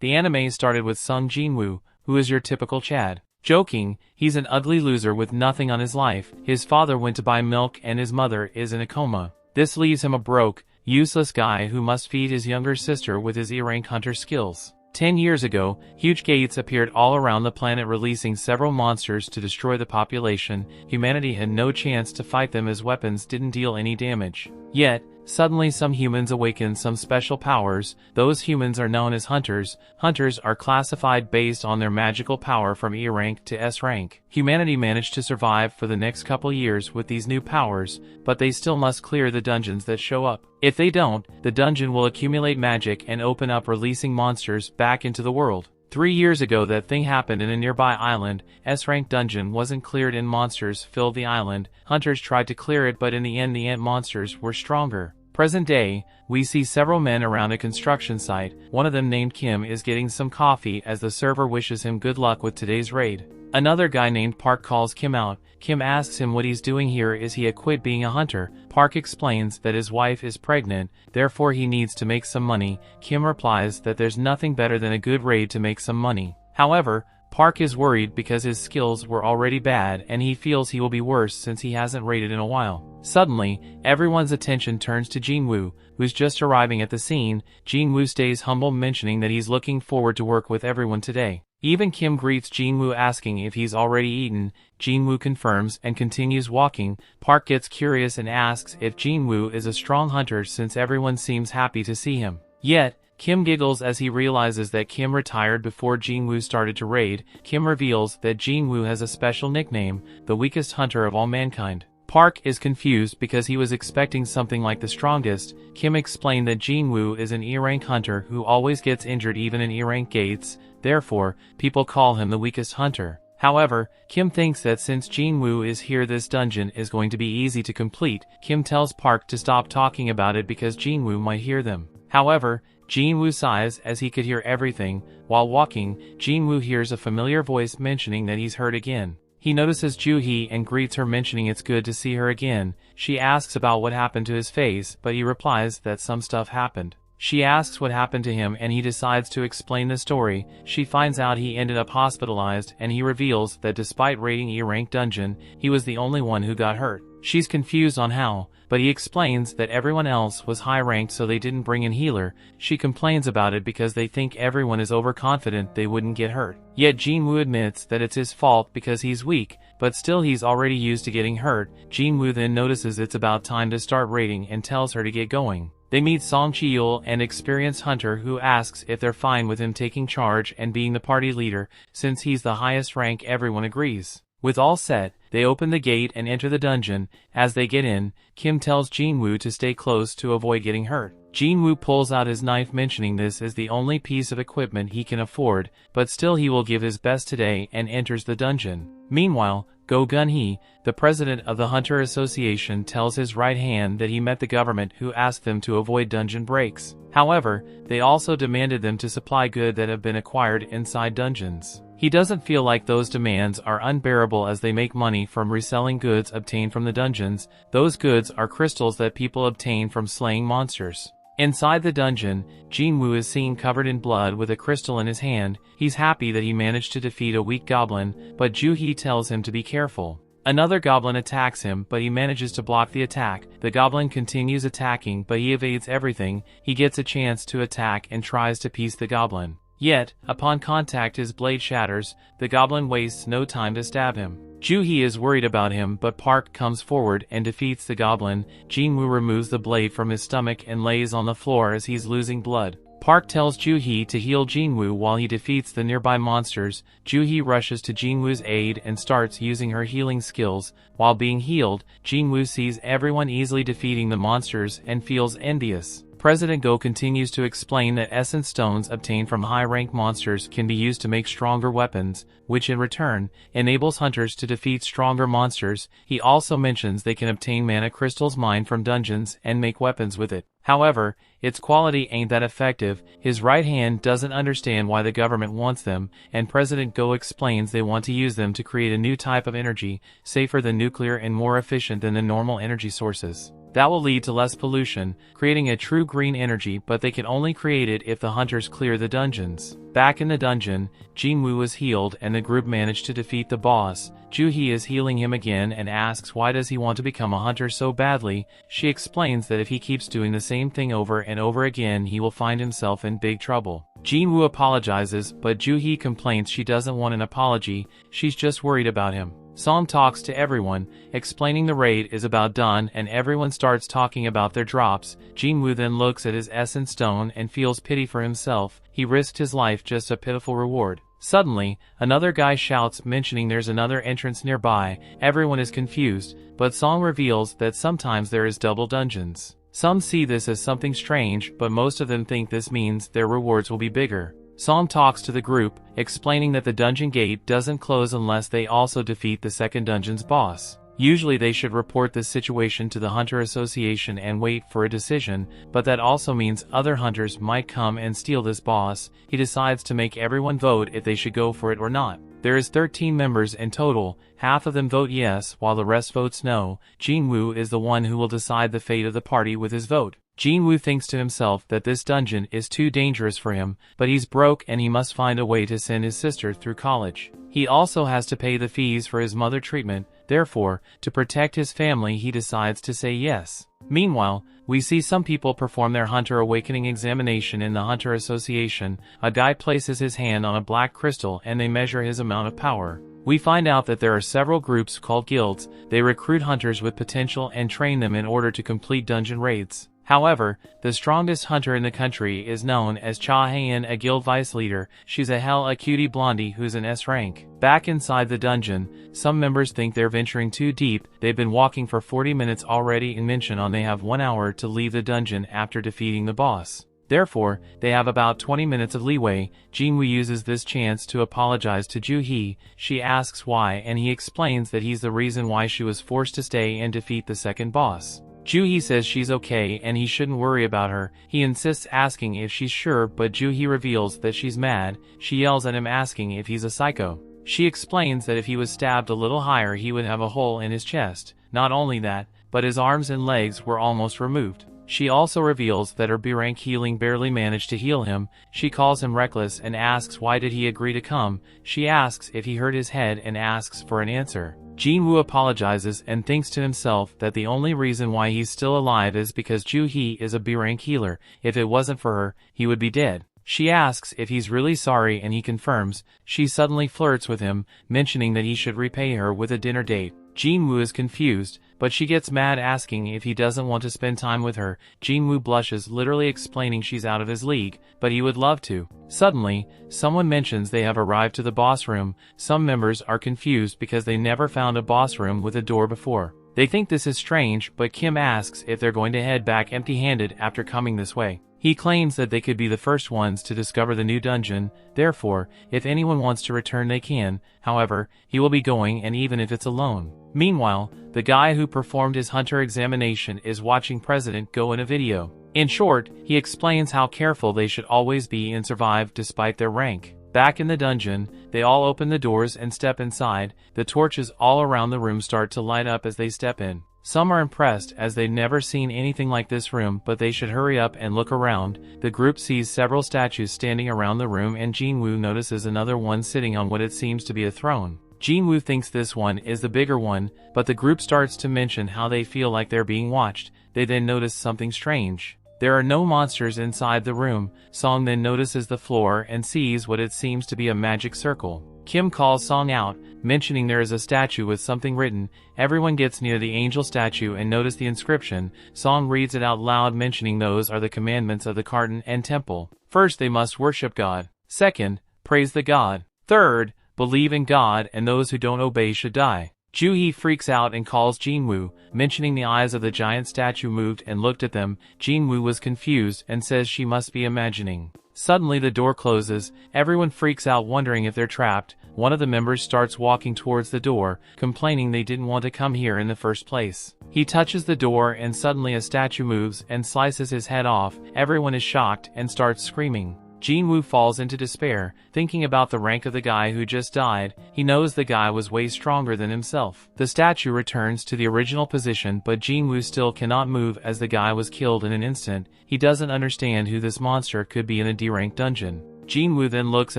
The anime started with Sung Jin-Woo, who is your typical Chad. Joking, he's an ugly loser with nothing on his life. His father went to buy milk and his mother is in a coma. This leaves him a broke, useless guy who must feed his younger sister with his E-rank hunter skills. 10 years ago, huge gates appeared all around the planet, releasing several monsters to destroy the population. Humanity had no chance to fight them as weapons didn't deal any damage. Yet, suddenly some humans awakened some special powers. Those humans are known as hunters. Hunters are classified based on their magical power from E rank to S rank. Humanity managed to survive for the next couple years with these new powers, but they still must clear the dungeons that show up. If they don't, the dungeon will accumulate magic and open up, releasing monsters back into the world. 3 years ago that thing happened in a nearby island. S-rank dungeon wasn't cleared and monsters filled the island. Hunters tried to clear it, but in the end the ant monsters were stronger. Present day, we see several men around a construction site. One of them, named Kim, is getting some coffee as the server wishes him good luck with today's raid. Another guy named Park calls Kim out. Kim asks him what he's doing here. Is he quit being a hunter? Park explains that his wife is pregnant, therefore he needs to make some money. Kim replies that there's nothing better than a good raid to make some money. However, Park is worried because his skills were already bad and he feels he will be worse since he hasn't raided in a while. Suddenly, everyone's attention turns to Jin-Woo, who's just arriving at the scene. Jin-Woo stays humble, mentioning that he's looking forward to work with everyone today. Even Kim greets Jin-Woo, asking if he's already eaten. Jin-Woo confirms and continues walking. Park gets curious and asks if Jin-Woo is a strong hunter since everyone seems happy to see him. Yet, Kim giggles as he realizes that Kim retired before Jin-Woo started to raid. Kim reveals that Jin-Woo has a special nickname, the weakest hunter of all mankind. Park is confused because he was expecting something like the strongest. Kim explained that Jin-Woo is an E-rank hunter who always gets injured even in E-rank gates, therefore, people call him the weakest hunter. However, Kim thinks that since Jin-Woo is here, this dungeon is going to be easy to complete. Kim tells Park to stop talking about it because Jin-Woo might hear them. However, Jin-Woo sighs as he could hear everything. While walking, Jin-Woo hears a familiar voice mentioning that he's hurt again. He notices Joo-hee and greets her, mentioning it's good to see her again. She asks about what happened to his face, but he replies that some stuff happened. She asks what happened to him and he decides to explain the story. She finds out he ended up hospitalized and he reveals that despite raiding E-rank dungeon, he was the only one who got hurt. She's confused on how, but he explains that everyone else was high ranked so they didn't bring in healer. She complains about it because they think everyone is overconfident they wouldn't get hurt. Yet Jin-Woo admits that it's his fault because he's weak, but still he's already used to getting hurt. Jin-Woo then notices it's about time to start raiding and tells her to get going. They meet Song Chi-yul, an experienced hunter who asks if they're fine with him taking charge and being the party leader. Since he's the highest rank, everyone agrees. With all set, they open the gate and enter the dungeon. As they get in, Kim tells Jin-Woo to stay close to avoid getting hurt. Jin-Woo pulls out his knife, mentioning this is the only piece of equipment he can afford, but still he will give his best today, and enters the dungeon. Meanwhile, Go Gun-hee, the president of the Hunter Association, tells his right hand that he met the government who asked them to avoid dungeon breaks. However, they also demanded them to supply goods that have been acquired inside dungeons. He doesn't feel like those demands are unbearable as they make money from reselling goods obtained from the dungeons. Those goods are crystals that people obtain from slaying monsters. Inside the dungeon, Jin-Woo is seen covered in blood with a crystal in his hand. He's happy that he managed to defeat a weak goblin, but Joo-hee tells him to be careful. Another goblin attacks him, but he manages to block the attack. The goblin continues attacking, but he evades everything. He gets a chance to attack and tries to piece the goblin. Yet, upon contact his blade shatters. The goblin wastes no time to stab him. Joo-hee is worried about him, but Park comes forward and defeats the goblin. Jin-Woo removes the blade from his stomach and lays on the floor as he's losing blood. Park tells Joo-hee to heal Jin-Woo while he defeats the nearby monsters. Joo-hee rushes to Jin-Woo's aid and starts using her healing skills. While being healed, Jin-Woo sees everyone easily defeating the monsters and feels envious. President Go continues to explain that essence stones obtained from high-rank monsters can be used to make stronger weapons, which in return enables hunters to defeat stronger monsters. He also mentions they can obtain mana crystals mined from dungeons and make weapons with it. However, its quality ain't that effective. His right hand doesn't understand why the government wants them, and President Go explains they want to use them to create a new type of energy, safer than nuclear and more efficient than the normal energy sources. That will lead to less pollution, creating a true green energy, but they can only create it if the hunters clear the dungeons. Back in the dungeon, Jin-Woo is healed and the group managed to defeat the boss. Joo-hee is healing him again and asks why does he want to become a hunter so badly. She explains that if he keeps doing the same thing over and over again he will find himself in big trouble. Jin-Woo apologizes, but Joo-hee complains she doesn't want an apology, she's just worried about him. Song talks to everyone, explaining the raid is about done and everyone starts talking about their drops. Jin-Woo then looks at his essence stone and feels pity for himself. He risked his life just a pitiful reward. Suddenly, another guy shouts mentioning there's another entrance nearby. Everyone is confused, but Song reveals that sometimes there is double dungeons. Some see this as something strange, but most of them think this means their rewards will be bigger. Song talks to the group, explaining that the dungeon gate doesn't close unless they also defeat the second dungeon's boss. Usually they should report this situation to the Hunter Association and wait for a decision, but that also means other hunters might come and steal this boss. He decides to make everyone vote if they should go for it or not. There is 13 members in total, half of them vote yes while the rest votes no. Jin-Woo is the one who will decide the fate of the party with his vote. Jin-Woo thinks to himself that this dungeon is too dangerous for him, but he's broke and he must find a way to send his sister through college. He also has to pay the fees for his mother treatment, therefore, to protect his family he decides to say yes. Meanwhile, we see some people perform their Hunter Awakening examination in the Hunter Association. A guy places his hand on a black crystal and they measure his amount of power. We find out that there are several groups called guilds. They recruit hunters with potential and train them in order to complete dungeon raids. However, the strongest hunter in the country is known as Cha Hae-in, a guild vice leader. She's a cutie blondie who's an S rank. Back inside the dungeon, some members think they're venturing too deep. They've been walking for 40 minutes already and mention on they have 1 hour to leave the dungeon after defeating the boss. Therefore, they have about 20 minutes of leeway. Jin-Woo uses this chance to apologize to Joo-hee. She asks why and he explains that he's the reason why she was forced to stay and defeat the second boss. Joo-hee says she's okay and he shouldn't worry about her. He insists asking if she's sure, but Joo-hee reveals that she's mad. She yells at him asking if he's a psycho. She explains that if he was stabbed a little higher he would have a hole in his chest. Not only that, but his arms and legs were almost removed. She also reveals that her B-rank healing barely managed to heal him. She calls him reckless and asks why did he agree to come. She asks if he hurt his head and asks for an answer. Jin-Woo apologizes and thinks to himself that the only reason why he's still alive is because Joo-hee is a B-rank healer. If it wasn't for her, he would be dead. She asks if he's really sorry and he confirms. She suddenly flirts with him, mentioning that he should repay her with a dinner date. Jin-Woo is confused, but she gets mad asking if he doesn't want to spend time with her. Jin-Woo blushes, literally explaining she's out of his league, but he would love to. Suddenly, someone mentions they have arrived to the boss room. Some members are confused because they never found a boss room with a door before. They think this is strange, but Kim asks if they're going to head back empty-handed after coming this way. He claims that they could be the first ones to discover the new dungeon, therefore, if anyone wants to return they can. However, he will be going and even if it's alone. Meanwhile, the guy who performed his hunter examination is watching President go in a video. In short, he explains how careful they should always be and survive despite their rank. Back in the dungeon, they all open the doors and step inside. The torches all around the room start to light up as they step in. Some are impressed as they've never seen anything like this room, but they should hurry up and look around. The group sees several statues standing around the room and Jin-Woo notices another one sitting on what it seems to be a throne. Jin-Woo thinks this one is the bigger one, but the group starts to mention how they feel like they're being watched. They then notice something strange. There are no monsters inside the room. Song then notices the floor and sees what it seems to be a magic circle. Kim calls Song out, mentioning there is a statue with something written. Everyone gets near the angel statue and notice the inscription. Song reads it out loud, mentioning those are the commandments of the garden and temple. First, they must worship God. Second, praise the God. Third, believe in God, and those who don't obey should die. Joo-hee freaks out and calls Jin-Woo, mentioning the eyes of the giant statue moved and looked at them. Jin-Woo was confused and says she must be imagining. Suddenly the door closes. Everyone freaks out, wondering if they're trapped. One of the members starts walking towards the door, complaining they didn't want to come here in the first place. He touches the door and suddenly a statue moves and slices his head off. Everyone is shocked and starts screaming. Jin-Woo falls into despair, thinking about the rank of the guy who just died. He knows the guy was way stronger than himself. The statue returns to the original position, but Jin-Woo still cannot move as the guy was killed in an instant. He doesn't understand who this monster could be in a D-rank dungeon. Jin-Woo then looks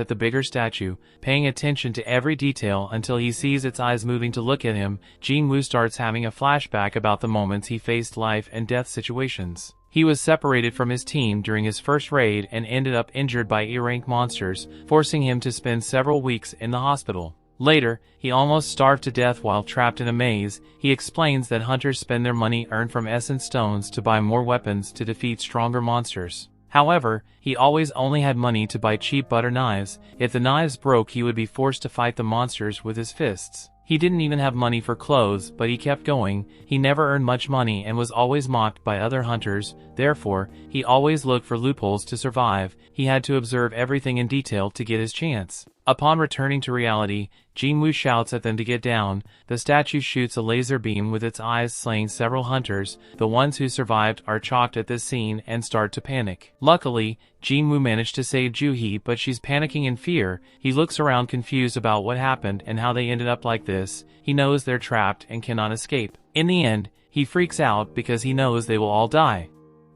at the bigger statue, paying attention to every detail until he sees its eyes moving to look at him. Jin-Woo starts having a flashback about the moments he faced life and death situations. He was separated from his team during his first raid and ended up injured by E-rank monsters, forcing him to spend several weeks in the hospital. Later, he almost starved to death while trapped in a maze. He explains that hunters spend their money earned from essence stones to buy more weapons to defeat stronger monsters. However, he always only had money to buy cheap butter knives. If the knives broke, he would be forced to fight the monsters with his fists. He didn't even have money for clothes, but he kept going. He never earned much money and was always mocked by other hunters. Therefore, he always looked for loopholes to survive. He had to observe everything in detail to get his chance. Upon returning to reality, Jin-Woo shouts at them to get down. The statue shoots a laser beam with its eyes, slaying several hunters. The ones who survived are shocked at this scene and start to panic. Luckily, Jin-Woo managed to save Ju-hee, but she's panicking in fear. He looks around confused about what happened and how they ended up like this. He knows they're trapped and cannot escape. In the end, he freaks out because he knows they will all die.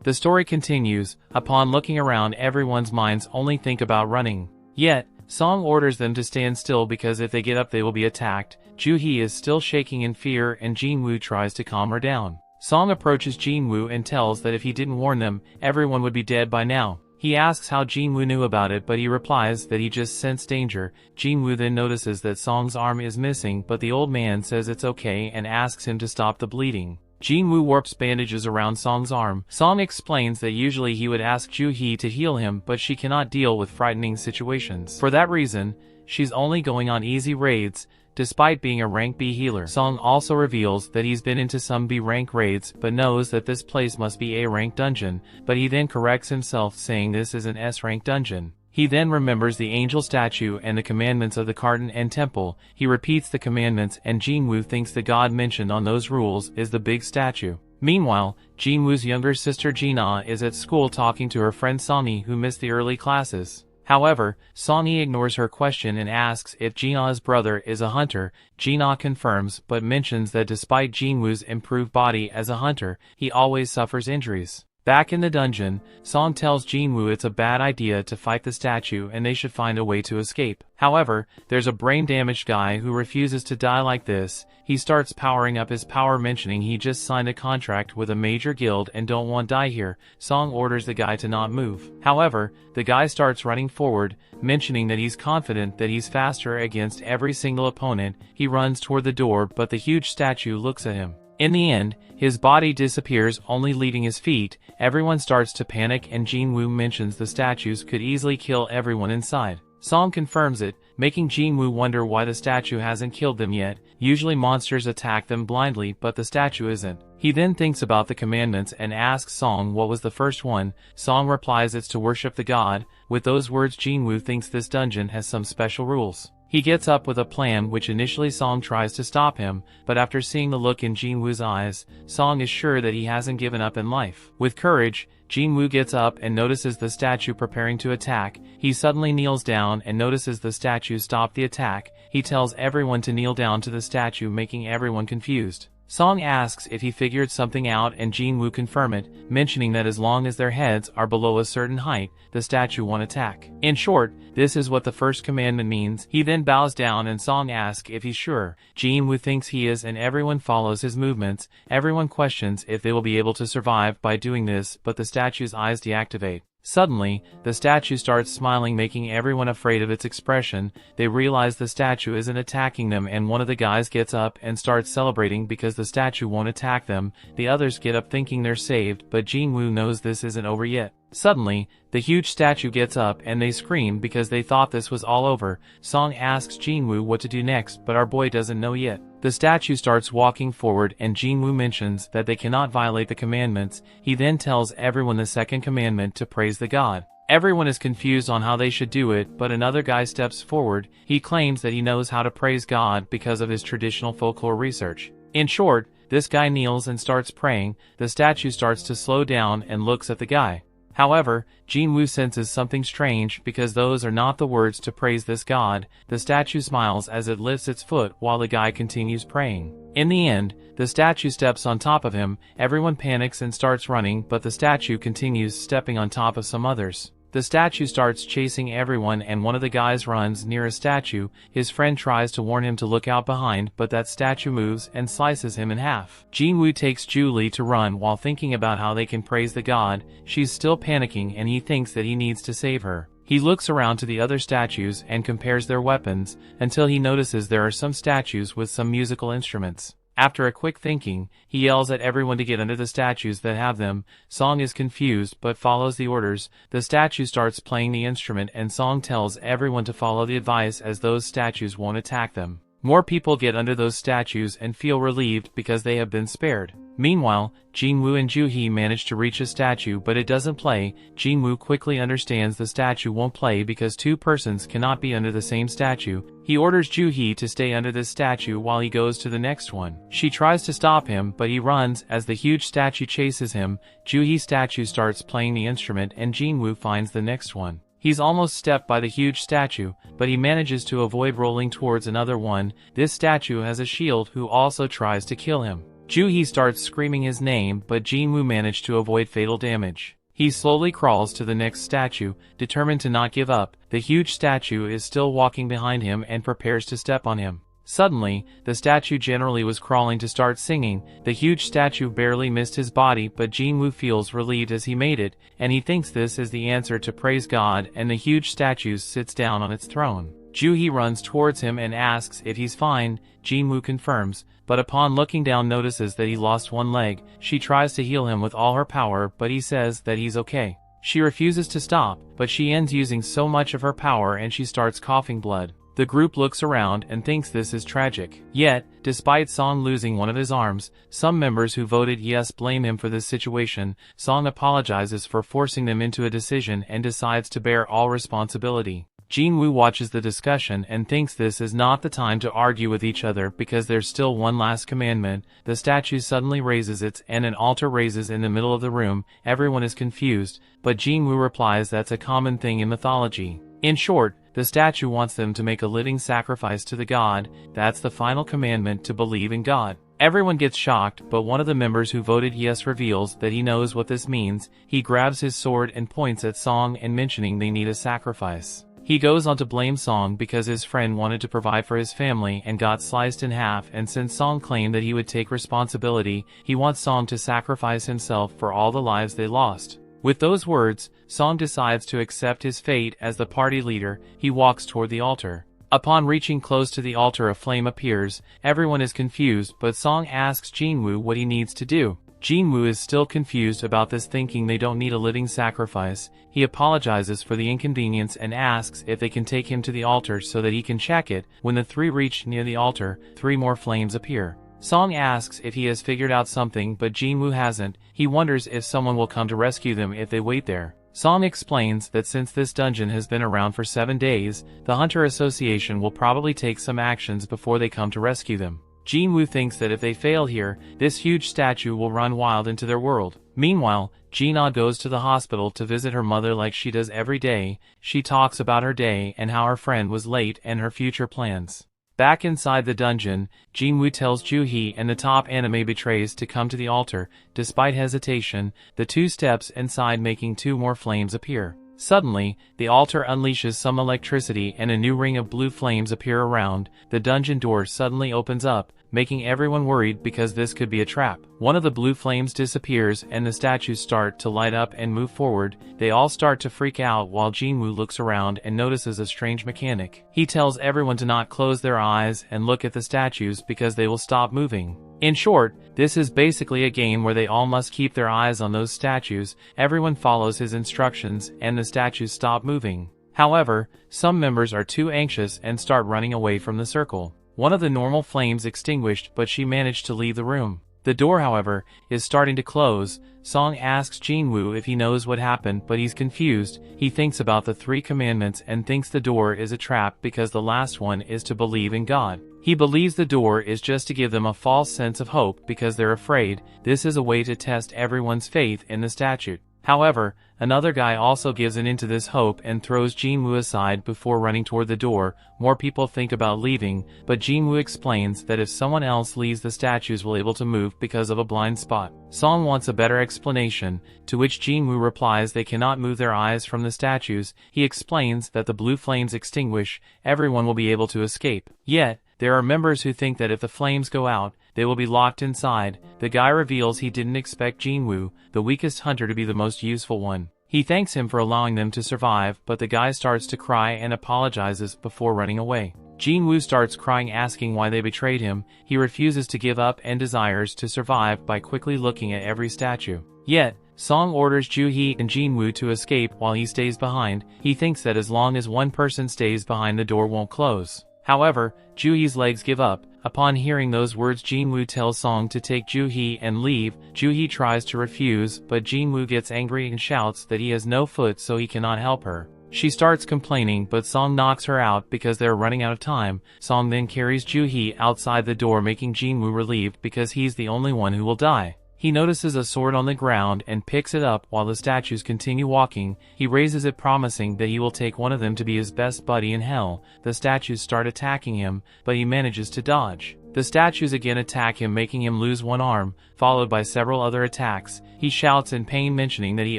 The story continues. Upon looking around, everyone's minds only think about running. Yet, Song orders them to stand still because if they get up they will be attacked. Ju-hee is still shaking in fear and Jin-Woo tries to calm her down. Song approaches Jin-Woo and tells that if he didn't warn them, everyone would be dead by now. He asks how Jin-Woo knew about it, but he replies that he just sensed danger. Jin-Woo then notices that Song's arm is missing, but the old man says it's okay and asks him to stop the bleeding. Jin-Woo warps bandages around Song's arm. Song explains that usually he would ask Ju-hee to heal him, but she cannot deal with frightening situations. For that reason, she's only going on easy raids, despite being a rank B healer. Song also reveals that he's been into some B rank raids, but knows that this place must be A rank dungeon, but he then corrects himself saying this is an S rank dungeon. He then remembers the angel statue and the commandments of the garden and temple. He repeats the commandments and Jin-Woo thinks the god mentioned on those rules is the big statue. Meanwhile, Jin-Woo's younger sister Jin-Ah is at school talking to her friend Song-hee who missed the early classes. However, Song-hee ignores her question and asks if Jin-ah's brother is a hunter. Jin-ah confirms but mentions that despite Jin-Woo's improved body as a hunter, he always suffers injuries. Back in the dungeon, Song tells Jin-Woo it's a bad idea to fight the statue and they should find a way to escape. However, there's a brain-damaged guy who refuses to die like this. He starts powering up his power, mentioning he just signed a contract with a major guild and don't want to die here. Song orders the guy to not move. However, the guy starts running forward, mentioning that he's confident that he's faster against every single opponent. He runs toward the door, but the huge statue looks at him. In the end, his body disappears, only leaving his feet. Everyone starts to panic and Jin-Woo mentions the statues could easily kill everyone inside. Song confirms it, making Jin-Woo wonder why the statue hasn't killed them yet. Usually monsters attack them blindly, but the statue isn't. He then thinks about the commandments and asks Song what was the first one. Song replies it's to worship the god. With those words, Jin-Woo thinks this dungeon has some special rules. He gets up with a plan which initially Song tries to stop him, but after seeing the look in Jin-Woo's eyes, Song is sure that he hasn't given up in life. With courage, Jin-Woo gets up and notices the statue preparing to attack. He suddenly kneels down and notices the statue stop the attack. He tells everyone to kneel down to the statue, making everyone confused. Song asks if he figured something out and Jin-Woo confirms it, mentioning that as long as their heads are below a certain height, the statue won't attack. In short, this is what the first commandment means. He then bows down and Song asks if he's sure. Jin-Woo thinks he is and everyone follows his movements. Everyone questions if they will be able to survive by doing this, but the statue's eyes deactivate. Suddenly, the statue starts smiling, making everyone afraid of its expression. They realize the statue isn't attacking them and one of the guys gets up and starts celebrating because the statue won't attack them. The others get up thinking they're saved, but Jin-Woo knows this isn't over yet. Suddenly, the huge statue gets up and they scream because they thought this was all over. Song asks Jin-Woo what to do next, but our boy doesn't know yet. The statue starts walking forward and Jin-Woo mentions that they cannot violate the commandments. He then tells everyone the second commandment to praise the god. Everyone is confused on how they should do it, but another guy steps forward. He claims that he knows how to praise God because of his traditional folklore research. In short, this guy kneels and starts praying. The statue starts to slow down and looks at the guy. However, Jin-Woo senses something strange because those are not the words to praise this god. The statue smiles as it lifts its foot while the guy continues praying. In the end, the statue steps on top of him, everyone panics and starts running, but the statue continues stepping on top of some others. The statue starts chasing everyone and one of the guys runs near a statue. His friend tries to warn him to look out behind, but that statue moves and slices him in half. Jin-Woo takes Julie to run while thinking about how they can praise the god. She's still panicking and he thinks that he needs to save her. He looks around to the other statues and compares their weapons, until he notices there are some statues with some musical instruments. After a quick thinking, he yells at everyone to get under the statues that have them. Song is confused but follows the orders. The statue starts playing the instrument and Song tells everyone to follow the advice as those statues won't attack them. More people get under those statues and feel relieved because they have been spared. Meanwhile, Jin-Woo and Ju-hee manage to reach a statue but it doesn't play. Jin-Woo quickly understands the statue won't play because two persons cannot be under the same statue. He orders Ju-hee to stay under this statue while he goes to the next one. She tries to stop him but he runs as the huge statue chases him. Ju-hee's statue starts playing the instrument and Jin-Woo finds the next one. He's almost stepped by the huge statue, but he manages to avoid rolling towards another one. This statue has a shield who also tries to kill him. Ju-hee starts screaming his name, but Jin-Woo managed to avoid fatal damage. He slowly crawls to the next statue, determined to not give up. The huge statue is still walking behind him and prepares to step on him. Suddenly, the statue generally was crawling to start singing. The huge statue barely missed his body, but Jin-Woo feels relieved as he made it, and he thinks this is the answer to praise God, and the huge statue sits down on its throne. Ju-hee runs towards him and asks if he's fine. Jin-Woo confirms, but upon looking down notices that he lost one leg. She tries to heal him with all her power, but he says that he's okay. She refuses to stop, but she ends using so much of her power and she starts coughing blood. The group looks around and thinks this is tragic. Yet, despite Song losing one of his arms, some members who voted yes blame him for this situation. Song apologizes for forcing them into a decision and decides to bear all responsibility. Jin-Woo watches the discussion and thinks this is not the time to argue with each other because there's still one last commandment. The statue suddenly raises its and an altar raises in the middle of the room. Everyone is confused, but Jin-Woo replies that's a common thing in mythology. In short, the statue wants them to make a living sacrifice to the god. That's the final commandment, to believe in God. Everyone gets shocked, but one of the members who voted yes reveals that he knows what this means. He grabs his sword and points at Song and mentioning they need a sacrifice. He goes on to blame Song because his friend wanted to provide for his family and got sliced in half, and since Song claimed that he would take responsibility, he wants Song to sacrifice himself for all the lives they lost. With those words, Song decides to accept his fate as the party leader. He walks toward the altar. Upon reaching close to the altar, a flame appears. Everyone is confused, but Song asks Jin-Woo what he needs to do. Jin-Woo is still confused about this, thinking they don't need a living sacrifice. He apologizes for the inconvenience and asks if they can take him to the altar so that he can check it. When the three reach near the altar, 3 more flames appear. Song asks if he has figured out something, but Jin-Woo hasn't. He wonders if someone will come to rescue them if they wait there. Song explains that since this dungeon has been around for 7 days, the Hunter Association will probably take some actions before they come to rescue them. Jin-Woo thinks that if they fail here, this huge statue will run wild into their world. Meanwhile, Jin-Ah goes to the hospital to visit her mother like she does every day. She talks about her day and how her friend was late and her future plans. Back inside the dungeon, Jin-Woo tells Ju-hee and the top anime betrays to come to the altar. Despite hesitation, the 2 steps inside, making 2 more flames appear. Suddenly, the altar unleashes some electricity and a new ring of blue flames appear around. The dungeon door suddenly opens up, making everyone worried because this could be a trap. One of the blue flames disappears and the statues start to light up and move forward. They all start to freak out while Jin-Woo looks around and notices a strange mechanic. He tells everyone to not close their eyes and look at the statues because they will stop moving. In short, this is basically a game where they all must keep their eyes on those statues. Everyone follows his instructions and the statues stop moving. However, some members are too anxious and start running away from the circle. One of the normal flames extinguished, but she managed to leave the room. The door, however, is starting to close. Song asks Jin-Woo if he knows what happened, but he's confused. He thinks about the 3 commandments and thinks the door is a trap because the last one is to believe in God. He believes the door is just to give them a false sense of hope because they're afraid. This is a way to test everyone's faith in the statute. However, another guy also gives in to this hope and throws Jin-Woo aside before running toward the door. More people think about leaving, but Jin-Woo explains that if someone else leaves, the statues will able to move because of a blind spot. Song wants a better explanation, to which Jin-Woo replies they cannot move their eyes from the statues. He explains that the blue flames extinguish, everyone will be able to escape. Yet, there are members who think that if the flames go out, they will be locked inside. The guy reveals he didn't expect Jin-Woo, the weakest hunter, to be the most useful one. He thanks him for allowing them to survive, but the guy starts to cry and apologizes before running away. Jin-Woo starts crying, asking why they betrayed him. He refuses to give up and desires to survive by quickly looking at every statue. Yet, Song orders Joo-hee and Jin-Woo to escape while he stays behind. He thinks that as long as one person stays behind, the door won't close. However, Joo-hee's legs give up. Upon hearing those words, Jin-Woo tells Song to take Joo-hee and leave. Joo-hee tries to refuse, but Jin-Woo gets angry and shouts that he has no foot so he cannot help her. She starts complaining, but Song knocks her out because they're running out of time. Song then carries Joo-hee outside the door, making Jin-Woo relieved because he's the only one who will die. He notices a sword on the ground and picks it up while the statues continue walking. He raises it, promising that he will take one of them to be his best buddy in hell. The statues start attacking him, but he manages to dodge. The statues again attack him, making him lose one arm, followed by several other attacks. He shouts in pain, mentioning that he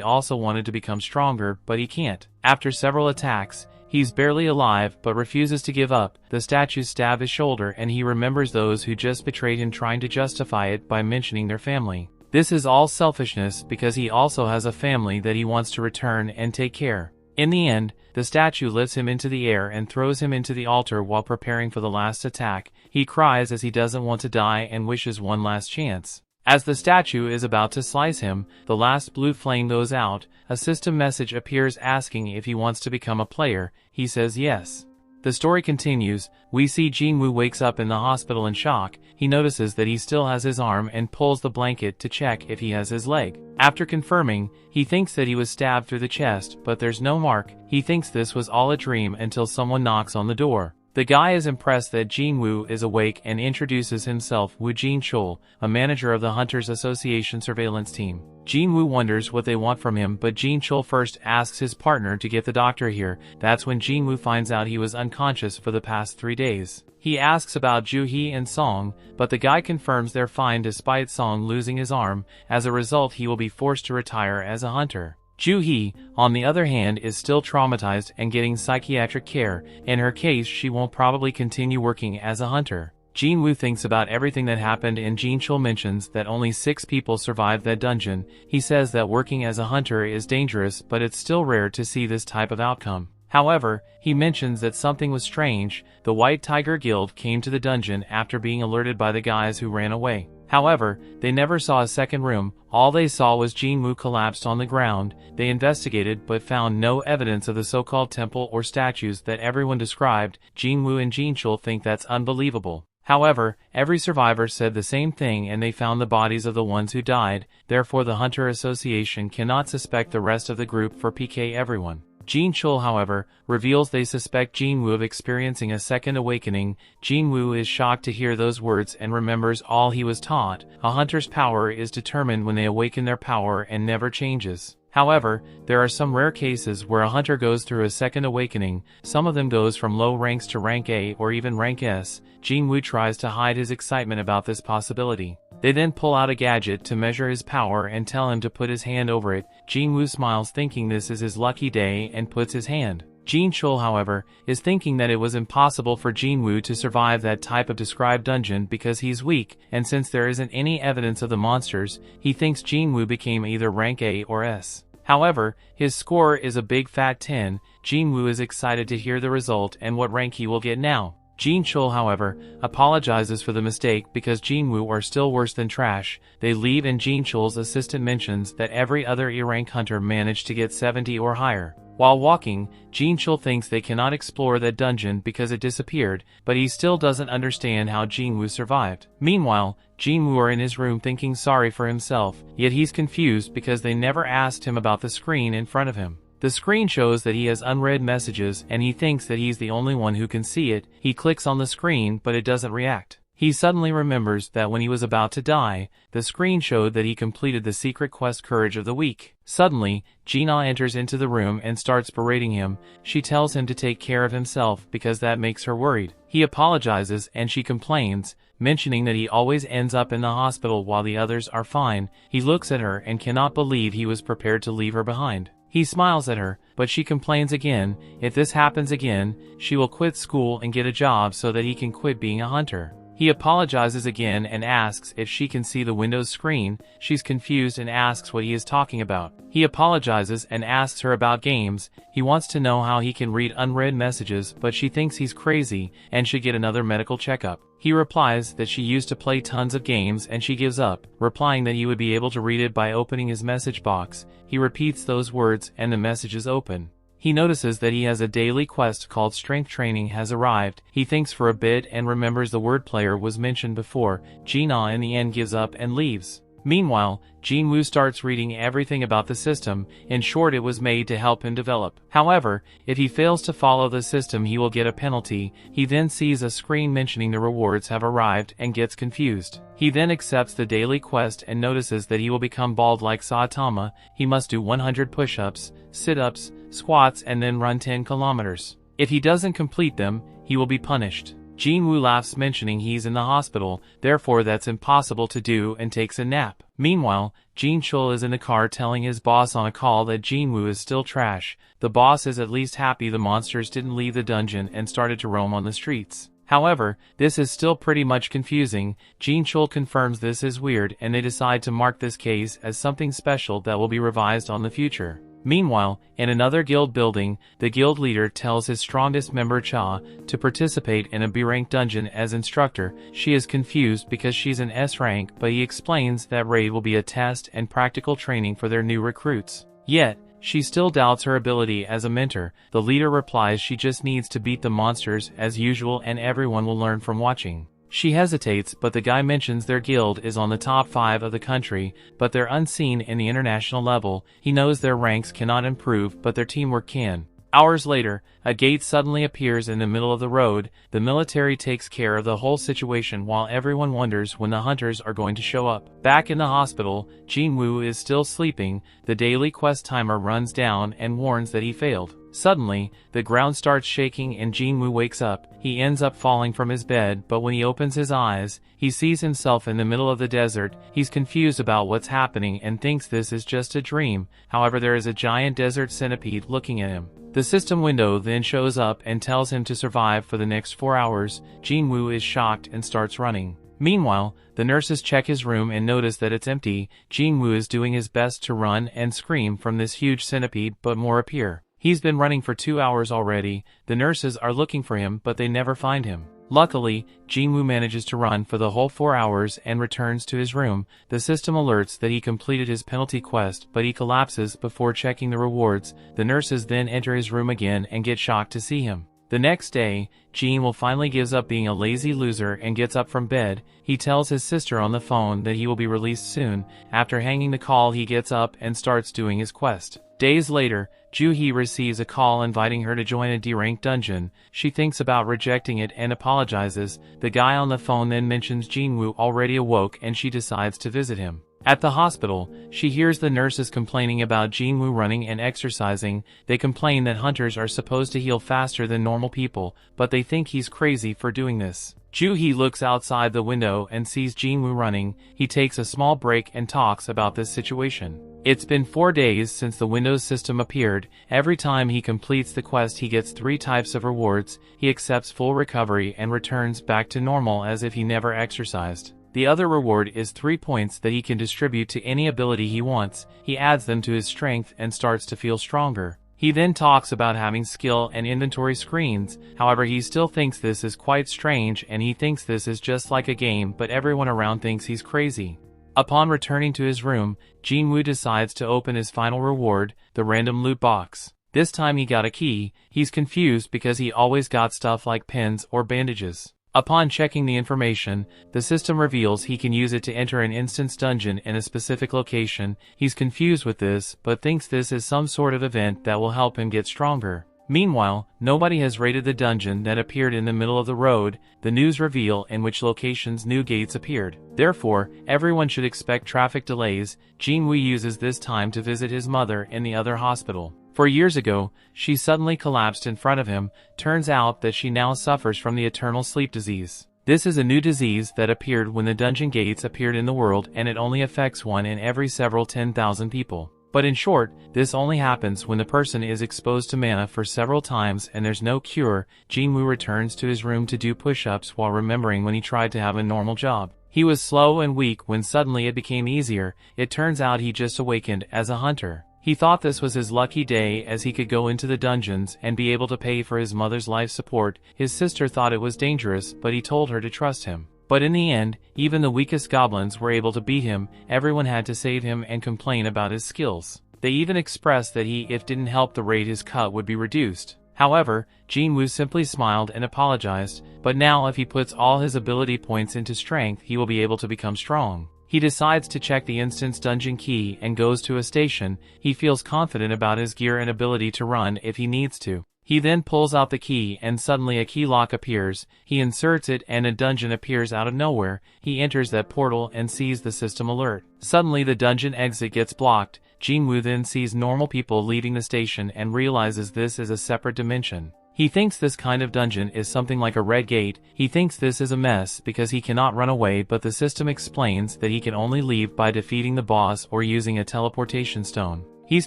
also wanted to become stronger, but he can't. After several attacks, he's barely alive, but refuses to give up. The statues stab his shoulder, and he remembers those who just betrayed him, trying to justify it by mentioning their family. This is all selfishness because he also has a family that he wants to return and take care. In the end, the statue lifts him into the air and throws him into the altar while preparing for the last attack. He cries as he doesn't want to die and wishes one last chance. As the statue is about to slice him, the last blue flame goes out. A system message appears asking if he wants to become a player. He says yes. The story continues. We see Jin-Woo wakes up in the hospital in shock. He notices that he still has his arm and pulls the blanket to check if he has his leg. After confirming, he thinks that he was stabbed through the chest, but there's no mark. He thinks this was all a dream until someone knocks on the door. The guy is impressed that Jin-Woo is awake and introduces himself, Woo Jin-chul, a manager of the Hunters Association surveillance team. Jin-Woo wonders what they want from him, but Jin-chul first asks his partner to get the doctor here. That's when Jin-Woo finds out he was unconscious for the past 3 days. He asks about Joo-hee and Song, but the guy confirms they're fine despite Song losing his arm. As a result, he will be forced to retire as a hunter. Joo-hee, on the other hand, is still traumatized and getting psychiatric care. In her case, she won't probably continue working as a hunter. Jin-Woo thinks about everything that happened, and Jin-chul mentions that only 6 people survived that dungeon. He says that working as a hunter is dangerous, but it's still rare to see this type of outcome. However, he mentions that something was strange. The White Tiger Guild came to the dungeon after being alerted by the guys who ran away. However, they never saw a second room. All they saw was Jin-Woo collapsed on the ground. They investigated but found no evidence of the so-called temple or statues that everyone described. Jin-Woo and Jin-chul think that's unbelievable. However, every survivor said the same thing, and they found the bodies of the ones who died. Therefore, the Hunter Association cannot suspect the rest of the group for PK everyone. Jin-chul, however, reveals they suspect Jin-Woo of experiencing a second awakening. Jin-Woo is shocked to hear those words and remembers all he was taught. A hunter's power is determined when they awaken their power and never changes. However, there are some rare cases where a hunter goes through a second awakening. Some of them goes from low ranks to rank A or even rank S. Jin-Woo tries to hide his excitement about this possibility. They then pull out a gadget to measure his power and tell him to put his hand over it. Jin-Woo smiles, thinking this is his lucky day, and puts his hand. Jin-chul, however, is thinking that it was impossible for Jin-Woo to survive that type of described dungeon because he's weak, and since there isn't any evidence of the monsters, he thinks Jin-Woo became either rank A or S. However, his score is a big fat 10. Jin-Woo is excited to hear the result and what rank he will get now. Jin-chul, however, apologizes for the mistake because Jin-Woo are still worse than trash. They leave, and Jin-chul's assistant mentions that every other E-rank hunter managed to get 70 or higher. While walking, Jin-chul thinks they cannot explore that dungeon because it disappeared, but he still doesn't understand how Jin-Woo survived. Meanwhile, Jin-Woo are in his room thinking sorry for himself, yet he's confused because they never asked him about the screen in front of him. The screen shows that he has unread messages, and he thinks that he's the only one who can see it. He clicks on the screen, but it doesn't react. He suddenly remembers that when he was about to die, the screen showed that he completed the secret quest Courage of the Week. Suddenly, Gina enters into the room and starts berating him. She tells him to take care of himself because that makes her worried. He apologizes and she complains, mentioning that he always ends up in the hospital while the others are fine. He looks at her and cannot believe he was prepared to leave her behind. He smiles at her, but she complains again. If this happens again, she will quit school and get a job so that he can quit being a hunter. He apologizes again and asks if she can see the Windows screen. She's confused and asks what he is talking about. He apologizes and asks her about games. He wants to know how he can read unread messages, but she thinks he's crazy and should get another medical checkup. He replies that she used to play tons of games and she gives up, replying that he would be able to read it by opening his message box. He repeats those words and the message is open. He notices that he has a daily quest called Strength Training has arrived. He thinks for a bit and remembers the word player was mentioned before. Gina in the end gives up and leaves. Meanwhile, Jin-Woo starts reading everything about the system. In short, it was made to help him develop. However, if he fails to follow the system, he will get a penalty. He then sees a screen mentioning the rewards have arrived and gets confused. He then accepts the daily quest and notices that he will become bald like Saitama. He must do 100 push-ups, sit-ups, squats, and then run 10 kilometers. If he doesn't complete them, he will be punished. Jin-Woo laughs, mentioning he's in the hospital, therefore that's impossible to do, and takes a nap. Meanwhile, Jin-Chul is in the car telling his boss on a call that Jin-Woo is still trash. The boss is at least happy the monsters didn't leave the dungeon and started to roam on the streets. However, this is still pretty much confusing. Jin-Chul confirms this is weird and they decide to mark this case as something special that will be revised on the future. Meanwhile, in another guild building, the guild leader tells his strongest member Cha to participate in a B-rank dungeon as instructor. She is confused because she's an S rank, but he explains that raid will be a test and practical training for their new recruits. Yet, she still doubts her ability as a mentor. The leader replies she just needs to beat the monsters as usual and everyone will learn from watching. She hesitates, but the guy mentions their guild is on the top 5 of the country, but they're unseen in the international level. He knows their ranks cannot improve, but their teamwork can. Hours later, a gate suddenly appears in the middle of the road. The military takes care of the whole situation while everyone wonders when the hunters are going to show up. Back in the hospital, Jin-Woo is still sleeping. The daily quest timer runs down and warns that he failed. Suddenly, the ground starts shaking and Jin-Woo wakes up. He ends up falling from his bed, but when he opens his eyes, he sees himself in the middle of the desert. He's confused about what's happening and thinks this is just a dream. However, there is a giant desert centipede looking at him. The system window then shows up and tells him to survive for the next 4 hours. Jin-Woo is shocked and starts running. Meanwhile, the nurses check his room and notice that it's empty. Jin-Woo is doing his best to run and scream from this huge centipede, but more appear. He's been running for 2 hours already. The nurses are looking for him, but they never find him. Luckily, Jin-Woo manages to run for the whole 4 hours and returns to his room. The system alerts that he completed his penalty quest, but he collapses before checking the rewards. The nurses then enter his room again and get shocked to see him. The next day, Jin-Woo finally gives up being a lazy loser and gets up from bed. He tells his sister on the phone that he will be released soon. After hanging the call, he gets up and starts doing his quest. Days later, Joo-hee receives a call inviting her to join a D-rank dungeon. She thinks about rejecting it and apologizes. The guy on the phone then mentions Jin-Woo already awoke and she decides to visit him. At the hospital, she hears the nurses complaining about Jin-Woo running and exercising. They complain that hunters are supposed to heal faster than normal people, but they think he's crazy for doing this. Joo-hee looks outside the window and sees Jin-Woo running. He takes a small break and talks about this situation. It's been 4 days since the Windows system appeared. Every time he completes the quest he gets 3 types of rewards. He accepts full recovery and returns back to normal as if he never exercised. The other reward is 3 points that he can distribute to any ability he wants. He adds them to his strength and starts to feel stronger. He then talks about having skill and inventory screens. However, he still thinks this is quite strange and he thinks this is just like a game, but everyone around thinks he's crazy. Upon returning to his room, Jin-Woo decides to open his final reward, the random loot box. This time he got a key. He's confused because he always got stuff like pins or bandages. Upon checking the information, the system reveals he can use it to enter an instance dungeon in a specific location. He's confused with this, but thinks this is some sort of event that will help him get stronger. Meanwhile, nobody has raided the dungeon that appeared in the middle of the road, the news reveal in which locations new gates appeared. Therefore, everyone should expect traffic delays. Jin-Woo uses this time to visit his mother in the other hospital. 4 years ago, she suddenly collapsed in front of him. Turns out that she now suffers from the eternal sleep disease. This is a new disease that appeared when the dungeon gates appeared in the world, and it only affects one in every several 10,000 people. But in short, this only happens when the person is exposed to mana for several times and there's no cure. Jin-Woo returns to his room to do push-ups while remembering when he tried to have a normal job. He was slow and weak when suddenly it became easier. It turns out he just awakened as a hunter. He thought this was his lucky day as he could go into the dungeons and be able to pay for his mother's life support. His sister thought it was dangerous, but he told her to trust him. But in the end, even the weakest goblins were able to beat him. Everyone had to save him and complain about his skills. They even expressed that if didn't help the raid, his cut would be reduced. However, Jin-Woo simply smiled and apologized, but now if he puts all his ability points into strength, he will be able to become strong. He decides to check the instance dungeon key and goes to a station. He feels confident about his gear and ability to run if he needs to. He then pulls out the key and suddenly a key lock appears. He inserts it and a dungeon appears out of nowhere. He enters that portal and sees the system alert. Suddenly the dungeon exit gets blocked. Jin-Woo then sees normal people leaving the station and realizes this is a separate dimension. He thinks this kind of dungeon is something like a red gate. He thinks this is a mess because he cannot run away, but the system explains that he can only leave by defeating the boss or using a teleportation stone. He's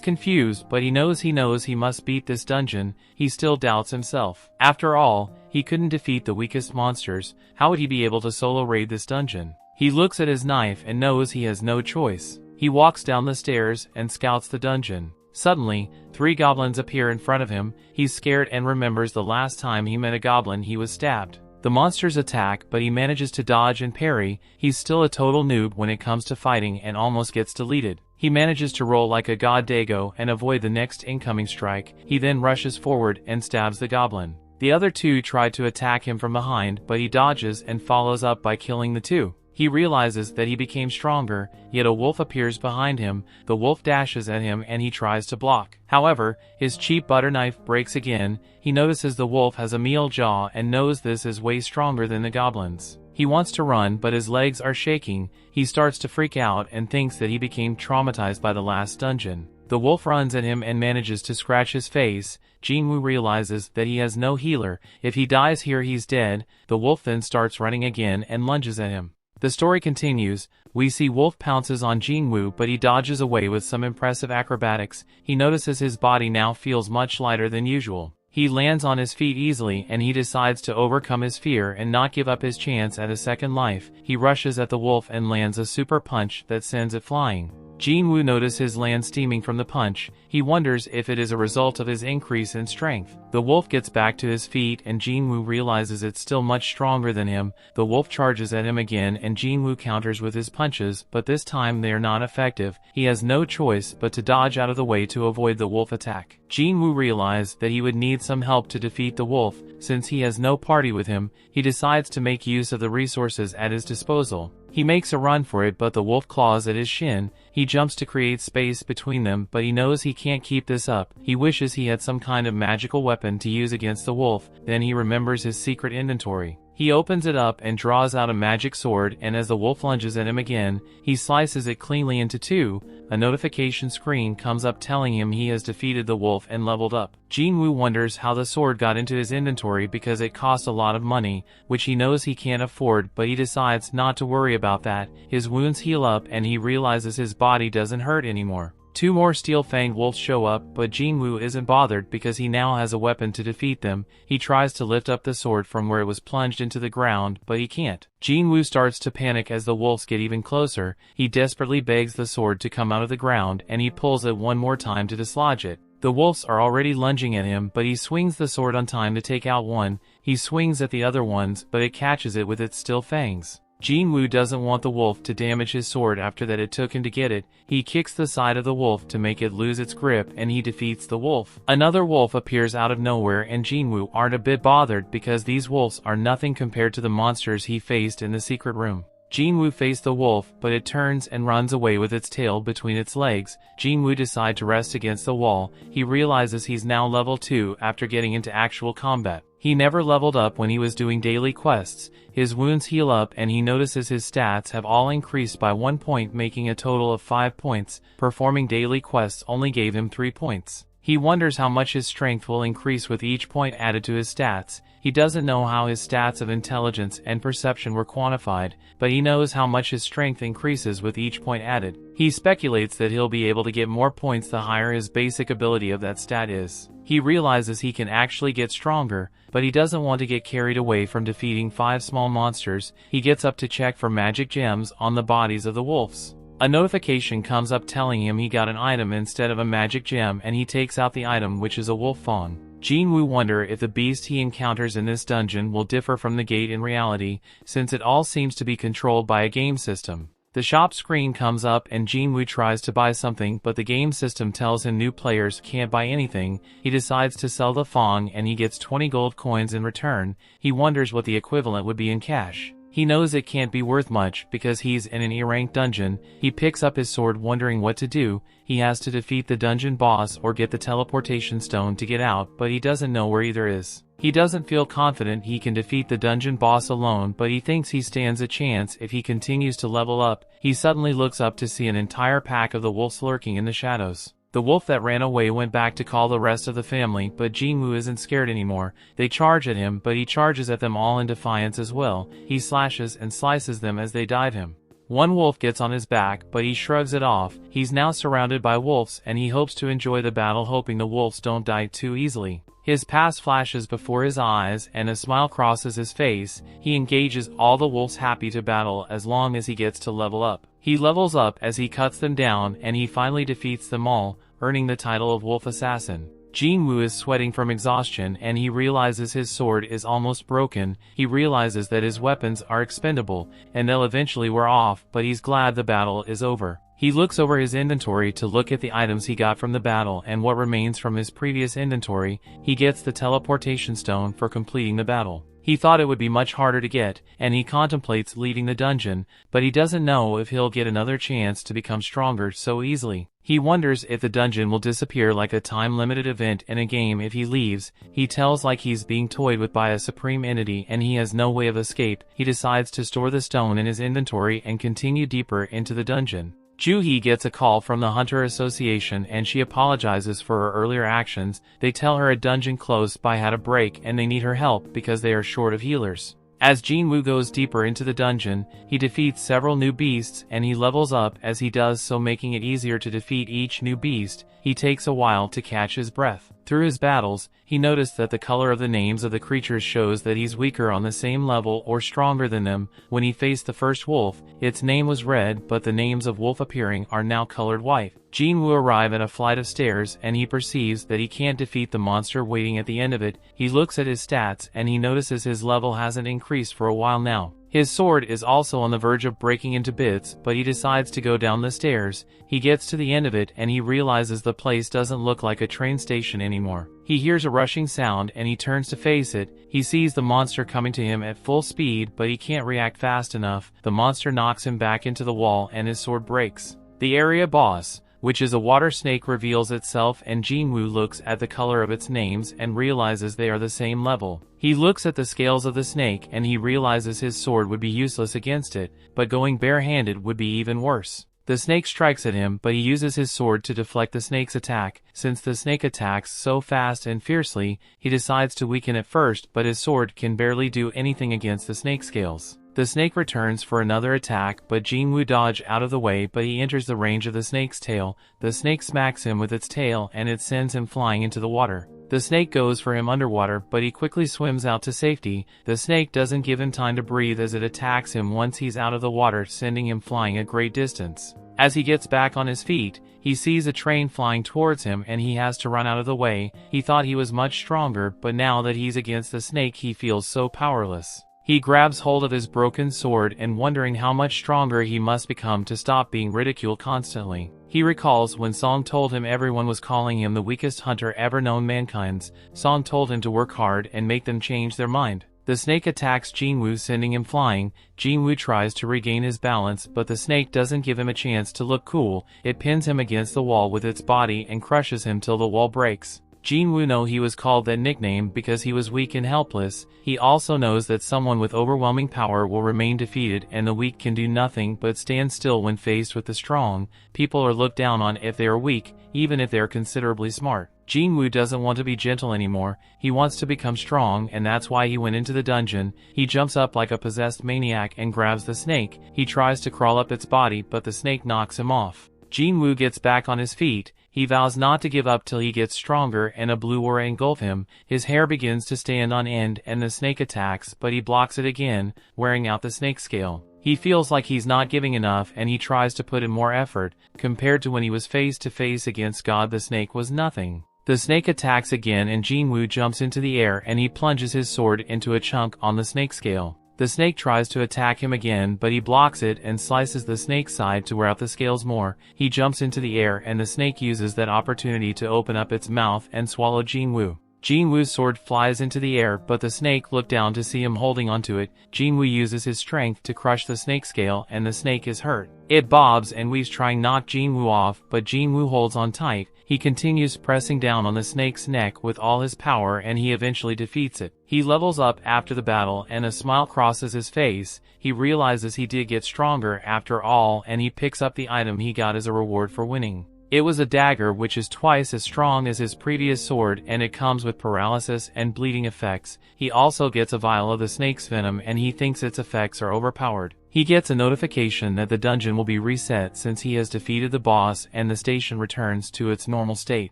confused, but he knows he must beat this dungeon. He still doubts himself. After all, he couldn't defeat the weakest monsters. How would he be able to solo raid this dungeon? He looks at his knife and knows he has no choice. He walks down the stairs and scouts the dungeon. Suddenly, 3 goblins appear in front of him. He's scared and remembers the last time he met a goblin he was stabbed. The monsters attack, but he manages to dodge and parry. He's still a total noob when it comes to fighting and almost gets deleted. He manages to roll like a god Dago and avoid the next incoming strike. He then rushes forward and stabs the goblin. The other 2 try to attack him from behind, but he dodges and follows up by killing the 2. He realizes that he became stronger, yet a wolf appears behind him. The wolf dashes at him and he tries to block. However, his cheap butter knife breaks again. He notices the wolf has a meal jaw and knows this is way stronger than the goblins. He wants to run, but his legs are shaking. He starts to freak out and thinks that he became traumatized by the last dungeon. The wolf runs at him and manages to scratch his face. Jin-Woo realizes that he has no healer. If he dies here, he's dead. The wolf then starts running again and lunges at him. The story continues. We see Wolf pounces on Jin-Woo, but he dodges away with some impressive acrobatics. He notices his body now feels much lighter than usual. He lands on his feet easily and he decides to overcome his fear and not give up his chance at a second life. He rushes at the wolf and lands a super punch that sends it flying. Jin-Woo notices his land steaming from the punch. He wonders if it is a result of his increase in strength. The wolf gets back to his feet and Jin-Woo realizes it's still much stronger than him. The wolf charges at him again and Jin-Woo counters with his punches, but this time they are not effective. He has no choice but to dodge out of the way to avoid the wolf attack. Jin-Woo realized that he would need some help to defeat the wolf. Since he has no party with him, he decides to make use of the resources at his disposal. He makes a run for it, but the wolf claws at his shin. He jumps to create space between them, but he knows he can't keep this up. He wishes he had some kind of magical weapon to use against the wolf. Then he remembers his secret inventory. He opens it up and draws out a magic sword, and as the wolf lunges at him again, he slices it cleanly into 2. A notification screen comes up telling him he has defeated the wolf and leveled up. Jin-Woo wonders how the sword got into his inventory because it cost a lot of money, which he knows he can't afford, but he decides not to worry about that. His wounds heal up and he realizes his body doesn't hurt anymore. 2 more steel-fanged wolves show up, but Jin-Woo isn't bothered because he now has a weapon to defeat them. He tries to lift up the sword from where it was plunged into the ground, but he can't. Jin-Woo starts to panic as the wolves get even closer. He desperately begs the sword to come out of the ground, and he pulls it one more time to dislodge it. The wolves are already lunging at him, but he swings the sword on time to take out one. He swings at the other ones, but it catches it with its steel fangs. Jin-Woo doesn't want the wolf to damage his sword after that it took him to get it. He kicks the side of the wolf to make it lose its grip and he defeats the wolf. Another wolf appears out of nowhere and Jin-Woo aren't a bit bothered because these wolves are nothing compared to the monsters he faced in the secret room. Jin-Woo faced the wolf, but it turns and runs away with its tail between its legs. Jin-Woo decides to rest against the wall. He realizes he's now level 2 after getting into actual combat. He never leveled up when he was doing daily quests. His wounds heal up and he notices his stats have all increased by 1 point, making a total of 5 points. Performing daily quests only gave him 3 points. He wonders how much his strength will increase with each point added to his stats. He doesn't know how his stats of intelligence and perception were quantified, but he knows how much his strength increases with each point added. He speculates that he'll be able to get more points the higher his basic ability of that stat is. He realizes he can actually get stronger, but he doesn't want to get carried away from defeating 5 small monsters. He gets up to check for magic gems on the bodies of the wolves. A notification comes up telling him he got an item instead of a magic gem, and he takes out the item, which is a wolf fawn. Jin-Woo wonders if the beast he encounters in this dungeon will differ from the gate in reality, since it all seems to be controlled by a game system. The shop screen comes up and Jin-Woo tries to buy something, but the game system tells him new players can't buy anything. He decides to sell the fawn and he gets 20 gold coins in return. He wonders what the equivalent would be in cash. He knows it can't be worth much because he's in an E-ranked dungeon. He picks up his sword wondering what to do. He has to defeat the dungeon boss or get the teleportation stone to get out, but he doesn't know where either is. He doesn't feel confident he can defeat the dungeon boss alone, but he thinks he stands a chance if he continues to level up. He suddenly looks up to see an entire pack of the wolves lurking in the shadows. The wolf that ran away went back to call the rest of the family, but Jin-Woo isn't scared anymore. They charge at him, but he charges at them all in defiance as well. He slashes and slices them as they dive him. One wolf gets on his back, but he shrugs it off. He's now surrounded by wolves, and he hopes to enjoy the battle, hoping the wolves don't die too easily. His past flashes before his eyes, and a smile crosses his face. He engages all the wolves, happy to battle as long as he gets to level up. He levels up as he cuts them down, and he finally defeats them all, earning the title of Wolf Assassin. Jin-Woo is sweating from exhaustion and he realizes his sword is almost broken. He realizes that his weapons are expendable and they'll eventually wear off, but he's glad the battle is over. He looks over his inventory to look at the items he got from the battle and what remains from his previous inventory. He gets the teleportation stone for completing the battle. He thought it would be much harder to get, and he contemplates leaving the dungeon, but he doesn't know if he'll get another chance to become stronger so easily. He wonders if the dungeon will disappear like a time-limited event in a game if he leaves. He tells like he's being toyed with by a supreme entity and he has no way of escape. He decides to store the stone in his inventory and continue deeper into the dungeon. Joo-hee gets a call from the Hunter Association and she apologizes for her earlier actions. They tell her a dungeon close by had a break and they need her help because they are short of healers. As Jin-Woo goes deeper into the dungeon, he defeats several new beasts and he levels up as he does so, making it easier to defeat each new beast. He takes a while to catch his breath. Through his battles, he noticed that the color of the names of the creatures shows that he's weaker on the same level or stronger than them. When he faced the first wolf, its name was red, but the names of wolf appearing are now colored white. Jin-Woo arrives at a flight of stairs and he perceives that he can't defeat the monster waiting at the end of it. He looks at his stats and he notices his level hasn't increased for a while now. His sword is also on the verge of breaking into bits, but he decides to go down the stairs. He gets to the end of it and he realizes the place doesn't look like a train station anymore. He hears a rushing sound and he turns to face it. He sees the monster coming to him at full speed, but he can't react fast enough. The monster knocks him back into the wall and his sword breaks. The area boss, which is a water snake, reveals itself and Jin-Woo looks at the color of its names and realizes they are the same level. He looks at the scales of the snake and he realizes his sword would be useless against it, but going barehanded would be even worse. The snake strikes at him, but he uses his sword to deflect the snake's attack. Since the snake attacks so fast and fiercely, he decides to weaken it first, but his sword can barely do anything against the snake scales. The snake returns for another attack, but Jin-Woo dodges out of the way, but he enters the range of the snake's tail. The snake smacks him with its tail and it sends him flying into the water. The snake goes for him underwater, but he quickly swims out to safety. The snake doesn't give him time to breathe as it attacks him once he's out of the water, sending him flying a great distance. As he gets back on his feet, he sees a train flying towards him and he has to run out of the way. He thought he was much stronger, but now that he's against the snake he feels so powerless. He grabs hold of his broken sword and wondering how much stronger he must become to stop being ridiculed constantly. He recalls when Song told him everyone was calling him the weakest hunter ever known mankind. Song told him to work hard and make them change their mind. The snake attacks Jin-Woo, sending him flying. Jin-Woo tries to regain his balance, but the snake doesn't give him a chance to look cool. It pins him against the wall with its body and crushes him till the wall breaks. Jin-Woo knows he was called that nickname because he was weak and helpless. He also knows that someone with overwhelming power will remain defeated, and the weak can do nothing but stand still when faced with the strong. People are looked down on if they are weak, even if they are considerably smart. Jin-Woo doesn't want to be gentle anymore. He wants to become strong, and that's why he went into the dungeon. He jumps up like a possessed maniac and grabs the snake. He tries to crawl up its body, but the snake knocks him off. Jin-Woo gets back on his feet. He vows not to give up till he gets stronger, and a blue aura engulfs him. His hair begins to stand on end, and the snake attacks, but he blocks it again, wearing out the snake scale. He feels like he's not giving enough, and he tries to put in more effort. Compared to when he was face to face against God, the snake was nothing. The snake attacks again, and Jin-Woo jumps into the air and he plunges his sword into a chunk on the snake scale. The snake tries to attack him again, but he blocks it and slices the snake's side to wear out the scales more. He jumps into the air, and the snake uses that opportunity to open up its mouth and swallow Jin-Woo. Jin-Woo's sword flies into the air, but the snake looks down to see him holding onto it. Jin-Woo uses his strength to crush the snake scale, and the snake is hurt. It bobs and weaves, trying to knock Jin-Woo off, but Jin-Woo holds on tight. He continues pressing down on the snake's neck with all his power, and he eventually defeats it. He levels up after the battle, and a smile crosses his face. He realizes he did get stronger after all, and he picks up the item he got as a reward for winning. It was a dagger which is twice as strong as his previous sword, and it comes with paralysis and bleeding effects. He also gets a vial of the snake's venom, and he thinks its effects are overpowered. He gets a notification that the dungeon will be reset since he has defeated the boss, and the station returns to its normal state.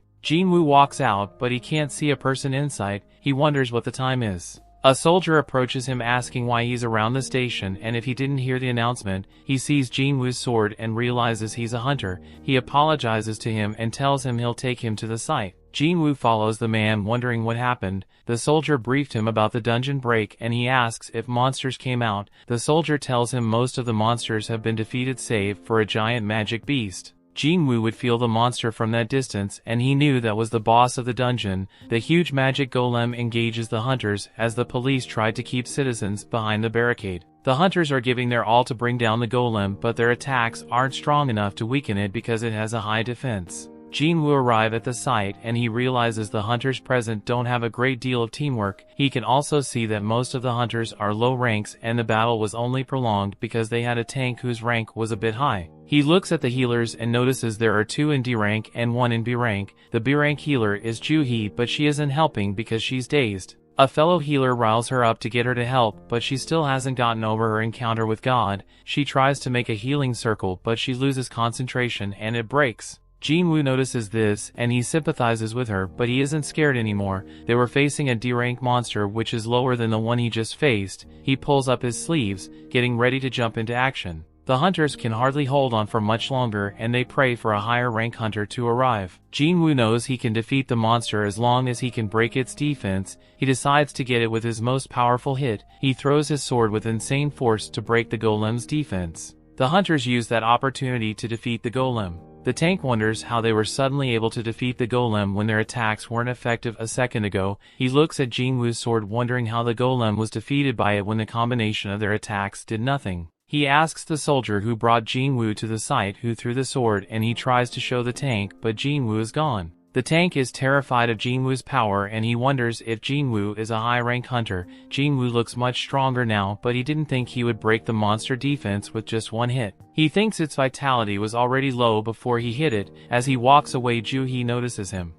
Jin-Woo walks out, but he can't see a person inside. He wonders what the time is. A soldier approaches him asking why he's around the station, and if he didn't hear the announcement. He sees Jin-Woo's sword and realizes he's a hunter. He apologizes to him and tells him he'll take him to the site. Jin-Woo follows the man, wondering what happened. The soldier briefed him about the dungeon break, and he asks if monsters came out. The soldier tells him most of the monsters have been defeated save for a giant magic beast. Jin-Woo would feel the monster from that distance, and he knew that was the boss of the dungeon. The huge magic golem engages the hunters as the police tried to keep citizens behind the barricade. The hunters are giving their all to bring down the golem, but their attacks aren't strong enough to weaken it because it has a high defense. Jin-Woo arrives at the site, and he realizes the hunters present don't have a great deal of teamwork. He can also see that most of the hunters are low ranks, and the battle was only prolonged because they had a tank whose rank was a bit high. He looks at the healers and notices there are 2 in D rank and 1 in B rank. The B rank healer is Joo-hee, but she isn't helping because she's dazed. A fellow healer riles her up to get her to help, but she still hasn't gotten over her encounter with God. She tries to make a healing circle, but she loses concentration and it breaks. Jin-Woo notices this, and he sympathizes with her, but he isn't scared anymore. They were facing a D-rank monster which is lower than the one he just faced. He pulls up his sleeves, getting ready to jump into action. The hunters can hardly hold on for much longer, and they pray for a higher rank hunter to arrive. Jin-Woo knows he can defeat the monster as long as he can break its defense. He decides to get it with his most powerful hit. He throws his sword with insane force to break the golem's defense. The hunters use that opportunity to defeat the golem. The tank wonders how they were suddenly able to defeat the golem when their attacks weren't effective a second ago. He looks at Jin-Woo's sword, wondering how the golem was defeated by it when the combination of their attacks did nothing. He asks the soldier who brought Jin-Woo to the site who threw the sword, and he tries to show the tank, but Jin-Woo is gone. The tank is terrified of Jin-Woo's power, and he wonders if Jin-Woo is a high-rank hunter. Jin-Woo looks much stronger now, but he didn't think he would break the monster defense with just one hit. He thinks its vitality was already low before he hit it. As he walks away, Joo-hee notices him.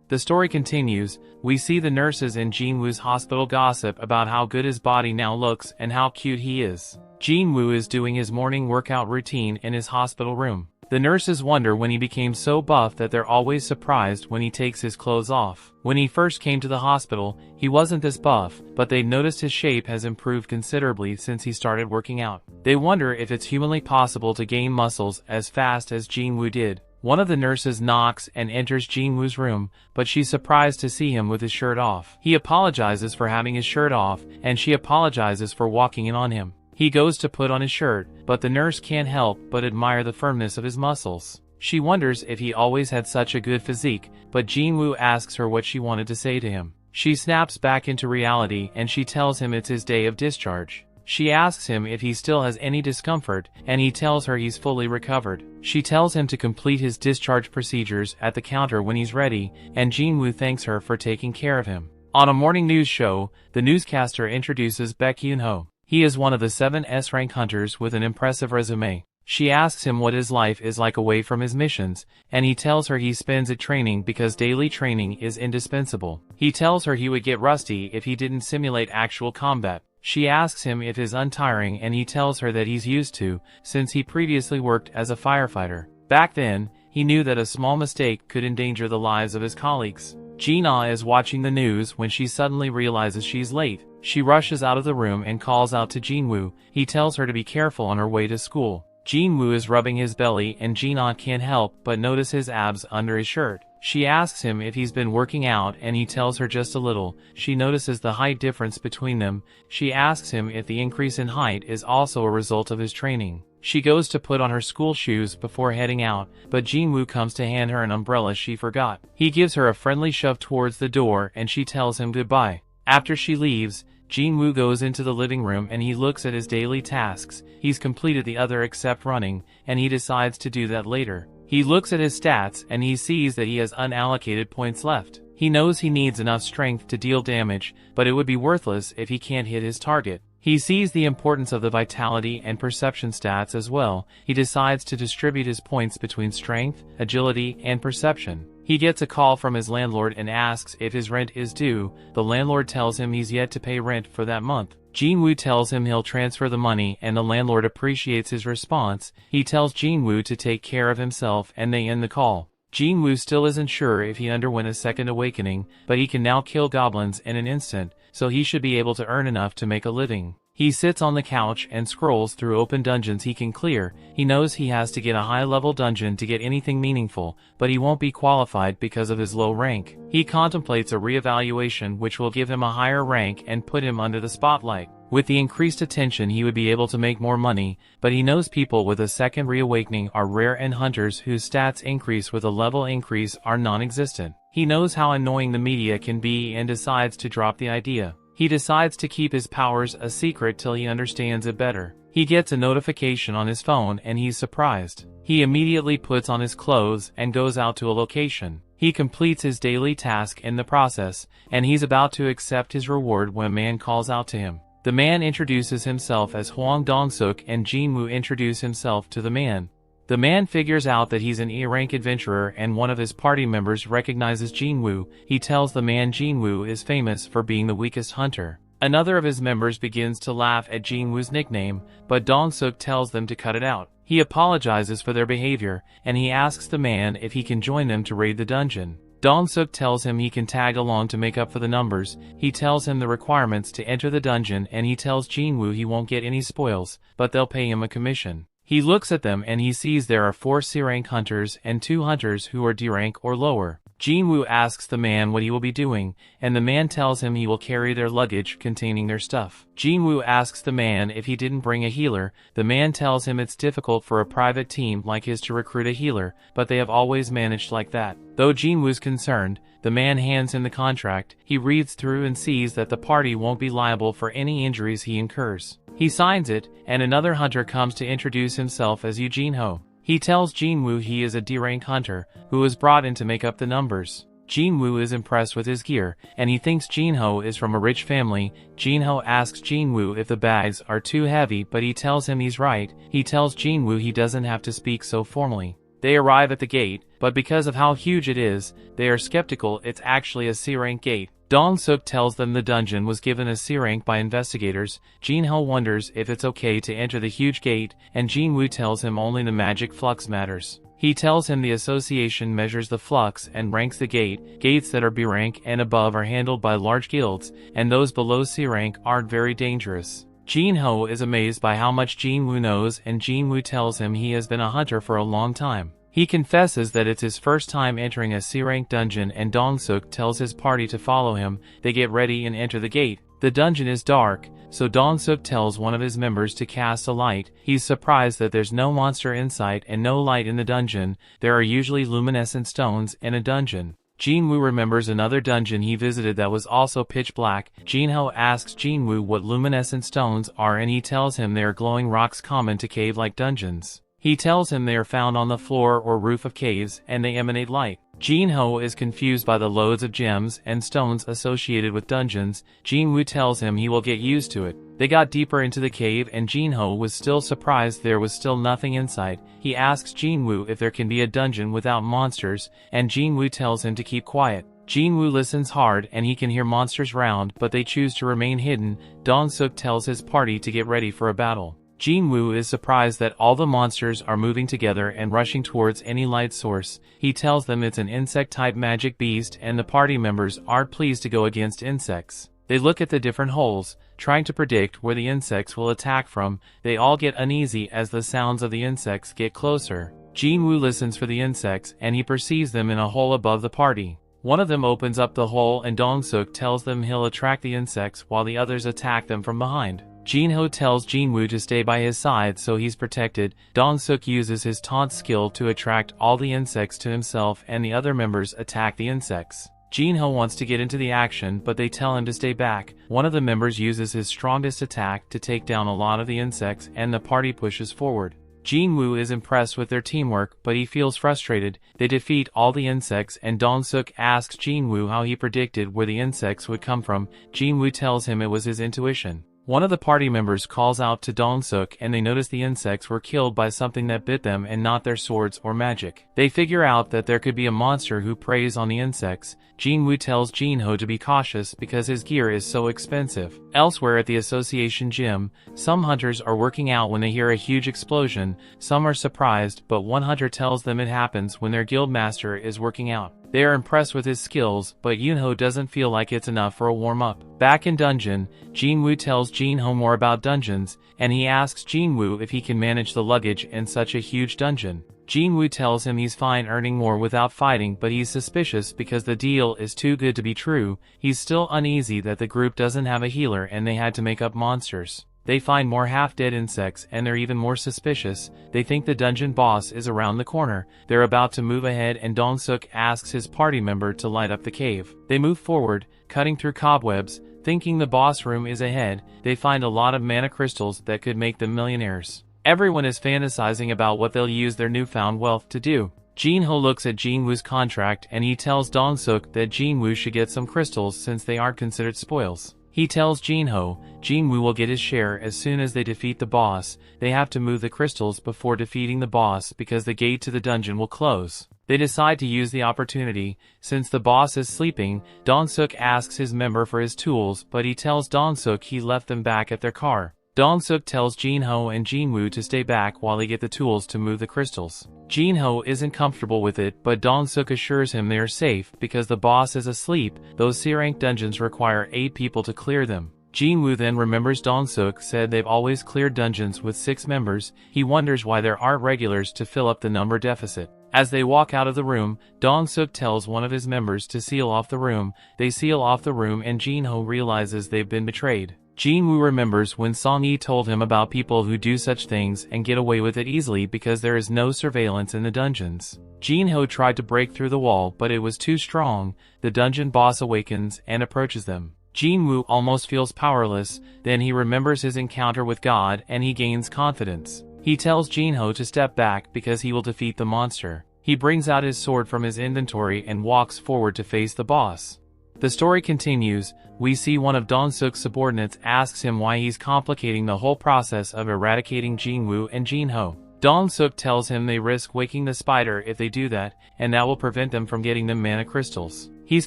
The story continues. We see the nurses in Jin-Woo's hospital gossip about how good his body now looks and how cute he is. Jin-Woo is doing his morning workout routine in his hospital room. The nurses wonder when he became so buff that they're always surprised when he takes his clothes off. When he first came to the hospital, he wasn't this buff, but they noticed his shape has improved considerably since he started working out. They wonder if it's humanly possible to gain muscles as fast as Jin-Woo did. One of the nurses knocks and enters Jin-Woo's room, but she's surprised to see him with his shirt off. He apologizes for having his shirt off, and she apologizes for walking in on him. He goes to put on his shirt, but the nurse can't help but admire the firmness of his muscles. She wonders if he always had such a good physique, but Jin-Woo asks her what she wanted to say to him. She snaps back into reality and she tells him it's his day of discharge. She asks him if he still has any discomfort, and he tells her he's fully recovered. She tells him to complete his discharge procedures at the counter when he's ready, and Jin-Woo thanks her for taking care of him. On a morning news show, the newscaster introduces Baek Hyun-ho. He is one of the 7 S-rank hunters with an impressive resume. She asks him what his life is like away from his missions, and he tells her he spends it training because daily training is indispensable. He tells her he would get rusty if he didn't simulate actual combat. She asks him if it's untiring, and he tells her that he's used to, since he previously worked as a firefighter. Back then, he knew that a small mistake could endanger the lives of his colleagues. Jin-Ah is watching the news when she suddenly realizes she's late. She rushes out of the room and calls out to Jin-Woo. He tells her to be careful on her way to school. Jin-Woo is rubbing his belly and Jin-Ah can't help but notice his abs under his shirt. She asks him if he's been working out and he tells her just a little. She notices the height difference between them. She asks him if the increase in height is also a result of his training. She goes to put on her school shoes before heading out, but Jin-Woo comes to hand her an umbrella she forgot. He gives her a friendly shove towards the door and she tells him goodbye. After she leaves, Jin-Woo goes into the living room and he looks at his daily tasks. He's completed the other except running, and he decides to do that later. He looks at his stats and he sees that he has unallocated points left. He knows he needs enough strength to deal damage, but it would be worthless if he can't hit his target. He sees the importance of the vitality and perception stats as well. He decides to distribute his points between strength, agility, and perception. He gets a call from his landlord and asks if his rent is due. The landlord tells him he's yet to pay rent for that month. Jin-Woo tells him he'll transfer the money and the landlord appreciates his response. He tells Jin-Woo to take care of himself and they end the call. Jin-Woo still isn't sure if he underwent a second awakening, but he can now kill goblins in an instant, so he should be able to earn enough to make a living. He sits on the couch and scrolls through open dungeons he can clear. He knows he has to get a high-level dungeon to get anything meaningful, but he won't be qualified because of his low rank. He contemplates a re-evaluation which will give him a higher rank and put him under the spotlight. With the increased attention he would be able to make more money, but he knows people with a second reawakening are rare and hunters whose stats increase with a level increase are non-existent. He knows how annoying the media can be and decides to drop the idea. He decides to keep his powers a secret till he understands it better. He gets a notification on his phone and he's surprised. He immediately puts on his clothes and goes out to a location. He completes his daily task in the process, and he's about to accept his reward when a man calls out to him. The man introduces himself as Hwang Dong-suk and Jin-Woo introduce himself to the man. The man figures out that he's an E-rank adventurer and one of his party members recognizes Jin-Woo. He tells the man Jin-Woo is famous for being the weakest hunter. Another of his members begins to laugh at Jin-Woo's nickname, but Dong-suk tells them to cut it out. He apologizes for their behavior, and he asks the man if he can join them to raid the dungeon. Dong-suk tells him he can tag along to make up for the numbers. He tells him the requirements to enter the dungeon and he tells Jin-Woo he won't get any spoils, but they'll pay him a commission. He looks at them and he sees there are 4 C-rank hunters and 2 hunters who are D-rank or lower. Jin-Woo asks the man what he will be doing, and the man tells him he will carry their luggage containing their stuff. Jin-Woo asks the man if he didn't bring a healer. The man tells him it's difficult for a private team like his to recruit a healer, but they have always managed like that. Though Jin-Woo's concerned, the man hands him the contract. He reads through and sees that the party won't be liable for any injuries he incurs. He signs it, and another hunter comes to introduce himself as Eugene-ho. He tells Jin-Woo he is a D-rank hunter, who was brought in to make up the numbers. Jin-Woo is impressed with his gear, and he thinks Jin-Ho is from a rich family. Jin-Ho asks Jin-Woo if the bags are too heavy, but he tells him he's right. He tells Jin-Woo he doesn't have to speak so formally. They arrive at the gate, but because of how huge it is, they are skeptical it's actually a C-rank gate. Dong-suk tells them the dungeon was given a C-rank by investigators. Jin-Ho wonders if it's okay to enter the huge gate, and Jin-Woo tells him only the magic flux matters. He tells him the association measures the flux and ranks the gate. Gates that are B-rank and above are handled by large guilds, and those below C-rank aren't very dangerous. Jin-Ho is amazed by how much Jin-Woo knows, and Jin-Woo tells him he has been a hunter for a long time. He confesses that it's his first time entering a C-rank dungeon, and Dong-suk tells his party to follow him. They get ready and enter the gate. The dungeon is dark, so Dong-suk tells one of his members to cast a light. He's surprised that there's no monster in sight and no light in the dungeon. There are usually luminescent stones in a dungeon. Jin-Woo remembers another dungeon he visited that was also pitch black. Jin-Ho asks Jin-Woo what luminescent stones are and he tells him they are glowing rocks common to cave-like dungeons. He tells him they are found on the floor or roof of caves and they emanate light. Jin-Ho is confused by the loads of gems and stones associated with dungeons. Jin-Woo tells him he will get used to it. They got deeper into the cave and Jin-Ho was still surprised there was still nothing inside. He asks Jin-Woo if there can be a dungeon without monsters, and Jin-Woo tells him to keep quiet. Jin-Woo listens hard and he can hear monsters round, but they choose to remain hidden. Dong-suk tells his party to get ready for a battle. Jin-Woo is surprised that all the monsters are moving together and rushing towards any light source. He tells them it's an insect-type magic beast and the party members aren't pleased to go against insects. They look at the different holes, trying to predict where the insects will attack from. They all get uneasy as the sounds of the insects get closer. Jin-Woo listens for the insects and he perceives them in a hole above the party. One of them opens up the hole and Dong-suk tells them he'll attract the insects while the others attack them from behind. Jin-Ho tells Jin-Woo to stay by his side so he's protected. Dong-suk uses his taunt skill to attract all the insects to himself and the other members attack the insects. Jin-Ho wants to get into the action but they tell him to stay back. One of the members uses his strongest attack to take down a lot of the insects and the party pushes forward. Jin-Woo is impressed with their teamwork but he feels frustrated. They defeat all the insects and Dong-suk asks Jin-Woo how he predicted where the insects would come from. Jin-Woo tells him it was his intuition. One of the party members calls out to Dong-suk and they notice the insects were killed by something that bit them and not their swords or magic. They figure out that there could be a monster who preys on the insects. Jin-Woo tells Jin-Ho to be cautious because his gear is so expensive. Elsewhere at the association gym, some hunters are working out when they hear a huge explosion. Some are surprised, but one hunter tells them it happens when their guild master is working out. They are impressed with his skills, but Yunho doesn't feel like it's enough for a warm-up. Back in dungeon, Jin-Woo tells Jin-Ho more about dungeons, and he asks Jin-Woo if he can manage the luggage in such a huge dungeon. Jin-Woo tells him he's fine earning more without fighting, but he's suspicious because the deal is too good to be true. He's still uneasy that the group doesn't have a healer and they had to make up monsters. They find more half-dead insects and they're even more suspicious. They think the dungeon boss is around the corner. They're about to move ahead and Dong-suk asks his party member to light up the cave. They move forward, cutting through cobwebs, thinking the boss room is ahead. They find a lot of mana crystals that could make them millionaires. Everyone is fantasizing about what they'll use their newfound wealth to do. Jin-Ho looks at Jin-Woo's contract and he tells Dong-suk that Jin-Woo should get some crystals since they aren't considered spoils. He tells Jin-Ho, Jin-Woo will get his share as soon as they defeat the boss. They have to move the crystals before defeating the boss because the gate to the dungeon will close. They decide to use the opportunity. Since the boss is sleeping, Dong-suk asks his member for his tools, but he tells Dong-suk he left them back at their car. Dong-suk tells Jin-Ho and Jin-Woo to stay back while they get the tools to move the crystals. Jin-Ho isn't comfortable with it, but Dong-suk assures him they are safe because the boss is asleep. Those C-rank dungeons require 8 people to clear them. Jin-Woo then remembers Dong-suk said they've always cleared dungeons with 6 members. He wonders why there aren't regulars to fill up the number deficit. As they walk out of the room, Dong-suk tells one of his members to seal off the room. They seal off the room and Jin-Ho realizes they've been betrayed. Jin-Woo remembers when Song-yi told him about people who do such things and get away with it easily because there is no surveillance in the dungeons. Jin-Ho tried to break through the wall but it was too strong. The dungeon boss awakens and approaches them. Jin-Woo almost feels powerless, then he remembers his encounter with God and he gains confidence. He tells Jin-Ho to step back because he will defeat the monster. He brings out his sword from his inventory and walks forward to face the boss. The story continues. We see one of Dong-suk's subordinates asks him why he's complicating the whole process of eradicating Jin-Woo and Jin-Ho. Dong-suk tells him they risk waking the spider if they do that, and that will prevent them from getting them mana crystals. He's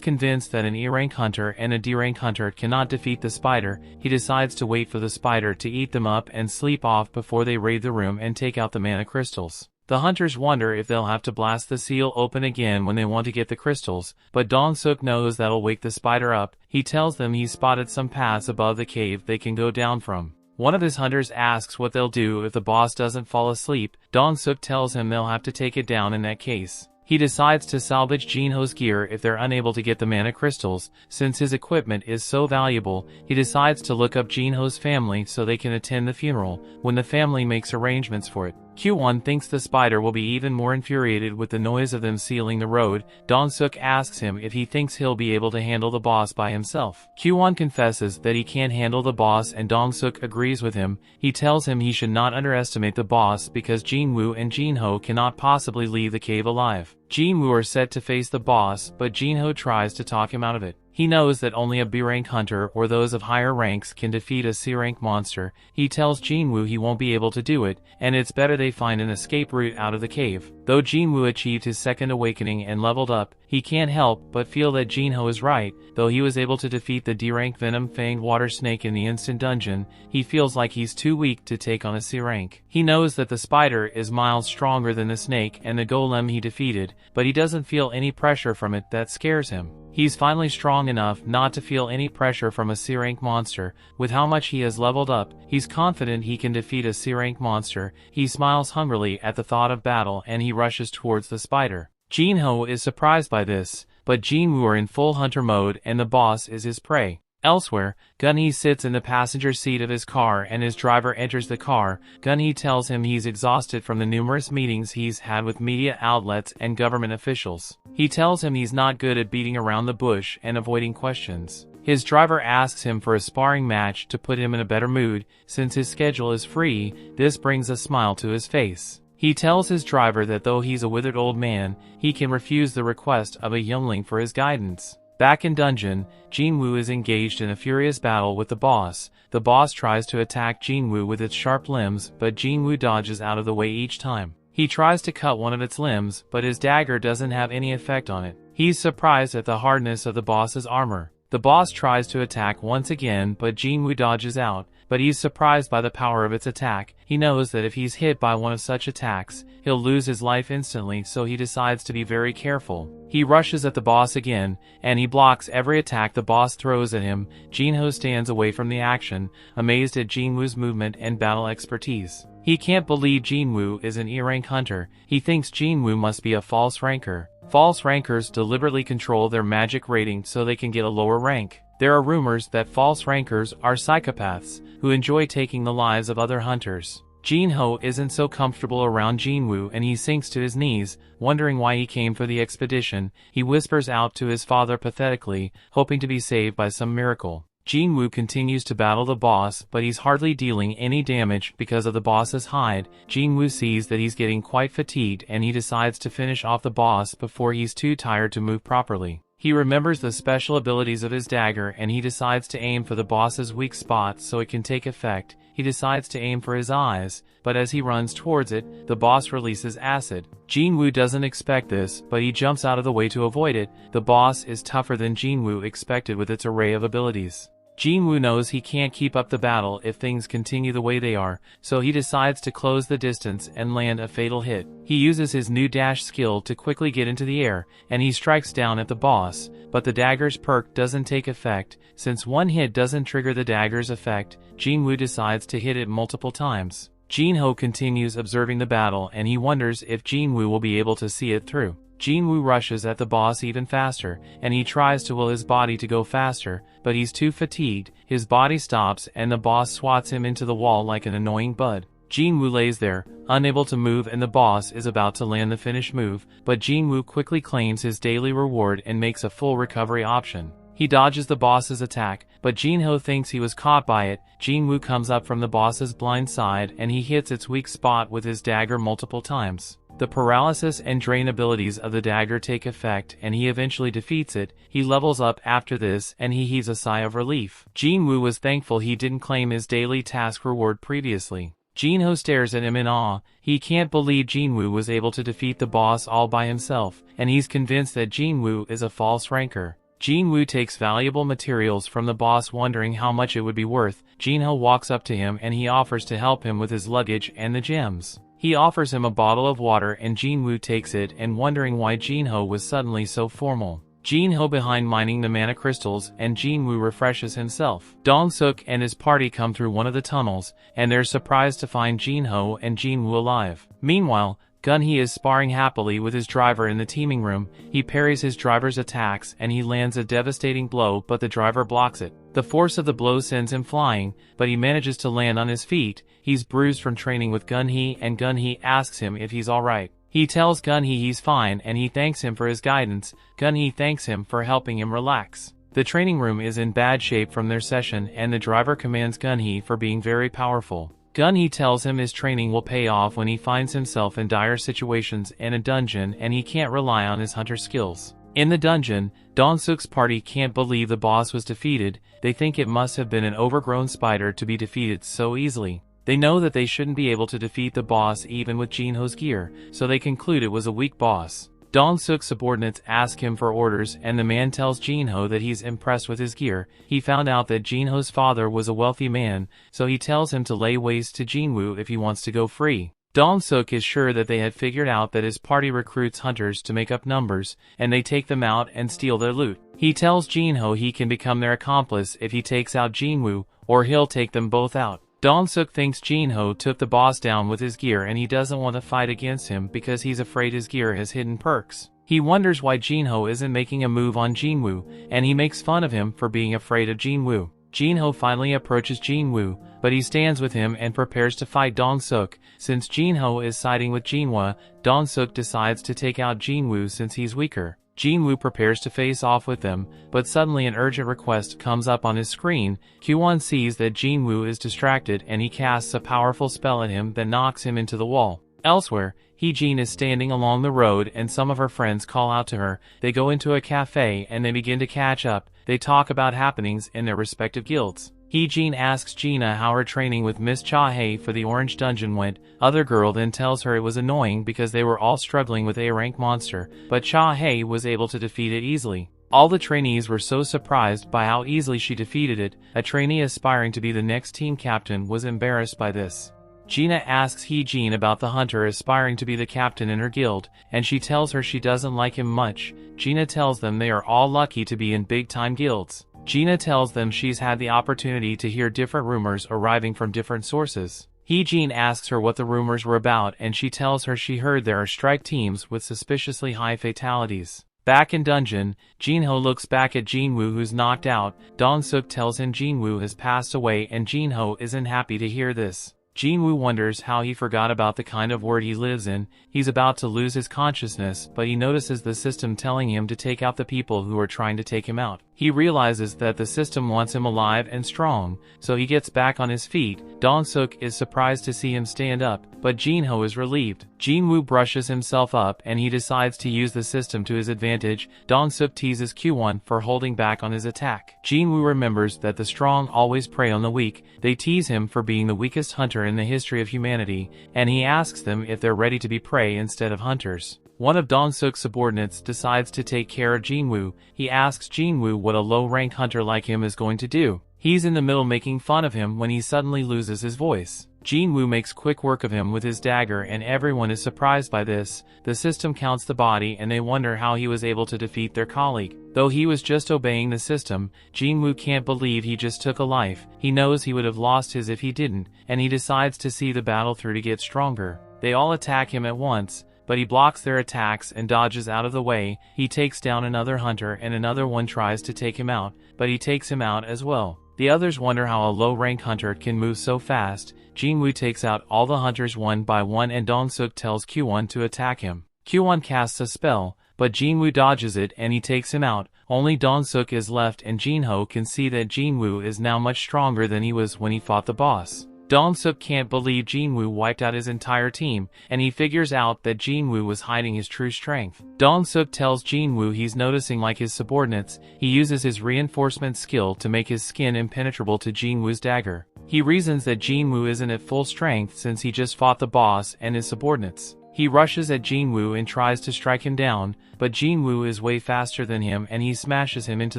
convinced that an E-rank hunter and a D-rank hunter cannot defeat the spider. He decides to wait for the spider to eat them up and sleep off before they raid the room and take out the mana crystals. The hunters wonder if they'll have to blast the seal open again when they want to get the crystals, but Dong-suk knows that'll wake the spider up. He tells them he's spotted some paths above the cave they can go down from. One of his hunters asks what they'll do if the boss doesn't fall asleep. Dong-suk tells him they'll have to take it down in that case. He decides to salvage Jin-Ho's gear if they're unable to get the mana crystals. Since his equipment is so valuable, he decides to look up Jin-Ho's family so they can attend the funeral when the family makes arrangements for it. Q1 thinks the spider will be even more infuriated with the noise of them sealing the road. Dong-suk asks him if he thinks he'll be able to handle the boss by himself. Q1 confesses that he can't handle the boss and Dong-suk agrees with him. He tells him he should not underestimate the boss because Jin-Woo and Jin-ho cannot possibly leave the cave alive. Jin-Woo are set to face the boss, but Jin-ho tries to talk him out of it. He knows that only a B-rank hunter or those of higher ranks can defeat a C-rank monster. He tells Jin-Woo he won't be able to do it, and it's better they find an escape route out of the cave. Though Jin-Woo achieved his second awakening and leveled up, he can't help but feel that Jin-ho is right. Though he was able to defeat the D-rank venom-fanged water snake in the instant dungeon, he feels like he's too weak to take on a C-rank. He knows that the spider is miles stronger than the snake and the golem he defeated, but he doesn't feel any pressure from it that scares him. He's finally strong enough not to feel any pressure from a C-rank monster. With how much he has leveled up, he's confident he can defeat a C-rank monster. He smiles hungrily at the thought of battle and he rushes towards the spider. Jin-ho is surprised by this, but Jin-Woo are in full hunter mode and the boss is his prey. Elsewhere, Gun-hee sits in the passenger seat of his car and his driver enters the car. Gun-hee tells him he's exhausted from the numerous meetings he's had with media outlets and government officials. He tells him he's not good at beating around the bush and avoiding questions. His driver asks him for a sparring match to put him in a better mood. Since his schedule is free, this brings a smile to his face. He tells his driver that though he's a withered old man, he can refuse the request of a youngling for his guidance. Back in dungeon, Jin-Woo is engaged in a furious battle with the boss. The boss tries to attack Jin-Woo with its sharp limbs, but Jin-Woo dodges out of the way each time. He tries to cut one of its limbs, but his dagger doesn't have any effect on it. He's surprised at the hardness of the boss's armor. The boss tries to attack once again, but Jin-Woo dodges out, but he's surprised by the power of its attack. He knows that if he's hit by one of such attacks, he'll lose his life instantly, so he decides to be very careful. He rushes at the boss again, and he blocks every attack the boss throws at him. Jin-ho stands away from the action, amazed at Jin-Woo's movement and battle expertise. He can't believe Jin-Woo is an E-rank hunter. He thinks Jin-Woo must be a false ranker. False rankers deliberately control their magic rating so they can get a lower rank. There are rumors that false rankers are psychopaths who enjoy taking the lives of other hunters. Jin-ho isn't so comfortable around Jin-Woo and he sinks to his knees, wondering why he came for the expedition. He whispers out to his father pathetically, hoping to be saved by some miracle. Jin-Woo continues to battle the boss, but he's hardly dealing any damage because of the boss's hide. Jin-Woo sees that he's getting quite fatigued and he decides to finish off the boss before he's too tired to move properly. He remembers the special abilities of his dagger and he decides to aim for the boss's weak spot so it can take effect. He decides to aim for his eyes, but as he runs towards it, the boss releases acid. Jin-Woo doesn't expect this, but he jumps out of the way to avoid it. The boss is tougher than Jin-Woo expected with its array of abilities. Jin-Woo knows he can't keep up the battle if things continue the way they are, so he decides to close the distance and land a fatal hit. He uses his new dash skill to quickly get into the air, and he strikes down at the boss, but the dagger's perk doesn't take effect. Since one hit doesn't trigger the dagger's effect, Jin-Woo decides to hit it multiple times. Jin-ho continues observing the battle and he wonders if Jin-Woo will be able to see it through. Jin-Woo rushes at the boss even faster, and he tries to will his body to go faster, but he's too fatigued. His body stops and the boss swats him into the wall like an annoying bud. Jin-Woo lays there, unable to move, and the boss is about to land the finish move, but Jin-Woo quickly claims his daily reward and makes a full recovery option. He dodges the boss's attack, but Jin-ho thinks he was caught by it. Jin-Woo comes up from the boss's blind side and he hits its weak spot with his dagger multiple times. The paralysis and drain abilities of the dagger take effect and he eventually defeats it. He levels up after this and he heaves a sigh of relief. Jin-Woo was thankful he didn't claim his daily task reward previously. Jin-ho stares at him in awe. He can't believe Jin-Woo was able to defeat the boss all by himself, and he's convinced that Jin-Woo is a false ranker. Jin-Woo takes valuable materials from the boss, wondering how much it would be worth. Jin-ho walks up to him and he offers to help him with his luggage and the gems. He offers him a bottle of water and Jin-Woo takes it and wondering why Jin-ho was suddenly so formal. Jin-ho behind mining the mana crystals and Jin-Woo refreshes himself. Dong-suk and his party come through one of the tunnels and they're surprised to find Jin-ho and Jin-Woo alive. Meanwhile, Gun-hee is sparring happily with his driver in the teaming room. He parries his driver's attacks and he lands a devastating blow, but the driver blocks it. The force of the blow sends him flying, but he manages to land on his feet. He's bruised from training with Gun-hee, and Gun-hee asks him if he's alright. He tells Gun-hee he's fine and he thanks him for his guidance. Gun-hee thanks him for helping him relax. The training room is in bad shape from their session, and the driver commends Gun-hee for being very powerful. Gun-hee tells him his training will pay off when he finds himself in dire situations in a dungeon and he can't rely on his hunter skills. In the dungeon, Dong-suk's party can't believe the boss was defeated. They think it must have been an overgrown spider to be defeated so easily. They know that they shouldn't be able to defeat the boss even with Jin-ho's gear, so they conclude it was a weak boss. Dong-suk's subordinates ask him for orders, and the man tells Jin-ho that he's impressed with his gear. He found out that Jin-ho's father was a wealthy man, so he tells him to lay waste to Jin-woo if he wants to go free. Dong-suk is sure that they had figured out that his party recruits hunters to make up numbers, and they take them out and steal their loot. He tells Jin-ho he can become their accomplice if he takes out Jin-woo, or he'll take them both out. Dong-suk thinks Jin-ho took the boss down with his gear and he doesn't want to fight against him because he's afraid his gear has hidden perks. He wonders why Jin-ho isn't making a move on Jin-woo, and he makes fun of him for being afraid of Jin-woo. Jin-ho finally approaches Jin-woo, but he stands with him and prepares to fight Dong-suk. Since Jin-ho is siding with Jin-woo, Dong-suk decides to take out Jin-woo since he's weaker. Jin-woo prepares to face off with them, but suddenly an urgent request comes up on his screen. Q1 sees that Jin-woo is distracted and he casts a powerful spell at him that knocks him into the wall. Elsewhere, Hee-jin is standing along the road and some of her friends call out to her. They go into a cafe and they begin to catch up. They talk about happenings in their respective guilds. Hee-jin asks Gina how her training with Miss Cha-hae for the Orange Dungeon went. Other girl then tells her it was annoying because they were all struggling with A-rank monster, but Cha-hae was able to defeat it easily. All the trainees were so surprised by how easily she defeated it. A trainee aspiring to be the next team captain was embarrassed by this. Gina asks Hee-jin about the hunter aspiring to be the captain in her guild, and she tells her she doesn't like him much. Gina tells them they are all lucky to be in big-time guilds. Gina tells them she's had the opportunity to hear different rumors arriving from different sources. Hee-jin asks her what the rumors were about, and she tells her she heard there are strike teams with suspiciously high fatalities. Back in dungeon, Jin-ho looks back at Jin-woo who's knocked out. Dong-suk tells him Jin-woo has passed away and Jin-ho isn't happy to hear this. Jin-woo wonders how he forgot about the kind of world he lives in. He's about to lose his consciousness, but he notices the system telling him to take out the people who are trying to take him out. He realizes that the system wants him alive and strong, so he gets back on his feet. Dong-suk is surprised to see him stand up, but Jin-ho is relieved. Jin-woo brushes himself up and he decides to use the system to his advantage. Dong-suk teases Q1 for holding back on his attack. Jin-woo remembers that the strong always prey on the weak. They tease him for being the weakest hunter in the history of humanity, and he asks them if they're ready to be prey instead of hunters. One of Dong-suk's subordinates decides to take care of Jin-woo. He asks Jin-woo what a low-rank hunter like him is going to do. He's in the middle making fun of him when he suddenly loses his voice. Jin-woo makes quick work of him with his dagger and everyone is surprised by this. The system counts the body and they wonder how he was able to defeat their colleague. Though he was just obeying the system, Jin-woo can't believe he just took a life. He knows he would have lost his if he didn't, and he decides to see the battle through to get stronger. They all attack him at once, but he blocks their attacks and dodges out of the way. He takes down another hunter and another one tries to take him out, but he takes him out as well. The others wonder how a low-rank hunter can move so fast. Jin-woo takes out all the hunters one by one and Dong-suk tells Q1 to attack him. Q1 casts a spell, but Jin-woo dodges it and he takes him out. Only Dong-suk is left and Jin-ho can see that Jin-woo is now much stronger than he was when he fought the boss. Dong-suk can't believe Jin-woo wiped out his entire team, and he figures out that Jin-woo was hiding his true strength. Dong-suk tells Jin-woo he's noticing like his subordinates. He uses his reinforcement skill to make his skin impenetrable to Jin-woo's dagger. He reasons that Jin-woo isn't at full strength since he just fought the boss and his subordinates. He rushes at Jin-woo and tries to strike him down, but Jin-woo is way faster than him and he smashes him into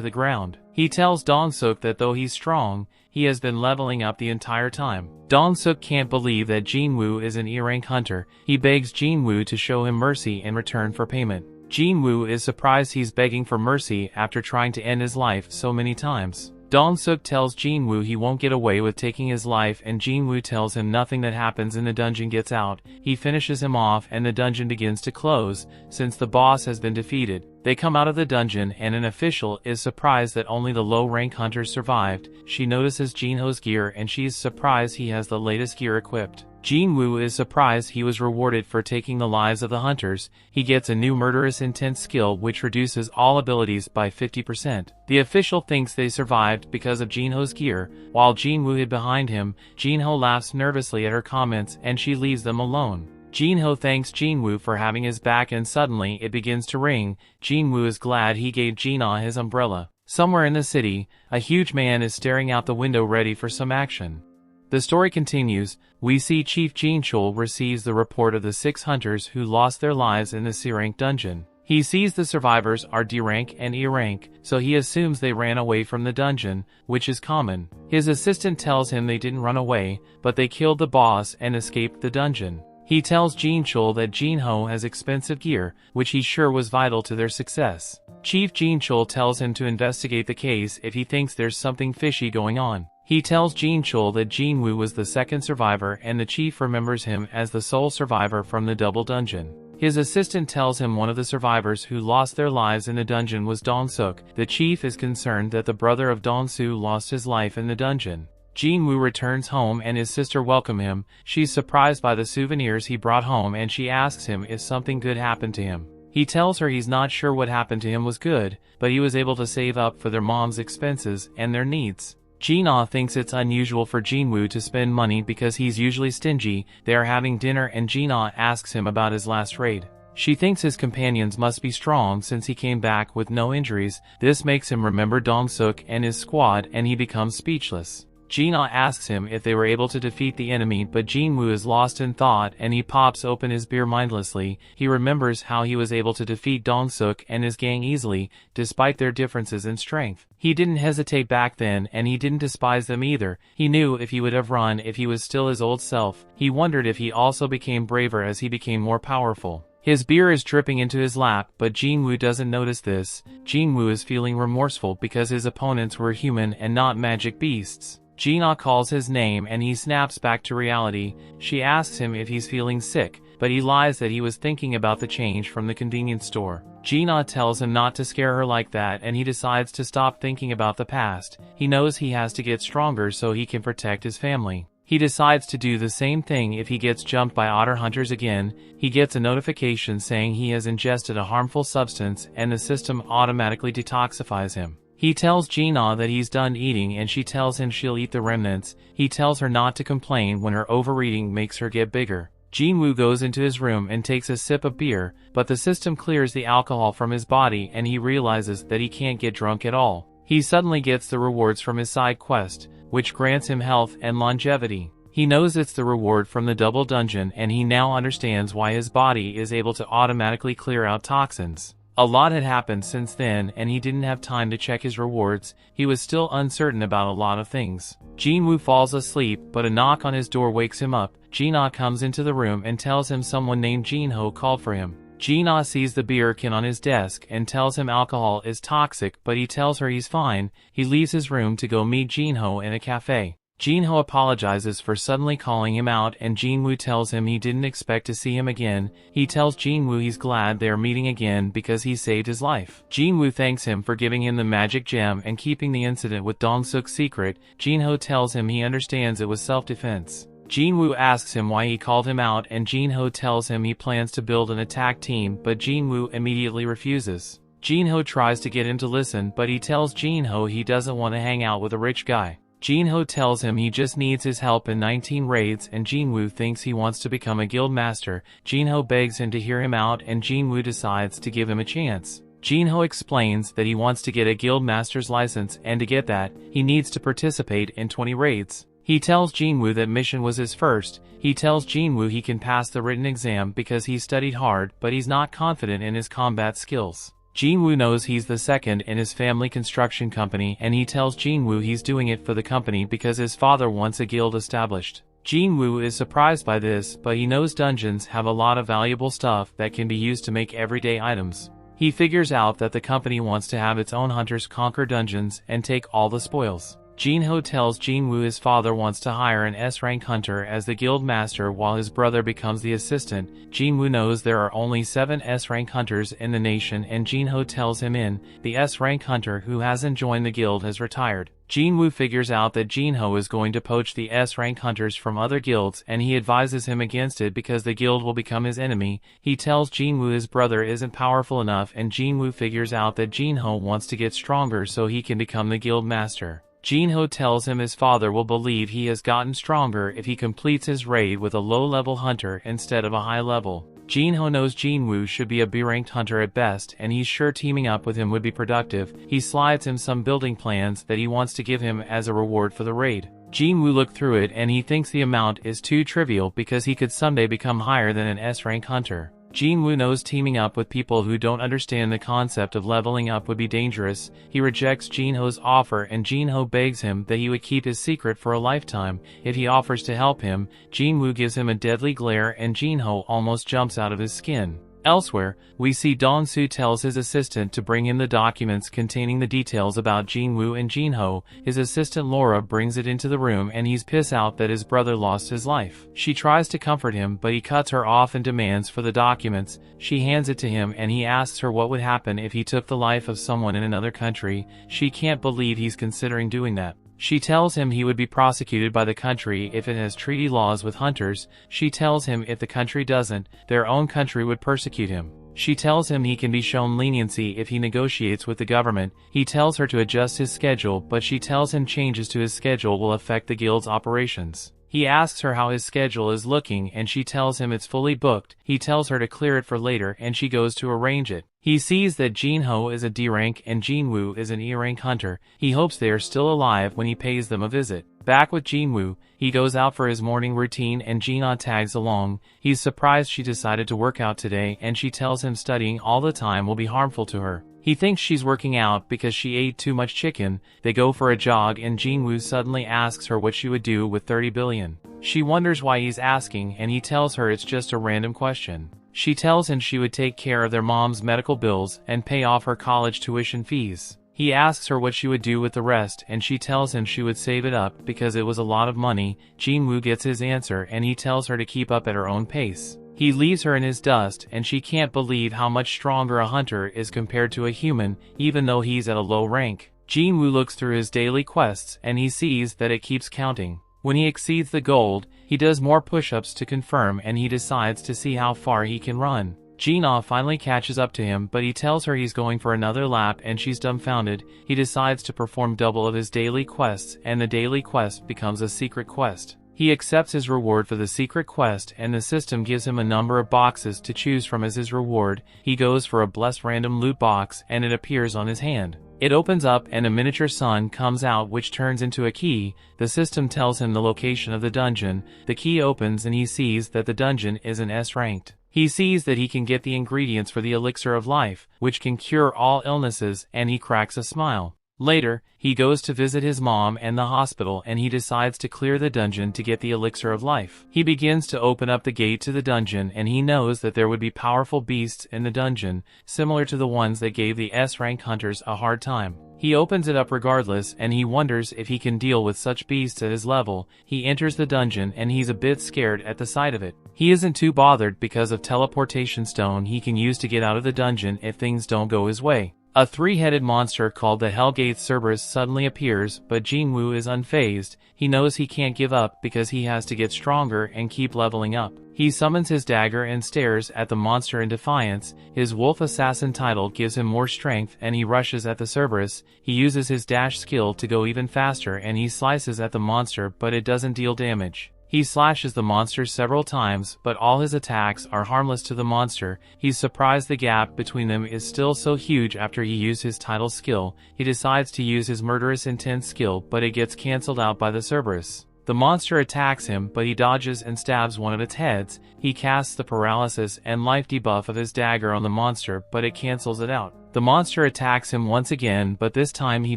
the ground. He tells Dong-suk that though he's strong, he has been leveling up the entire time. Dong-suk can't believe that Jin-woo is an E-rank hunter. He begs Jin-woo to show him mercy in return for payment. Jin-woo is surprised he's begging for mercy after trying to end his life so many times. Dong-suk tells Jin-Woo he won't get away with taking his life, and Jin-Woo tells him nothing that happens in the dungeon gets out. He finishes him off and the dungeon begins to close, since the boss has been defeated. They come out of the dungeon and an official is surprised that only the low-rank hunters survived. She notices Jin-Ho's gear and she is surprised he has the latest gear equipped. Jin-Woo is surprised he was rewarded for taking the lives of the hunters. He gets a new murderous intense skill which reduces all abilities by 50%. The official thinks they survived because of Jin-Ho's gear. While Jin-Woo hid behind him, Jin-Ho laughs nervously at her comments and she leaves them alone. Jin-Ho thanks Jin-Woo for having his back and suddenly it begins to rain. Jin-Woo is glad he gave Jin-Ah his umbrella. Somewhere in the city, a huge man is staring out the window ready for some action. The story continues. We see Chief Jin-chul receives the report of the 6 hunters who lost their lives in the C-rank dungeon. He sees the survivors are D-rank and E-rank, so he assumes they ran away from the dungeon, which is common. His assistant tells him they didn't run away, but they killed the boss and escaped the dungeon. He tells Jin-chul that Jin-Ho has expensive gear, which he's sure was vital to their success. Chief Jin-chul tells him to investigate the case if he thinks there's something fishy going on. He tells Jin-chul that Jin-Woo was the second survivor and the chief remembers him as the sole survivor from the double dungeon. His assistant tells him one of the survivors who lost their lives in the dungeon was Dong-suk. The chief is concerned that the brother of Dong-soo lost his life in the dungeon. Jin-Woo returns home and his sister welcomes him. She's surprised by the souvenirs he brought home and she asks him if something good happened to him. He tells her he's not sure what happened to him was good, but he was able to save up for their mom's expenses and their needs. Jin-ah thinks it's unusual for Jin-Woo to spend money because he's usually stingy. They are having dinner and Jin-ah asks him about his last raid. She thinks his companions must be strong since he came back with no injuries. This makes him remember Dong-suk and his squad and he becomes speechless. Jin-ah asks him if they were able to defeat the enemy, but Jin-Woo is lost in thought and he pops open his beer mindlessly. He remembers how he was able to defeat Dong-suk and his gang easily, despite their differences in strength. He didn't hesitate back then and he didn't despise them either. He knew if he would have run if he was still his old self. He wondered if he also became braver as he became more powerful. His beer is dripping into his lap, but Jin-Woo doesn't notice this. Jin-Woo is feeling remorseful because his opponents were human and not magic beasts. Jin-ah calls his name and he snaps back to reality. She asks him if he's feeling sick, but he lies that he was thinking about the change from the convenience store. Jin-ah tells him not to scare her like that and he decides to stop thinking about the past. He knows he has to get stronger so he can protect his family. He decides to do the same thing if he gets jumped by otter hunters again. He gets a notification saying he has ingested a harmful substance and the system automatically detoxifies him. He tells Jin-ah that he's done eating and she tells him she'll eat the remnants. He tells her not to complain when her overeating makes her get bigger. Jin-Woo goes into his room and takes a sip of beer, but the system clears the alcohol from his body and he realizes that he can't get drunk at all. He suddenly gets the rewards from his side quest, which grants him health and longevity. He knows it's the reward from the double dungeon and he now understands why his body is able to automatically clear out toxins. A lot had happened since then and he didn't have time to check his rewards. He was still uncertain about a lot of things. Jin-Woo falls asleep, but a knock on his door wakes him up. Jin-ah comes into the room and tells him someone named Jin-Ho called for him. Jin-ah sees the beer can on his desk and tells him alcohol is toxic, but he tells her he's fine. He leaves his room to go meet Jin-Ho in a cafe. Jin-Ho apologizes for suddenly calling him out and Jin-Woo tells him he didn't expect to see him again. He tells Jin-Woo he's glad they are meeting again because he saved his life. Jin-Woo thanks him for giving him the magic gem and keeping the incident with Dong-suk secret. Jin-Ho tells him he understands it was self-defense. Jin-Woo asks him why he called him out and Jin-Ho tells him he plans to build an attack team, but Jin-Woo immediately refuses. Jin-Ho tries to get him to listen, but he tells Jin-Ho he doesn't want to hang out with a rich guy. Jin-Ho tells him he just needs his help in 19 raids and Jin-Woo thinks he wants to become a guild master. Jin-Ho begs him to hear him out and Jin-Woo decides to give him a chance. Jin-Ho explains that he wants to get a guild master's license and to get that, he needs to participate in 20 raids. He tells Jin-Woo that mission was his first. He tells Jin-Woo he can pass the written exam because he studied hard, but he's not confident in his combat skills. Jin-Woo knows he's the second in his family construction company and he tells Jin-Woo he's doing it for the company because his father wants a guild established. Jin-Woo is surprised by this, but he knows dungeons have a lot of valuable stuff that can be used to make everyday items. He figures out that the company wants to have its own hunters conquer dungeons and take all the spoils. Jin-Ho tells Jin-Woo his father wants to hire an S-rank hunter as the guild master while his brother becomes the assistant. Jin-Woo knows there are only 7 S-rank hunters in the nation, and Jin-Ho tells him the S-rank hunter who hasn't joined the guild has retired. Jin-Woo figures out that Jin-Ho is going to poach the S-rank hunters from other guilds, and he advises him against it because the guild will become his enemy. He tells Jin-Woo his brother isn't powerful enough, and Jin-Woo figures out that Jin-Ho wants to get stronger so he can become the guild master. Jin-Ho tells him his father will believe he has gotten stronger if he completes his raid with a low-level hunter instead of a high-level. Jin-Ho knows Jin-Woo should be a B-ranked hunter at best, and he's sure teaming up with him would be productive. He slides him some building plans that he wants to give him as a reward for the raid. Jin-Woo looked through it and he thinks the amount is too trivial because he could someday become higher than an S-rank hunter. Jin-Woo knows teaming up with people who don't understand the concept of leveling up would be dangerous. He rejects Jin-Ho's offer, and Jin-Ho begs him that he would keep his secret for a lifetime. If he offers to help him, Jin-Woo gives him a deadly glare and Jin-Ho almost jumps out of his skin. Elsewhere, we see Dong-Soo tells his assistant to bring him the documents containing the details about Jin-Woo and Jin-Ho. His assistant Laura brings it into the room and he's pissed out that his brother lost his life. She tries to comfort him, but he cuts her off and demands for the documents. She hands it to him and he asks her what would happen if he took the life of someone in another country. She can't believe he's considering doing that. She tells him he would be prosecuted by the country if it has treaty laws with hunters. She tells him if the country doesn't, their own country would persecute him. She tells him he can be shown leniency if he negotiates with the government. He tells her to adjust his schedule, but she tells him changes to his schedule will affect the guild's operations. He asks her how his schedule is looking and she tells him it's fully booked. He tells her to clear it for later and she goes to arrange it. He sees that Jin-Ho is a D-rank and Jin-Woo is an E-rank hunter. He hopes they are still alive when he pays them a visit. Back with Jin-Woo, he goes out for his morning routine and Jin-Ah tags along. He's surprised she decided to work out today and she tells him studying all the time will be harmful to her. He thinks she's working out because she ate too much chicken. They go for a jog and Jin-Woo suddenly asks her what she would do with 30 billion. She wonders why he's asking and he tells her it's just a random question. She tells him she would take care of their mom's medical bills and pay off her college tuition fees. He asks her what she would do with the rest and she tells him she would save it up because it was a lot of money. Jin-Woo gets his answer and he tells her to keep up at her own pace. He leaves her in his dust and she can't believe how much stronger a hunter is compared to a human, even though he's at a low rank. Jin-Woo looks through his daily quests and he sees that it keeps counting. When he exceeds the gold, he does more push-ups to confirm and he decides to see how far he can run. Jin-Ah finally catches up to him, but he tells her he's going for another lap and she's dumbfounded. He decides to perform double of his daily quests and the daily quest becomes a secret quest. He accepts his reward for the secret quest and the system gives him a number of boxes to choose from as his reward. He goes for a blessed random loot box and it appears on his hand. It opens up and a miniature sun comes out which turns into a key. The system tells him the location of the dungeon. The key opens and he sees that the dungeon is an S-ranked. He sees that he can get the ingredients for the elixir of life, which can cure all illnesses, and he cracks a smile. Later, he goes to visit his mom and the hospital and he decides to clear the dungeon to get the elixir of life. He begins to open up the gate to the dungeon and he knows that there would be powerful beasts in the dungeon, similar to the ones that gave the S-rank hunters a hard time. He opens it up regardless and he wonders if he can deal with such beasts at his level. He enters the dungeon and he's a bit scared at the sight of it. He isn't too bothered because of teleportation stone he can use to get out of the dungeon if things don't go his way. A three-headed monster called the Hellgate Cerberus suddenly appears, but Jin-Woo is unfazed. He knows he can't give up because he has to get stronger and keep leveling up. He summons his dagger and stares at the monster in defiance. His wolf assassin title gives him more strength and he rushes at the Cerberus. He uses his dash skill to go even faster and he slices at the monster, but it doesn't deal damage. He slashes the monster several times, but all his attacks are harmless to the monster. He's surprised the gap between them is still so huge after he used his title skill. He decides to use his murderous intent skill, but it gets cancelled out by the Cerberus. The monster attacks him, but he dodges and stabs one of its heads. He casts the paralysis and life debuff of his dagger on the monster, but it cancels it out. The monster attacks him once again, but this time he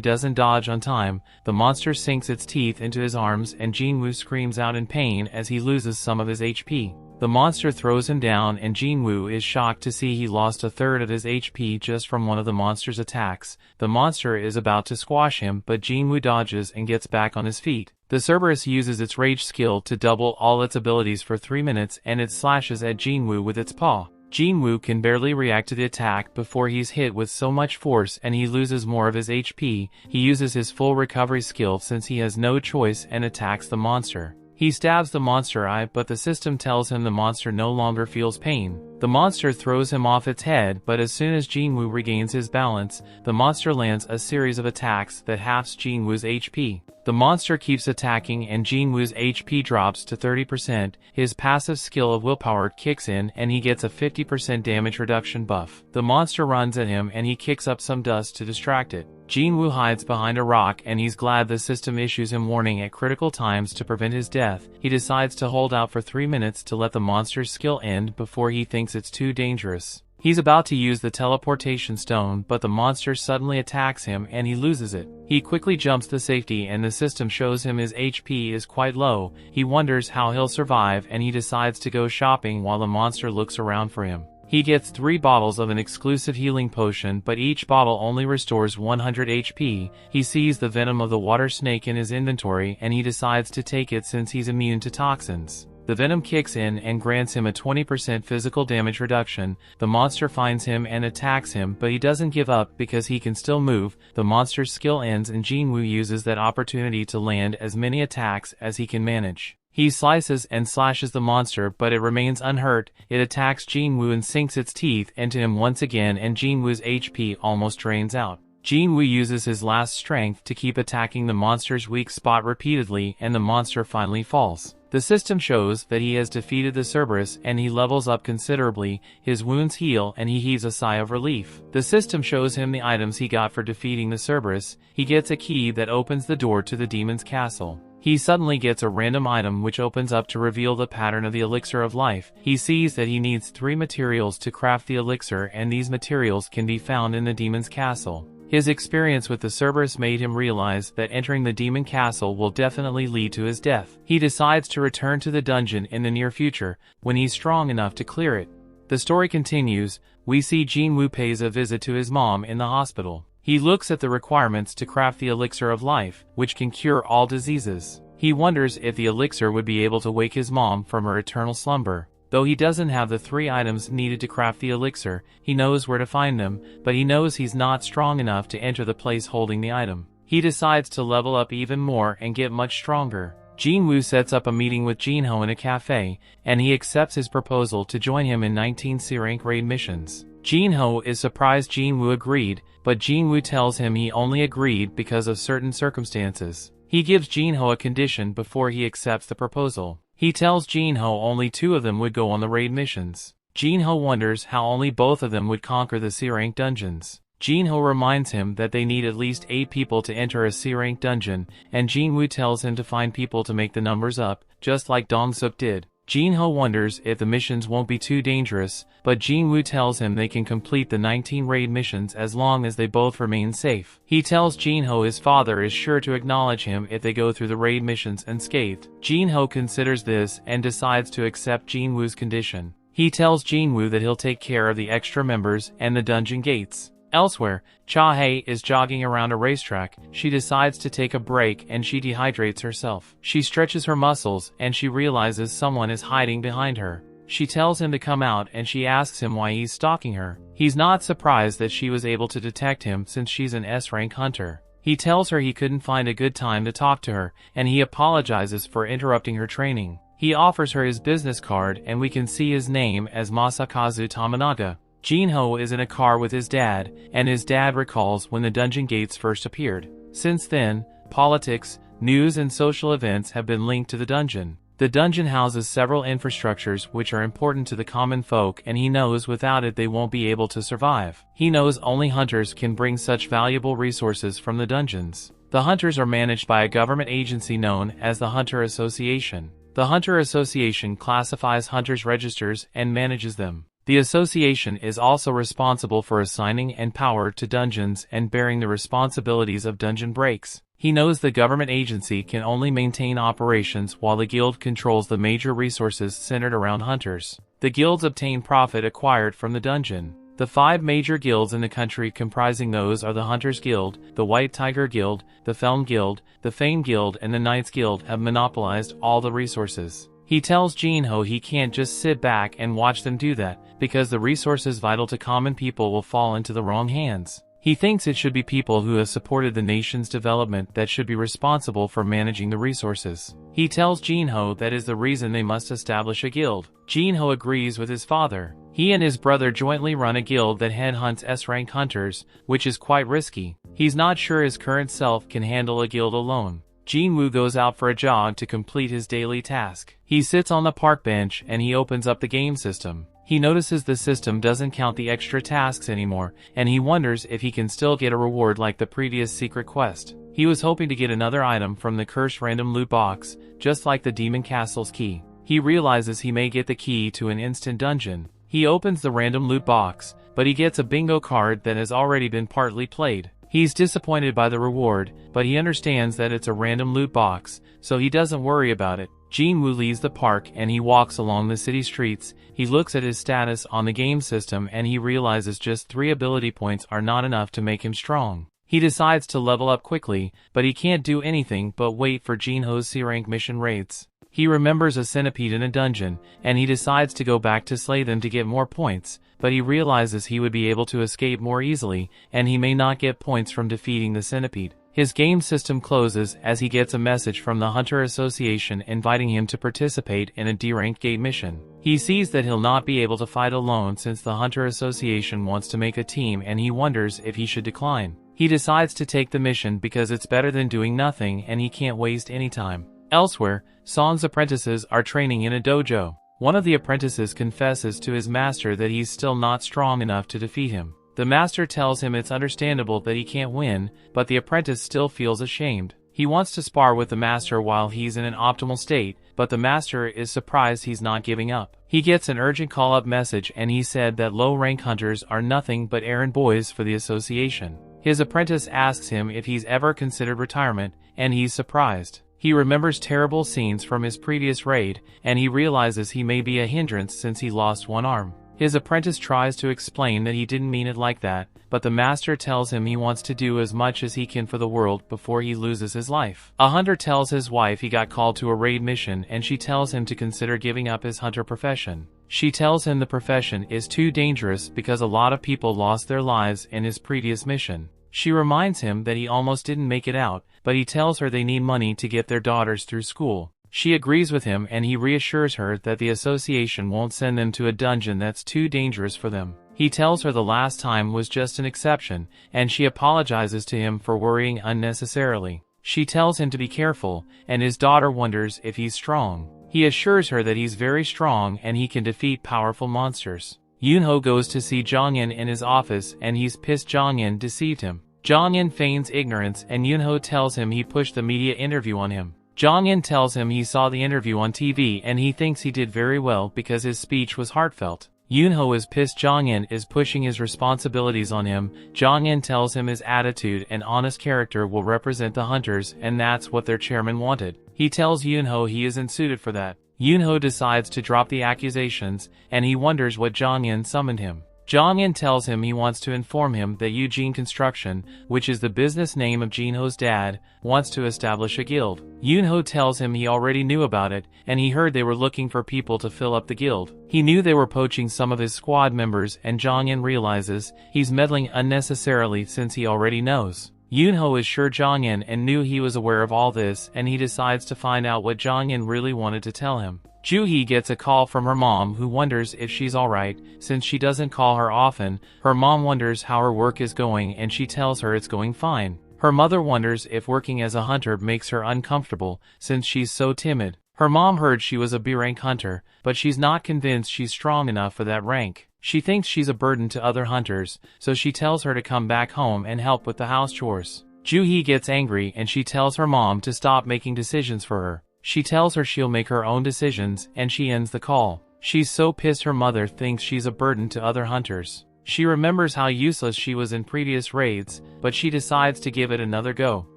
doesn't dodge on time. The monster sinks its teeth into his arms and Jin-Woo screams out in pain as he loses some of his HP. The monster throws him down and Jin-Woo is shocked to see he lost a third of his HP just from one of the monster's attacks. The monster is about to squash him, but Jin-Woo dodges and gets back on his feet. The Cerberus uses its rage skill to double all its abilities for 3 minutes and it slashes at Jin-Woo with its paw. Jin-Woo can barely react to the attack before he's hit with so much force and he loses more of his HP. He uses his full recovery skill since he has no choice and attacks the monster. He stabs the monster eye, but the system tells him the monster no longer feels pain. The monster throws him off its head, but as soon as Jin-Woo regains his balance, the monster lands a series of attacks that halves Jin-Woo's HP. The monster keeps attacking and Jin-Woo's HP drops to 30%. His passive skill of willpower kicks in and he gets a 50% damage reduction buff. The monster runs at him and he kicks up some dust to distract it. Jin-Woo hides behind a rock and he's glad the system issues him warning at critical times to prevent his death. He decides to hold out for 3 minutes to let the monster's skill end before he thinks it's too dangerous. He's about to use the teleportation stone, but the monster suddenly attacks him and he loses it. He quickly jumps to safety and the system shows him his HP is quite low. He wonders how he'll survive and he decides to go shopping while the monster looks around for him. He gets 3 bottles of an exclusive healing potion, but each bottle only restores 100 HP. He sees the venom of the water snake in his inventory and he decides to take it since he's immune to toxins. The venom kicks in and grants him a 20% physical damage reduction. The monster finds him and attacks him, but he doesn't give up because he can still move. The monster's skill ends and Jin-Woo uses that opportunity to land as many attacks as he can manage. He slices and slashes the monster, but it remains unhurt. It attacks Jin-Woo and sinks its teeth into him once again and Jin-Woo's HP almost drains out. Jin-Woo uses his last strength to keep attacking the monster's weak spot repeatedly and the monster finally falls. The system shows that he has defeated the Cerberus and he levels up considerably. His wounds heal and he heaves a sigh of relief. The system shows him the items he got for defeating the Cerberus. He gets a key that opens the door to the demon's castle. He suddenly gets a random item which opens up to reveal the pattern of the elixir of life. He sees that he needs 3 materials to craft the elixir and these materials can be found in the demon's castle. His experience with the Cerberus made him realize that entering the demon castle will definitely lead to his death. He decides to return to the dungeon in the near future, when he's strong enough to clear it. The story continues. We see Jin-Woo pays a visit to his mom in the hospital. He looks at the requirements to craft the elixir of life, which can cure all diseases. He wonders if the elixir would be able to wake his mom from her eternal slumber. Though he doesn't have the 3 items needed to craft the elixir, he knows where to find them, but he knows he's not strong enough to enter the place holding the item. He decides to level up even more and get much stronger. Jin-Woo sets up a meeting with Jin-Ho in a cafe, and he accepts his proposal to join him in 19 C-rank raid missions. Jin-Ho is surprised Jin-Woo agreed, but Jin-Woo tells him he only agreed because of certain circumstances. He gives Jin-Ho a condition before he accepts the proposal. He tells Jin-Ho only 2 of them would go on the raid missions. Jin-Ho wonders how only both of them would conquer the C-rank dungeons. Jin-Ho reminds him that they need at least 8 people to enter a C-rank dungeon, and Jin-Woo tells him to find people to make the numbers up, just like Dong-Suk did. Jin-Ho wonders if the missions won't be too dangerous, but Jin-Woo tells him they can complete the 19 raid missions as long as they both remain safe. He tells Jin-Ho his father is sure to acknowledge him if they go through the raid missions unscathed. Jin-Ho considers this and decides to accept Jin-Woo's condition. He tells Jin-Woo that he'll take care of the extra members and the dungeon gates. Elsewhere, Cha-Hae is jogging around a racetrack. She decides to take a break and she dehydrates herself. She stretches her muscles and she realizes someone is hiding behind her. She tells him to come out and she asks him why he's stalking her. He's not surprised that she was able to detect him since she's an S-rank hunter. He tells her he couldn't find a good time to talk to her and he apologizes for interrupting her training. He offers her his business card and we can see his name as Masakazu Tamanaga. Jin-Ho is in a car with his dad, and his dad recalls when the dungeon gates first appeared. Since then, politics, news and social events have been linked to the dungeon. The dungeon houses several infrastructures which are important to the common folk and he knows without it they won't be able to survive. He knows only hunters can bring such valuable resources from the dungeons. The hunters are managed by a government agency known as the Hunter Association. The Hunter Association classifies hunters' registers and manages them. The association is also responsible for assigning and power to dungeons and bearing the responsibilities of dungeon breaks. He knows the government agency can only maintain operations while the guild controls the major resources centered around hunters. The guilds obtain profit acquired from the dungeon. The 5 major guilds in the country comprising those are the Hunters Guild, the White Tiger Guild, the Felm Guild, the Fame Guild and the Knights Guild have monopolized all the resources. He tells Jin-Ho he can't just sit back and watch them do that, because the resources vital to common people will fall into the wrong hands. He thinks it should be people who have supported the nation's development that should be responsible for managing the resources. He tells Jin-Ho that is the reason they must establish a guild. Jin-Ho agrees with his father. He and his brother jointly run a guild that headhunts S-rank hunters, which is quite risky. He's not sure his current self can handle a guild alone. Jin-Woo goes out for a jog to complete his daily task. He sits on the park bench and he opens up the game system. He notices the system doesn't count the extra tasks anymore, and he wonders if he can still get a reward like the previous secret quest. He was hoping to get another item from the cursed random loot box, just like the Demon Castle's key. He realizes he may get the key to an instant dungeon. He opens the random loot box, but he gets a bingo card that has already been partly played. He's disappointed by the reward, but he understands that it's a random loot box, so he doesn't worry about it. Jin-Woo leaves the park and he walks along the city streets. He looks at his status on the game system and he realizes just 3 ability points are not enough to make him strong. He decides to level up quickly, but he can't do anything but wait for Jin-Ho's C-rank mission raids. He remembers a centipede in a dungeon, and he decides to go back to slay them to get more points, but he realizes he would be able to escape more easily, and he may not get points from defeating the centipede. His game system closes as he gets a message from the Hunter Association inviting him to participate in a D-rank gate mission. He sees that he'll not be able to fight alone since the Hunter Association wants to make a team and he wonders if he should decline. He decides to take the mission because it's better than doing nothing and he can't waste any time. Elsewhere, Song's apprentices are training in a dojo. One of the apprentices confesses to his master that he's still not strong enough to defeat him. The master tells him it's understandable that he can't win, but the apprentice still feels ashamed. He wants to spar with the master while he's in an optimal state, but the master is surprised he's not giving up. He gets an urgent call-up message and he said that low-rank hunters are nothing but errand boys for the association. His apprentice asks him if he's ever considered retirement, and he's surprised. He remembers terrible scenes from his previous raid, and he realizes he may be a hindrance since he lost one arm. His apprentice tries to explain that he didn't mean it like that, but the master tells him he wants to do as much as he can for the world before he loses his life. A hunter tells his wife he got called to a raid mission and she tells him to consider giving up his hunter profession. She tells him the profession is too dangerous because a lot of people lost their lives in his previous mission. She reminds him that he almost didn't make it out, but he tells her they need money to get their daughters through school. She agrees with him and he reassures her that the association won't send them to a dungeon that's too dangerous for them. He tells her the last time was just an exception, and she apologizes to him for worrying unnecessarily. She tells him to be careful, and his daughter wonders if he's strong. He assures her that he's very strong and he can defeat powerful monsters. Yunho goes to see Jongin in his office and he's pissed Jongin deceived him. Jongin feigns ignorance and Yunho tells him he pushed the media interview on him. Jongin tells him he saw the interview on TV and he thinks he did very well because his speech was heartfelt. Yunho is pissed Jongin is pushing his responsibilities on him. Jongin tells him his attitude and honest character will represent the hunters and that's what their chairman wanted. He tells Yunho he isn't suited for that. Yunho decides to drop the accusations and he wonders what Jongin summoned him. Jongin tells him he wants to inform him that Eugene Construction, which is the business name of Jinho's dad, wants to establish a guild. Yunho tells him he already knew about it, and he heard they were looking for people to fill up the guild. He knew they were poaching some of his squad members and Jongin realizes he's meddling unnecessarily since he already knows. Yunho is sure Jongin and knew he was aware of all this and he decides to find out what Jongin really wanted to tell him. Juhee gets a call from her mom who wonders if she's alright, since she doesn't call her often. Her mom wonders how her work is going and she tells her it's going fine. Her mother wonders if working as a hunter makes her uncomfortable, since she's so timid. Her mom heard she was a B-rank hunter, but she's not convinced she's strong enough for that rank. She thinks she's a burden to other hunters, so she tells her to come back home and help with the house chores. Juhee gets angry and she tells her mom to stop making decisions for her. She tells her she'll make her own decisions, and she ends the call. She's so pissed her mother thinks she's a burden to other hunters. She remembers how useless she was in previous raids, but she decides to give it another go.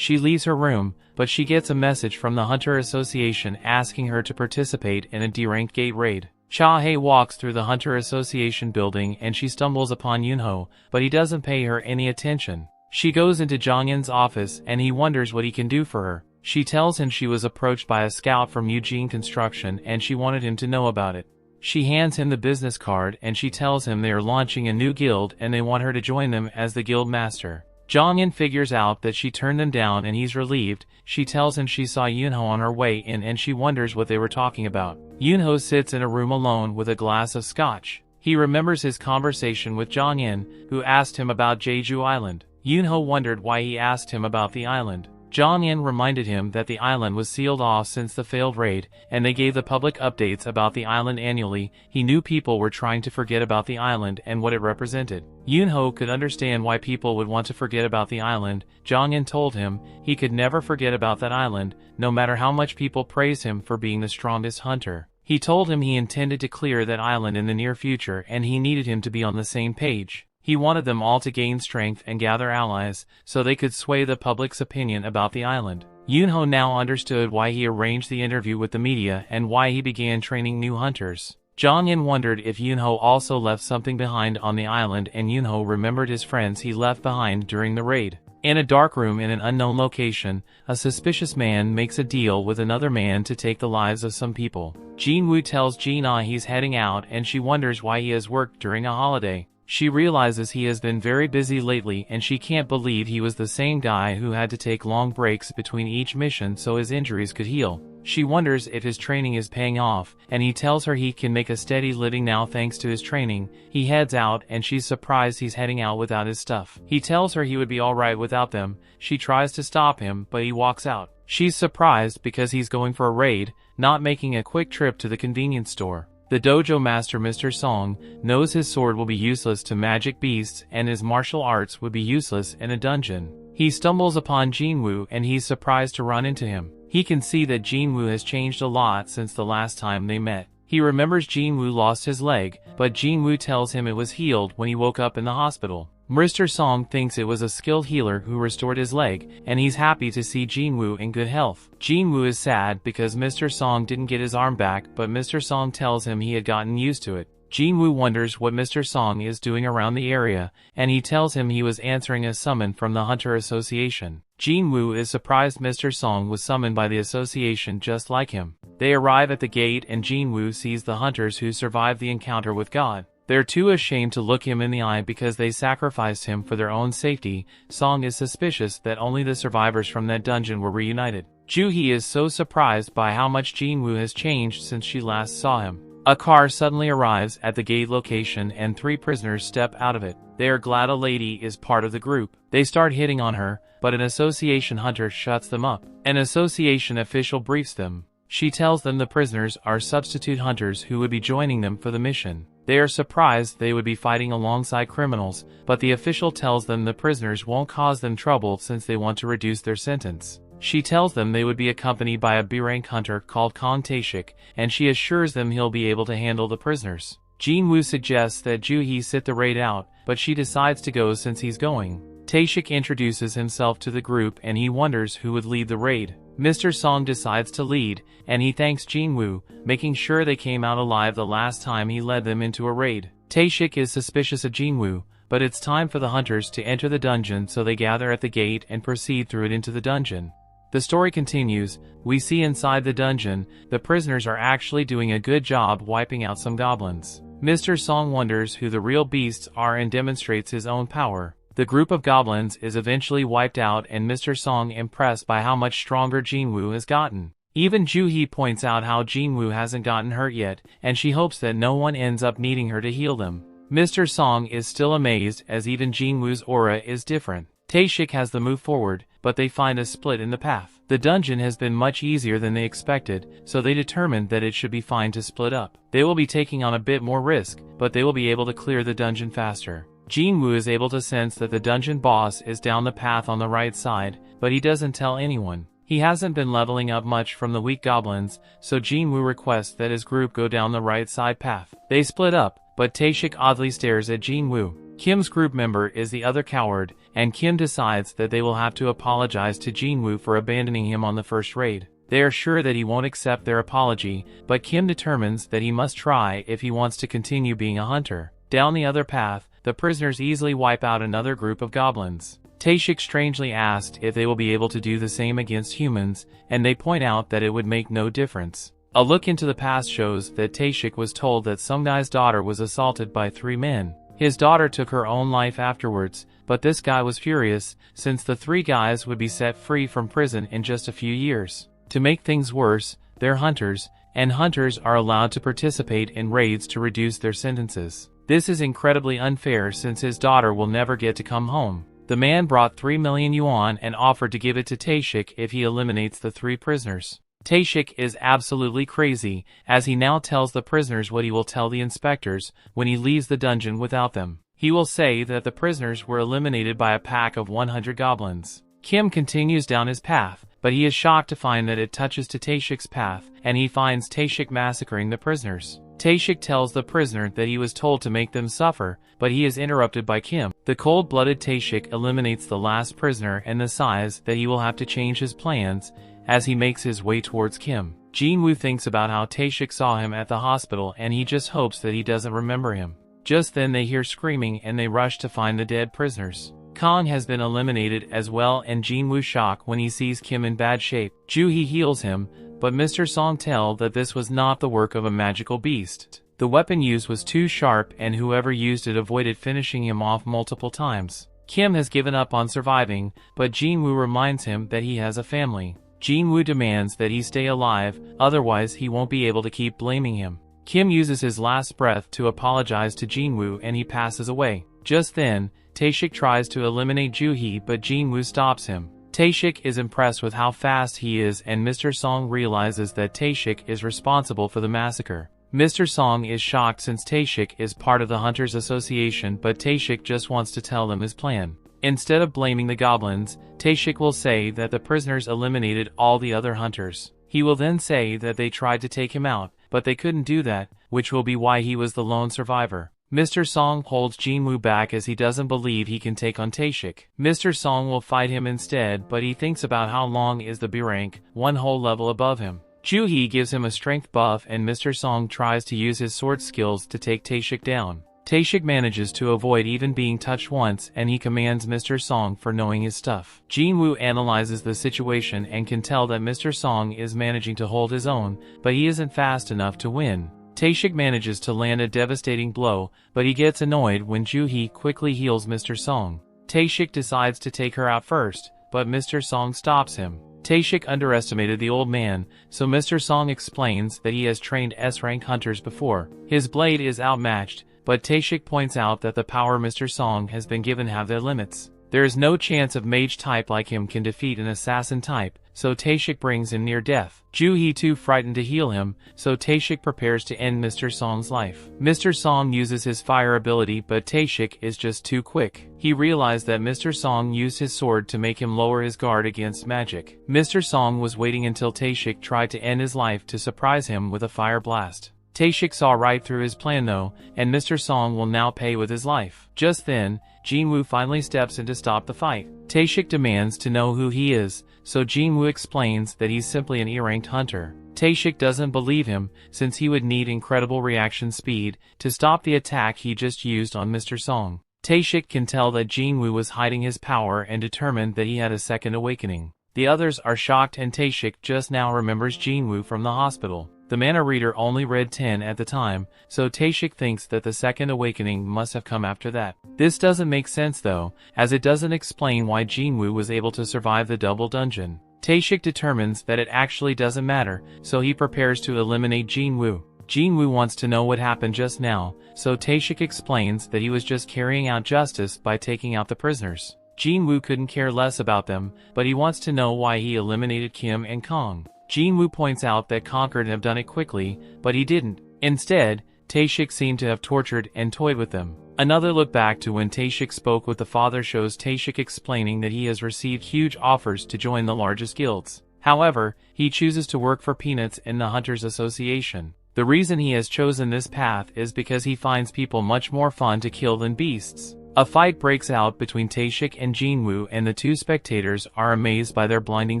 She leaves her room, but she gets a message from the Hunter Association asking her to participate in a D-rank gate raid. Cha-hae walks through the Hunter Association building and she stumbles upon Yoonho, but he doesn't pay her any attention. She goes into Jong-in's office and he wonders what he can do for her. She tells him she was approached by a scout from Eugene Construction and she wanted him to know about it. She hands him the business card and she tells him they are launching a new guild and they want her to join them as the guild master. Jong-in figures out that she turned them down and he's relieved. She tells him she saw Yoonho on her way in and she wonders what they were talking about. Yoonho sits in a room alone with a glass of scotch. He remembers his conversation with Jong-in, who asked him about Jeju Island. Yoonho wondered why he asked him about the island. Jong-in reminded him that the island was sealed off since the failed raid, and they gave the public updates about the island annually. He knew people were trying to forget about the island and what it represented. Yoonho could understand why people would want to forget about the island. Jong-in told him he could never forget about that island, no matter how much people praised him for being the strongest hunter. He told him he intended to clear that island in the near future and he needed him to be on the same page. He wanted them all to gain strength and gather allies, so they could sway the public's opinion about the island. Yoonho now understood why he arranged the interview with the media and why he began training new hunters. Jong-in wondered if Yoonho also left something behind on the island, and Yoonho remembered his friends he left behind during the raid. In a dark room in an unknown location, a suspicious man makes a deal with another man to take the lives of some people. Jin-Woo tells Jin-ah he's heading out and she wonders why he has worked during a holiday. She realizes he has been very busy lately and she can't believe he was the same guy who had to take long breaks between each mission so his injuries could heal. She wonders if his training is paying off, and he tells her he can make a steady living now thanks to his training. He heads out and she's surprised he's heading out without his stuff. He tells her he would be alright without them. She tries to stop him, but he walks out. She's surprised because he's going for a raid, not making a quick trip to the convenience store. The dojo master Mr. Song knows his sword will be useless to magic beasts and his martial arts would be useless in a dungeon. He stumbles upon Jin-Woo and he's surprised to run into him. He can see that Jin-Woo has changed a lot since the last time they met. He remembers Jin-Woo lost his leg, but Jin-Woo tells him it was healed when he woke up in the hospital. Mr. Song thinks it was a skilled healer who restored his leg, and he's happy to see Jin-Woo in good health. Jin-Woo is sad because Mr. Song didn't get his arm back, but Mr. Song tells him he had gotten used to it. Jin-Woo wonders what Mr. Song is doing around the area, and he tells him he was answering a summon from the Hunter Association. Jin-Woo is surprised Mr. Song was summoned by the association just like him. They arrive at the gate and Jin-Woo sees the hunters who survived the encounter with God. They're too ashamed to look him in the eye because they sacrificed him for their own safety. Song is suspicious that only the survivors from that dungeon were reunited. Joo-hee is so surprised by how much Jin-Woo has changed since she last saw him. A car suddenly arrives at the gate location and 3 prisoners step out of it. They are glad a lady is part of the group. They start hitting on her, but an association hunter shuts them up. An association official briefs them. She tells them the prisoners are substitute hunters who would be joining them for the mission. They are surprised they would be fighting alongside criminals, but the official tells them the prisoners won't cause them trouble since they want to reduce their sentence. She tells them they would be accompanied by a B-rank hunter called Kong Tae-shik, and she assures them he'll be able to handle the prisoners. Jin-Woo suggests that Joo-hee sit the raid out, but she decides to go since he's going. Tae-shik introduces himself to the group and he wonders who would lead the raid. Mr. Song decides to lead, and he thanks Jin-Woo, making sure they came out alive the last time he led them into a raid. Tae-shik is suspicious of Jin-Woo, but it's time for the hunters to enter the dungeon, so they gather at the gate and proceed through it into the dungeon. The story continues. We see inside the dungeon, the prisoners are actually doing a good job wiping out some goblins. Mr. Song wonders who the real beasts are and demonstrates his own power. The group of goblins is eventually wiped out and Mr. Song impressed by how much stronger Jin-Woo has gotten. Even Joo-hee points out how Jin-Woo hasn't gotten hurt yet, and she hopes that no one ends up needing her to heal them. Mr. Song is still amazed as even Jin-Woo's aura is different. Tae-shik has the move forward, but they find a split in the path. The dungeon has been much easier than they expected, so they determined that it should be fine to split up. They will be taking on a bit more risk, but they will be able to clear the dungeon faster. Jin-Woo is able to sense that the dungeon boss is down the path on the right side, but he doesn't tell anyone. He hasn't been leveling up much from the weak goblins, so Jin-Woo requests that his group go down the right side path. They split up, but Tae-shik oddly stares at Jin-Woo. Kim's group member is the other coward, and Kim decides that they will have to apologize to Jin-Woo for abandoning him on the first raid. They are sure that he won't accept their apology, but Kim determines that he must try if he wants to continue being a hunter. Down the other path, the prisoners easily wipe out another group of goblins. Taeshik strangely asked if they will be able to do the same against humans, and they point out that it would make no difference. A look into the past shows that Taeshik was told that Sung Guy's daughter was assaulted by 3 men. His daughter took her own life afterwards, but this guy was furious, since the 3 guys would be set free from prison in just a few years. To make things worse, they're hunters, and hunters are allowed to participate in raids to reduce their sentences. This is incredibly unfair since his daughter will never get to come home. The man brought 3 million yuan and offered to give it to Taeshik if he eliminates the 3 prisoners. Taeshik is absolutely crazy, as he now tells the prisoners what he will tell the inspectors when he leaves the dungeon without them. He will say that the prisoners were eliminated by a pack of 100 goblins. Kim continues down his path, but he is shocked to find that it touches to Taeshik's path, and he finds Taeshik massacring the prisoners. Taeshik tells the prisoner that he was told to make them suffer, but he is interrupted by Kim. The cold-blooded Taeshik eliminates the last prisoner and decides that he will have to change his plans as he makes his way towards Kim. Jin-Woo thinks about how Taeshik saw him at the hospital and he just hopes that he doesn't remember him. Just then they hear screaming and they rush to find the dead prisoners. Kong has been eliminated as well, and Jin-Woo shocked when he sees Kim in bad shape. Joo-hee heals him, but Mr. Song tells that this was not the work of a magical beast. The weapon used was too sharp and whoever used it avoided finishing him off multiple times. Kim has given up on surviving, but Jin-Woo reminds him that he has a family. Jin-Woo demands that he stay alive, otherwise he won't be able to keep blaming him. Kim uses his last breath to apologize to Jin-Woo and he passes away. Just then, Taeshik tries to eliminate Joo-hee but Jin-Woo stops him. Taeshik is impressed with how fast he is and Mr. Song realizes that Taeshik is responsible for the massacre. Mr. Song is shocked since Taeshik is part of the Hunters Association, but Taeshik just wants to tell them his plan. Instead of blaming the goblins, Taeshik will say that the prisoners eliminated all the other hunters. He will then say that they tried to take him out, but they couldn't do that, which will be why he was the lone survivor. Mr. Song holds Jin-Woo back as he doesn't believe he can take on Taeshik. Mr. Song will fight him instead, but he thinks about how long is the B rank, 1 whole level above him. Joo-hee gives him a strength buff and Mr. Song tries to use his sword skills to take Taeshik down. Taeshik manages to avoid even being touched once and he commands Mr. Song for knowing his stuff. Jin-Woo analyzes the situation and can tell that Mr. Song is managing to hold his own, but he isn't fast enough to win. Taeshik manages to land a devastating blow, but he gets annoyed when Joo-hee quickly heals Mr. Song. Taeshik decides to take her out first, but Mr. Song stops him. Taeshik underestimated the old man, so Mr. Song explains that he has trained S-rank hunters before. His blade is outmatched, but Taeshik points out that the power Mr. Song has been given have their limits. There is no chance a mage type like him can defeat an assassin type, so Taeshik brings him near death. Joo-hee too frightened to heal him, so Taeshik prepares to end Mr. Song's life. Mr. Song uses his fire ability but Taeshik is just too quick. He realized that Mr. Song used his sword to make him lower his guard against magic. Mr. Song was waiting until Taeshik tried to end his life to surprise him with a fire blast. Taeshik saw right through his plan though, and Mr. Song will now pay with his life. Just then, Jin-Woo finally steps in to stop the fight. Taeshik demands to know who he is, so Jin-Woo explains that he's simply an E-ranked hunter. Taeshik doesn't believe him, since he would need incredible reaction speed to stop the attack he just used on Mr. Song. Taeshik can tell that Jin-Woo was hiding his power and determined that he had a second awakening. The others are shocked and Taeshik just now remembers Jin-Woo from the hospital. The mana reader only read 10 at the time, so Taeshik thinks that the second awakening must have come after that. This doesn't make sense though, as it doesn't explain why Jin-Woo was able to survive the double dungeon. Taeshik determines that it actually doesn't matter, so he prepares to eliminate Jin-Woo. Jin-Woo wants to know what happened just now, so Taeshik explains that he was just carrying out justice by taking out the prisoners. Jin-Woo couldn't care less about them, but he wants to know why he eliminated Kim and Kong. Jin-Woo points out that Kong could have done it quickly, but he didn't. Instead, Taeshik seemed to have tortured and toyed with them. Another look back to when Taeshik spoke with the father shows Taeshik explaining that he has received huge offers to join the largest guilds. However, he chooses to work for peanuts in the Hunters Association. The reason he has chosen this path is because he finds people much more fun to kill than beasts. A fight breaks out between Taeshik and Jin-Woo, and the two spectators are amazed by their blinding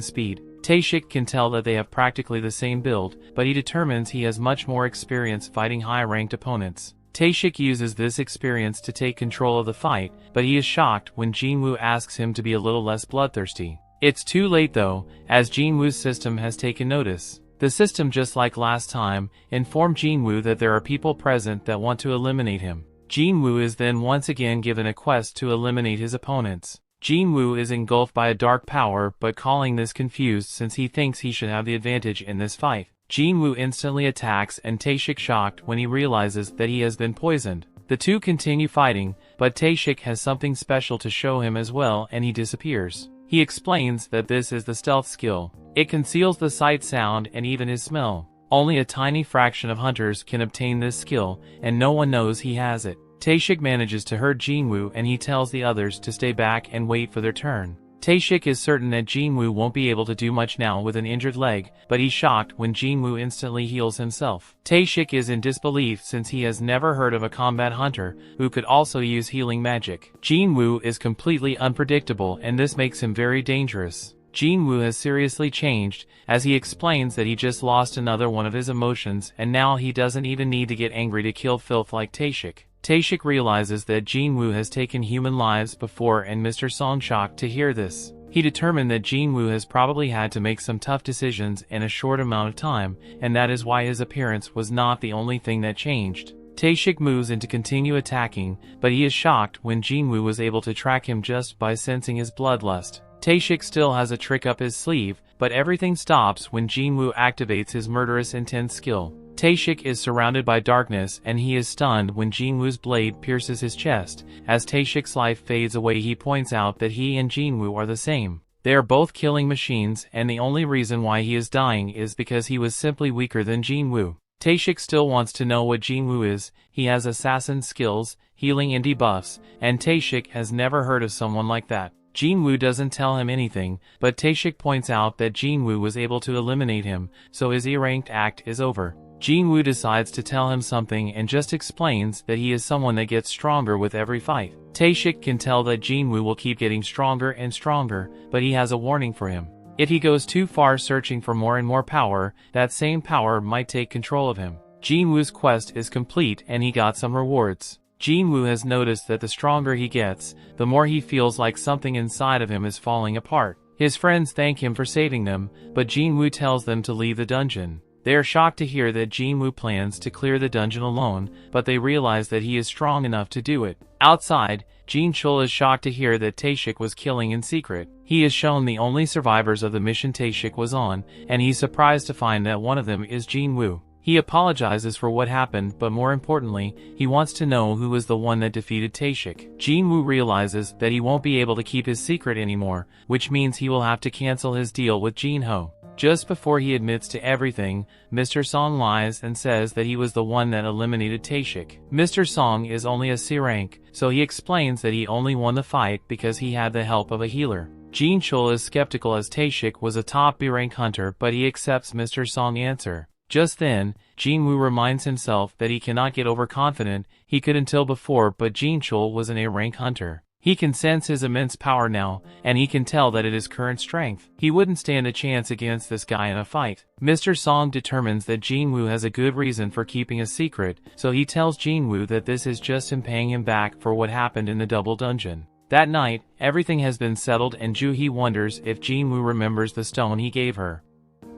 speed. Taeshik can tell that they have practically the same build, but he determines he has much more experience fighting high-ranked opponents. Taeshik uses this experience to take control of the fight, but he is shocked when Jin-Woo asks him to be a little less bloodthirsty. It's too late though, as Jin-Woo's system has taken notice. The system, just like last time, informed Jin-Woo that there are people present that want to eliminate him. Jin-Woo is then once again given a quest to eliminate his opponents. Jin-Woo is engulfed by a dark power, but calling this confused since he thinks he should have the advantage in this fight. Jin-Woo instantly attacks, and Taeshik shocked when he realizes that he has been poisoned. The two continue fighting, but Taeshik has something special to show him as well, and he disappears. He explains that this is the stealth skill. It conceals the sight, sound, and even his smell. Only a tiny fraction of hunters can obtain this skill, and no one knows he has it. Taeshik manages to hurt Jin-Woo, and he tells the others to stay back and wait for their turn. Taeshik is certain that Jin-Woo won't be able to do much now with an injured leg, but he's shocked when Jin-Woo instantly heals himself. Taeshik is in disbelief since he has never heard of a combat hunter who could also use healing magic. Jin-Woo is completely unpredictable, and this makes him very dangerous. Jin-Woo has seriously changed, as he explains that he just lost another one of his emotions, and now he doesn't even need to get angry to kill filth like Taeshik. Taeshik realizes that Jin-Woo has taken human lives before, and Mr. Song shocked to hear this. He determined that Jin-Woo has probably had to make some tough decisions in a short amount of time, and that is why his appearance was not the only thing that changed. Taeshik moves in to continue attacking, but he is shocked when Jin-Woo was able to track him just by sensing his bloodlust. Taeshik still has a trick up his sleeve, but everything stops when Jin-Woo activates his murderous intent skill. Taeshik is surrounded by darkness, and he is stunned when Jin-Woo's blade pierces his chest. As Taeshik's life fades away, he points out that he and Jin-Woo are the same. They are both killing machines, and the only reason why he is dying is because he was simply weaker than Jin-Woo. Taeshik still wants to know what Jin-Woo is. He has assassin skills, healing and debuffs, and Taeshik has never heard of someone like that. Jin-Woo doesn't tell him anything, but Taeshik points out that Jin-Woo was able to eliminate him, so his E-ranked act is over. Jin-Woo decides to tell him something and just explains that he is someone that gets stronger with every fight. Taeshik can tell that Jin-Woo will keep getting stronger and stronger, but he has a warning for him. If he goes too far searching for more and more power, that same power might take control of him. Jin-Woo's quest is complete, and he got some rewards. Jin-Woo has noticed that the stronger he gets, the more he feels like something inside of him is falling apart. His friends thank him for saving them, but Jin-Woo tells them to leave the dungeon. They are shocked to hear that Jin-Woo plans to clear the dungeon alone, but they realize that he is strong enough to do it. Outside, Jin-Chul is shocked to hear that Taeshik was killing in secret. He is shown the only survivors of the mission Taeshik was on, and he's surprised to find that one of them is Jin-Woo. He apologizes for what happened, but more importantly, he wants to know who was the one that defeated Taeshik. Jin-Woo realizes that he won't be able to keep his secret anymore, which means he will have to cancel his deal with Jin-Ho. Just before he admits to everything, Mr. Song lies and says that he was the one that eliminated Taeshik. Mr. Song is only a C rank, so he explains that he only won the fight because he had the help of a healer. Jin-Chul is skeptical as Taeshik was a top B rank hunter, but he accepts Mr. Song's answer. Just then, Jin-Woo reminds himself that he cannot get overconfident. He could until before, but Jin-Chul was an A-rank hunter. He can sense his immense power now, and he can tell that it is current strength. He wouldn't stand a chance against this guy in a fight. Mr. Song determines that Jin-Woo has a good reason for keeping a secret, so he tells Jin-Woo that this is just him paying him back for what happened in the double dungeon. That night, everything has been settled, and Ju-hee wonders if Jin-Woo remembers the stone he gave her.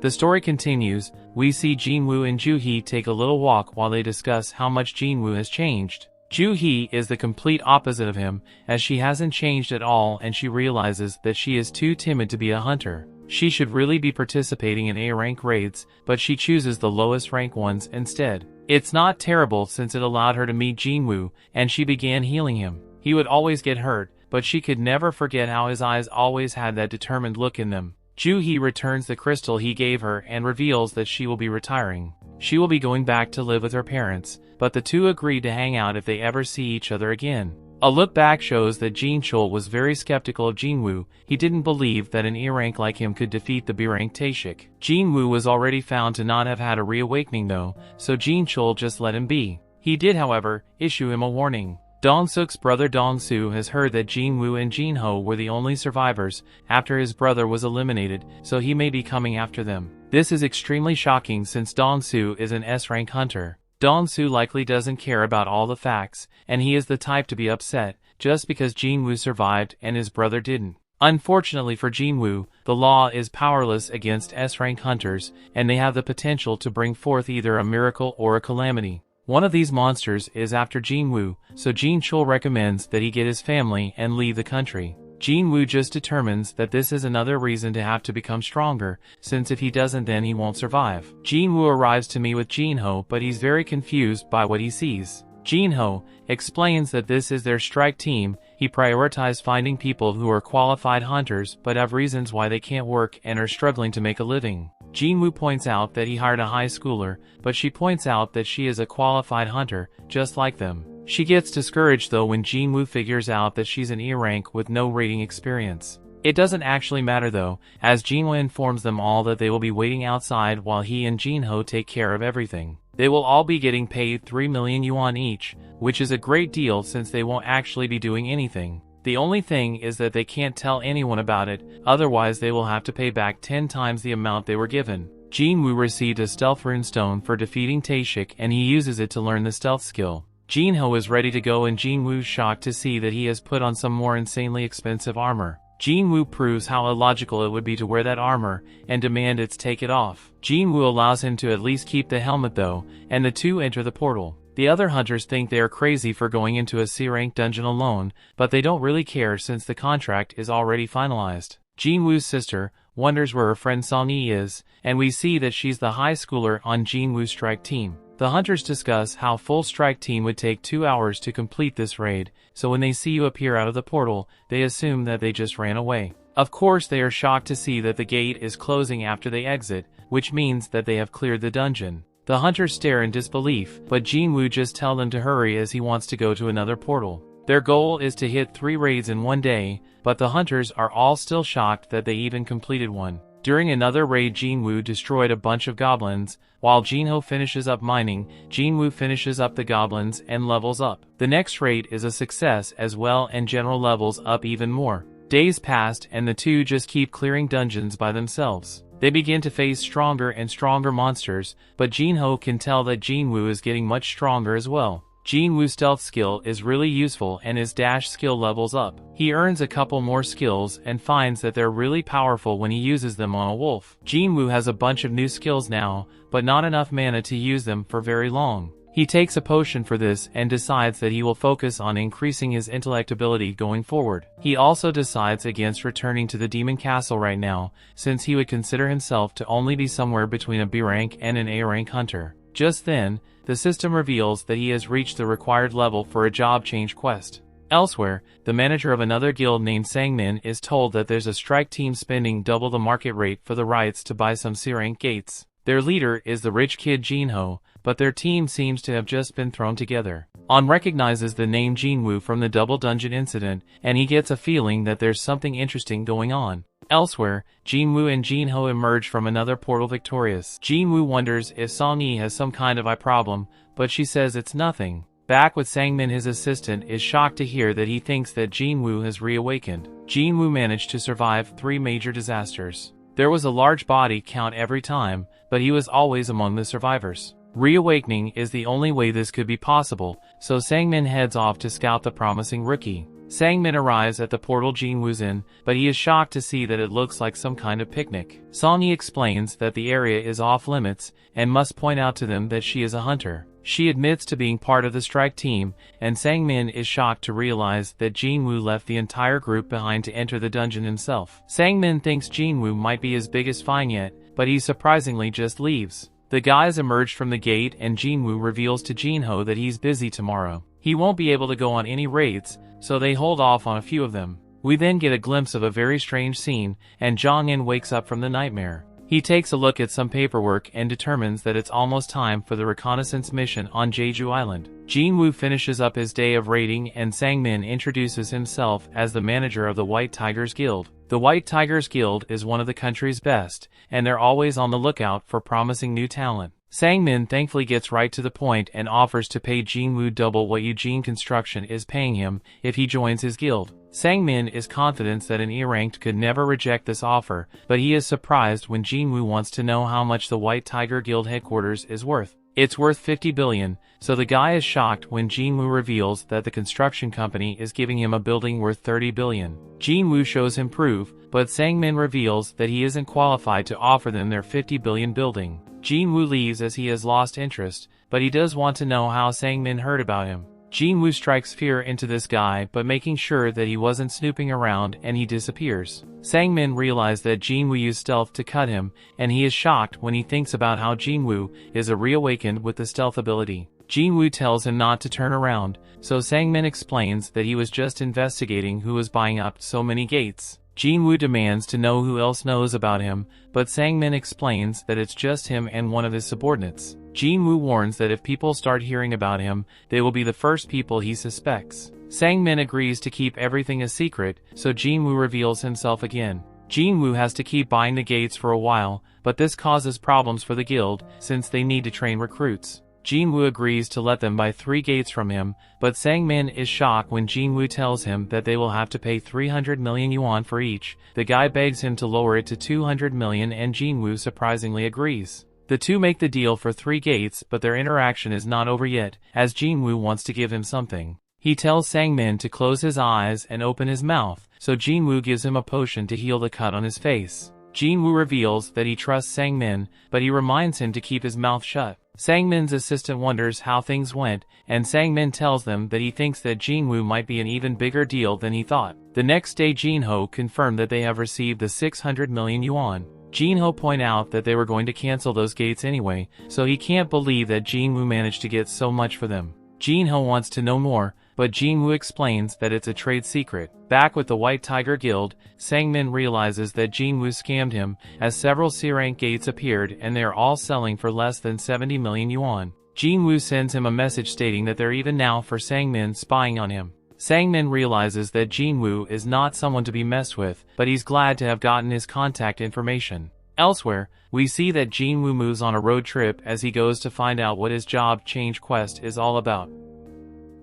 The story continues. We see Jin-Woo and Ju-hee take a little walk while they discuss how much Jin-Woo has changed. Ju-hee is the complete opposite of him, as she hasn't changed at all, and she realizes that she is too timid to be a hunter. She should really be participating in A-rank raids, but she chooses the lowest rank ones instead. It's not terrible since it allowed her to meet Jin-Woo, and she began healing him. He would always get hurt, but she could never forget how his eyes always had that determined look in them. Ju-hee returns the crystal he gave her and reveals that she will be retiring. She will be going back to live with her parents, but the two agree to hang out if they ever see each other again. A look back shows that Jin-Chul was very skeptical of Jin-Woo. He didn't believe that an E-rank like him could defeat the B-rank Taeshik. Jin-Woo was already found to not have had a reawakening though, so Jin-Chul just let him be. He did, however, issue him a warning. Dong-suk's brother Dong-soo has heard that Jin-Woo and Jin-ho were the only survivors after his brother was eliminated, so he may be coming after them. This is extremely shocking since Dong-soo is an S-rank hunter. Dong-soo likely doesn't care about all the facts, and he is the type to be upset just because Jin-Woo survived and his brother didn't. Unfortunately for Jin-Woo, the law is powerless against S-rank hunters, and they have the potential to bring forth either a miracle or a calamity. One of these monsters is after Jin-Woo, so Jin-chul recommends that he get his family and leave the country. Jin-Woo just determines that this is another reason to have to become stronger, since if he doesn't then he won't survive. Jin-Woo arrives to meet with Jin-ho, but he's very confused by what he sees. Jin-ho explains that this is their strike team. He prioritized finding people who are qualified hunters but have reasons why they can't work and are struggling to make a living. Jin-Woo points out that he hired a high schooler, but she points out that she is a qualified hunter, just like them. She gets discouraged though when Jin-Woo figures out that she's an E rank with no raiding experience. It doesn't actually matter though, as Jin-Woo informs them all that they will be waiting outside while he and Jin-ho take care of everything. They will all be getting paid 3 million yuan each, which is a great deal since they won't actually be doing anything. The only thing is that they can't tell anyone about it, otherwise they will have to pay back 10 times the amount they were given. Jin-Woo received a stealth runestone for defeating Taeshik and he uses it to learn the stealth skill. Jin-ho is ready to go and Jin-Woo's shocked to see that he has put on some more insanely expensive armor. Jin-Woo proves how illogical it would be to wear that armor and demand it's take it off. Jin-Woo allows him to at least keep the helmet though, and the two enter the portal. The other hunters think they are crazy for going into a C-rank dungeon alone, but they don't really care since the contract is already finalized. Jin-Woo's sister wonders where her friend Sung-Yi is, and we see that she's the high schooler on Jin-Woo's strike team. The hunters discuss how full strike team would take 2 hours to complete this raid, so when they see you appear out of the portal, they assume that they just ran away. Of course they are shocked to see that the gate is closing after they exit, which means that they have cleared the dungeon. The hunters stare in disbelief, but Jin-Woo just tells them to hurry as he wants to go to another portal. Their goal is to hit 3 raids in one day, but the hunters are all still shocked that they even completed one. During another raid Jin-Woo destroyed a bunch of goblins, while Jin-ho finishes up mining, Jin-Woo finishes up the goblins and levels up. The next raid is a success as well and general levels up even more. Days passed and the two just keep clearing dungeons by themselves. They begin to face stronger and stronger monsters, but Jin-ho can tell that Jin-Woo is getting much stronger as well. Jin-Woo's stealth skill is really useful and his dash skill levels up. He earns a couple more skills and finds that they're really powerful when he uses them on a wolf. Jin-Woo has a bunch of new skills now, but not enough mana to use them for very long. He takes a potion for this and decides that he will focus on increasing his intellect ability going forward. He also decides against returning to the Demon Castle right now, since he would consider himself to only be somewhere between a B rank and an A rank hunter. Just then, the system reveals that he has reached the required level for a job change quest. Elsewhere, the manager of another guild named Sang-min is told that there's a strike team spending double the market rate for the rights to buy some C-rank gates. Their leader is the rich kid Jin-ho, but their team seems to have just been thrown together. On recognizes the name Jin-Woo from the double dungeon incident, and he gets a feeling that there's something interesting going on. Elsewhere, Jin-Woo and Jin-ho emerge from another portal victorious. Jin-Woo wonders if Sung-Yi has some kind of eye problem, but she says it's nothing. Back with Sang-min, his assistant is shocked to hear that he thinks that Jin-Woo has reawakened. Jin-Woo managed to survive 3 major disasters. There was a large body count every time, but he was always among the survivors. Reawakening is the only way this could be possible, so Sang-min heads off to scout the promising rookie. Sang-min arrives at the portal Jin-Woo's in, but he is shocked to see that it looks like some kind of picnic. Sung-Yi explains that the area is off limits, and must point out to them that she is a hunter. She admits to being part of the strike team, and Sang-min is shocked to realize that Jin-Woo left the entire group behind to enter the dungeon himself. Sang-min thinks Jin-Woo might be his biggest find yet, but he surprisingly just leaves. The guys emerge from the gate and Jin-Woo reveals to Jin-ho that he's busy tomorrow. He won't be able to go on any raids, so they hold off on a few of them. We then get a glimpse of a very strange scene, and Jong-in wakes up from the nightmare. He takes a look at some paperwork and determines that it's almost time for the reconnaissance mission on Jeju Island. Jin-Woo finishes up his day of raiding and Sang-min introduces himself as the manager of the White Tigers Guild. The White Tigers Guild is one of the country's best, and they're always on the lookout for promising new talent. Sang-min thankfully gets right to the point and offers to pay Jin-Woo double what Eugene Construction is paying him if he joins his guild. Sang-min is confident that an E-ranked could never reject this offer, but he is surprised when Jin-Woo wants to know how much the White Tiger Guild headquarters is worth. It's worth 50 billion, so the guy is shocked when Jin-Woo reveals that the construction company is giving him a building worth 30 billion. Jin-Woo shows him proof, but Sang-min reveals that he isn't qualified to offer them their 50 billion building. Jin-Woo leaves as he has lost interest, but he does want to know how Sang-min heard about him. Jin-Woo strikes fear into this guy but making sure that he wasn't snooping around and he disappears. Sang-min realizes that Jin-Woo used stealth to cut him, and he is shocked when he thinks about how Jin-Woo is a reawakened with the stealth ability. Jin-Woo tells him not to turn around, so Sang-min explains that he was just investigating who was buying up so many gates. Jin-Woo demands to know who else knows about him, but Sang-min explains that it's just him and one of his subordinates. Jin-Woo warns that if people start hearing about him, they will be the first people he suspects. Sang-min agrees to keep everything a secret, so Jin-Woo reveals himself again. Jin-Woo has to keep buying the gates for a while, but this causes problems for the guild, since they need to train recruits. Jin-Woo agrees to let them buy 3 gates from him, but Sang-min is shocked when Jin-Woo tells him that they will have to pay 300 million yuan for each. The guy begs him to lower it to 200 million and Jin-Woo surprisingly agrees. The two make the deal for 3 gates, but their interaction is not over yet, as Jin-Woo wants to give him something. He tells Sang-min to close his eyes and open his mouth, so Jin-Woo gives him a potion to heal the cut on his face. Jin-Woo reveals that he trusts Sang-min, but he reminds him to keep his mouth shut. Sang-min's assistant wonders how things went, and Sang-min tells them that he thinks that Jin-Woo might be an even bigger deal than he thought. The next day Jin-Ho confirmed that they have received the 600 million yuan. Jin-Ho point out that they were going to cancel those gates anyway, so he can't believe that Jin-Woo managed to get so much for them. Jin-Ho wants to know more, but Jin-Woo explains that it's a trade secret. Back with the White Tiger Guild, Sang-min realizes that Jin-Woo scammed him, as several C-rank gates appeared and they are all selling for less than 70 million yuan. Jin-Woo sends him a message stating that they're even now for Sang-min spying on him. Sang-min realizes that Jin-Woo is not someone to be messed with, but he's glad to have gotten his contact information. Elsewhere, we see that Jin-Woo moves on a road trip as he goes to find out what his job change quest is all about.